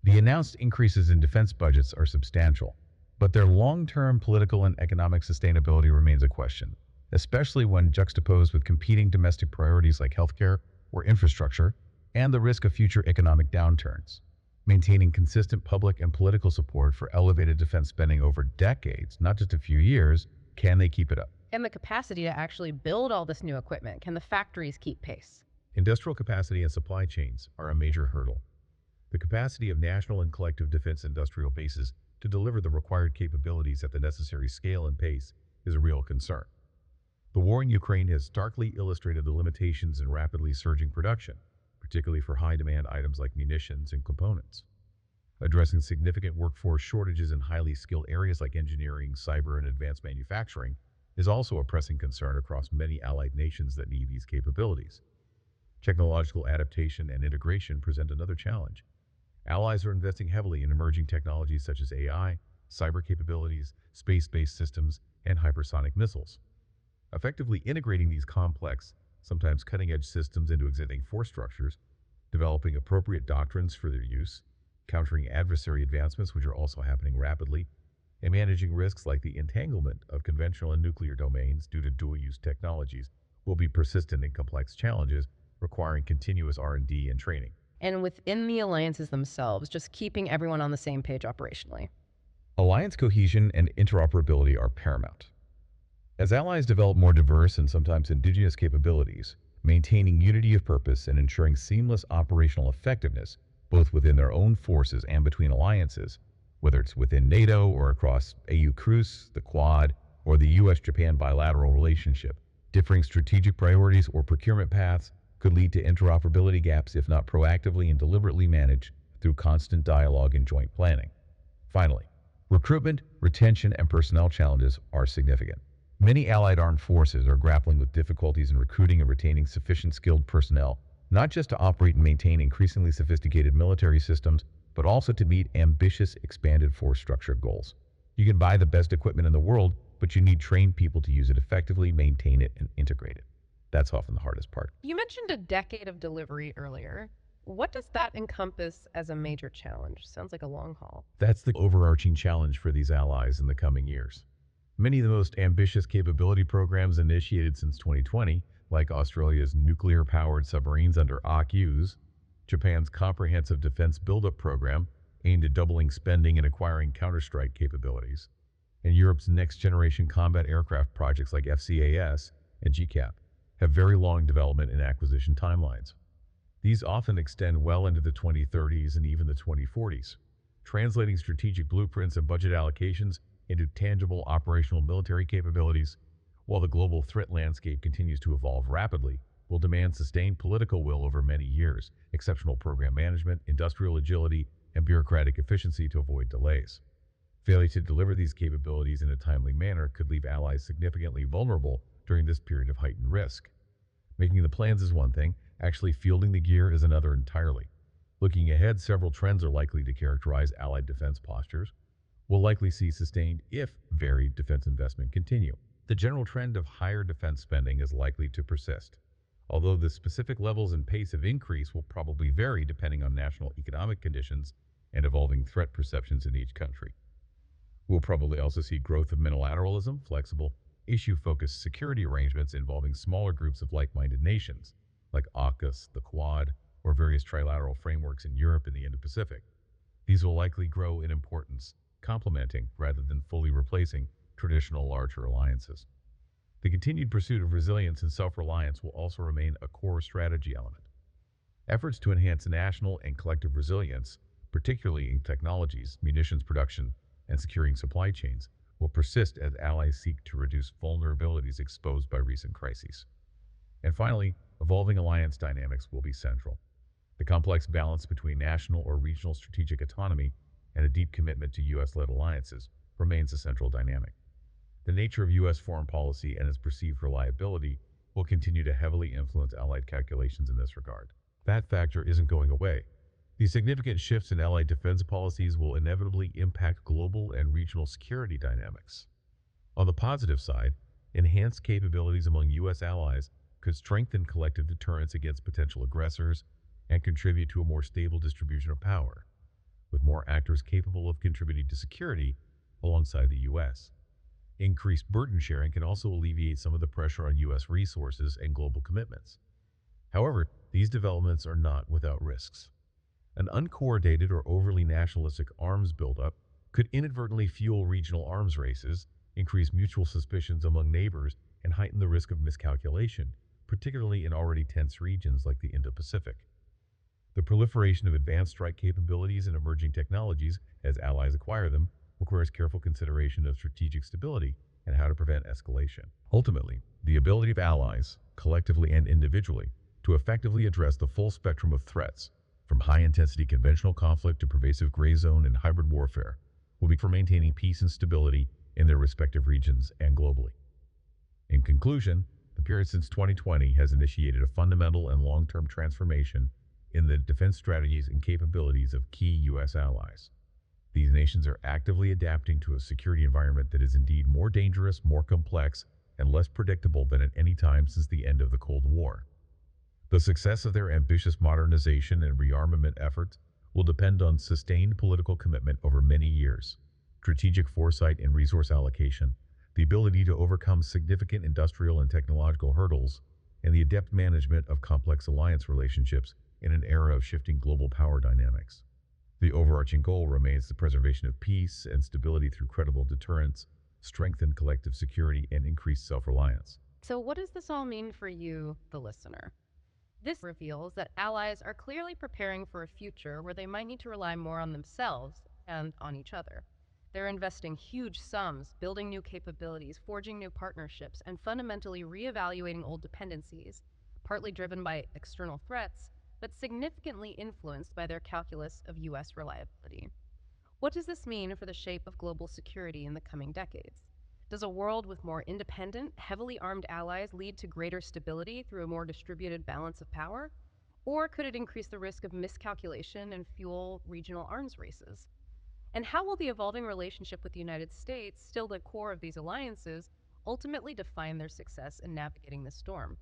C: The announced increases in defense budgets are substantial, but their long-term political and economic sustainability remains a question, especially when juxtaposed with competing domestic priorities like healthcare or infrastructure and the risk of future economic downturns. Maintaining consistent public and political support for elevated defense spending over decades, not just a few years, can they keep it up?
B: And the capacity to actually build all this new equipment. Can the factories keep pace?
C: Industrial capacity and supply chains are a major hurdle. The capacity of national and collective defense industrial bases to deliver the required capabilities at the necessary scale and pace is a real concern. The war in Ukraine has starkly illustrated the limitations in rapidly surging production, particularly for high-demand items like munitions and components. Addressing significant workforce shortages in highly skilled areas like engineering, cyber, and advanced manufacturing is also a pressing concern across many allied nations that need these capabilities. Technological adaptation and integration present another challenge. Allies are investing heavily in emerging technologies such as AI, cyber capabilities, space-based systems, and hypersonic missiles. Effectively integrating these complex, sometimes cutting-edge systems into existing force structures, developing appropriate doctrines for their use, countering adversary advancements which are also happening rapidly, and managing risks like the entanglement of conventional and nuclear domains due to dual-use technologies will be persistent and complex challenges requiring continuous R&D and training.
B: And within the alliances themselves, just keeping everyone on the same page operationally.
C: Alliance cohesion and interoperability are paramount. As allies develop more diverse and sometimes indigenous capabilities, maintaining unity of purpose and ensuring seamless operational effectiveness, both within their own forces and between alliances, whether it's within NATO or across AUKUS, the Quad, or the US-Japan bilateral relationship, differing strategic priorities or procurement paths could lead to interoperability gaps if not proactively and deliberately managed through constant dialogue and joint planning. Finally, recruitment, retention, and personnel challenges are significant. Many allied armed forces are grappling with difficulties in recruiting and retaining sufficient skilled personnel, not just to operate and maintain increasingly sophisticated military systems, but also to meet ambitious expanded force structure goals. You can buy the best equipment in the world, but you need trained people to use it effectively, maintain it, and integrate it. That's often the hardest part.
B: You mentioned a decade of delivery earlier. What does that encompass as a major challenge? Sounds like a long haul.
C: That's the overarching challenge for these allies in the coming years. Many of the most ambitious capability programs initiated since 2020, like Australia's nuclear-powered submarines under AUKUS, Japan's comprehensive defense buildup program aimed at doubling spending and acquiring counterstrike capabilities, and Europe's next-generation combat aircraft projects like FCAS and GCAP, have very long development and acquisition timelines. These often extend well into the 2030s and even the 2040s, translating strategic blueprints and budget allocations into tangible operational military capabilities. While the global threat landscape continues to evolve rapidly, will demand sustained political will over many years, exceptional program management, industrial agility, and bureaucratic efficiency to avoid delays. Failure to deliver these capabilities in a timely manner could leave allies significantly vulnerable during this period of heightened risk. Making the plans is one thing, actually fielding the gear is another entirely. Looking ahead, several trends are likely to characterize allied defense postures. We'll likely see sustained, if varied, defense investment continue. The general trend of higher defense spending is likely to persist, although the specific levels and pace of increase will probably vary depending on national economic conditions and evolving threat perceptions in each country. We'll probably also see growth of multilateralism, flexible, issue-focused security arrangements involving smaller groups of like-minded nations, like AUKUS, the Quad, or various trilateral frameworks in Europe and the Indo-Pacific. These will likely grow in importance, complementing rather than fully replacing traditional larger alliances. The continued pursuit of resilience and self-reliance will also remain a core strategy element. Efforts to enhance national and collective resilience, particularly in technologies, munitions production, and securing supply chains, will persist as allies seek to reduce vulnerabilities exposed by recent crises. And finally, evolving alliance dynamics will be central. The complex balance between national or regional strategic autonomy and a deep commitment to U.S.-led alliances remains a central dynamic. The nature of U.S. foreign policy and its perceived reliability will continue to heavily influence allied calculations in this regard. That factor isn't going away. These significant shifts in allied defense policies will inevitably impact global and regional security dynamics. On the positive side, enhanced capabilities among U.S. allies could strengthen collective deterrence against potential aggressors and contribute to a more stable distribution of power, with more actors capable of contributing to security alongside the U.S. Increased burden sharing can also alleviate some of the pressure on U.S. resources and global commitments. However, these developments are not without risks. An uncoordinated or overly nationalistic arms buildup could inadvertently fuel regional arms races, increase mutual suspicions among neighbors, and heighten the risk of miscalculation, particularly in already tense regions like the Indo-Pacific. The proliferation of advanced strike capabilities and emerging technologies, as allies acquire them, requires careful consideration of strategic stability and how to prevent escalation. Ultimately, the ability of allies, collectively and individually, to effectively address the full spectrum of threats, from high-intensity conventional conflict to pervasive gray zone and hybrid warfare, will be for maintaining peace and stability in their respective regions and globally. In conclusion, the period since 2020 has initiated a fundamental and long-term transformation in the defense strategies and capabilities of key U.S. allies. These nations are actively adapting to a security environment that is indeed more dangerous, more complex, and less predictable than at any time since the end of the Cold War. The success of their ambitious modernization and rearmament efforts will depend on sustained political commitment over many years, strategic foresight and resource allocation, the ability to overcome significant industrial and technological hurdles, and the adept management of complex alliance relationships in an era of shifting global power dynamics. The overarching goal remains the preservation of peace and stability through credible deterrence, strengthened collective security, and increased self-reliance.
B: So what does this all mean for you, the listener? This reveals that allies are clearly preparing for a future where they might need to rely more on themselves and on each other. They're investing huge sums, building new capabilities, forging new partnerships, and fundamentally reevaluating old dependencies, partly driven by external threats, but significantly influenced by their calculus of U.S. reliability. What does this mean for the shape of global security in the coming decades? Does a world with more independent, heavily armed allies lead to greater stability through a more distributed balance of power? Or could it increase the risk of miscalculation and fuel regional arms races? And how will the evolving relationship with the United States, still the core of these alliances, ultimately define their success in navigating this storm?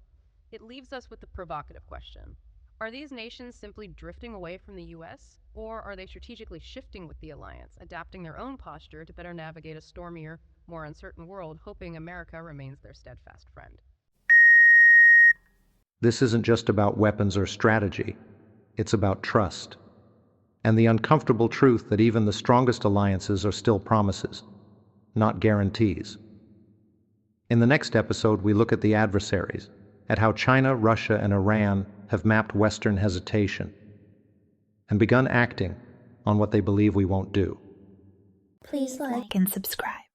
B: It leaves us with the provocative question. Are these nations simply drifting away from the U.S., or are they strategically shifting with the alliance, adapting their own posture to better navigate a stormier, more uncertain world, hoping America remains their steadfast friend?
A: This isn't just about weapons or strategy. It's about trust. And the uncomfortable truth that even the strongest alliances are still promises, not guarantees. In the next episode, we look at the adversaries, at how China, Russia, and Iran have mapped Western hesitation and begun acting on what they believe we won't do.
F: Please like and subscribe.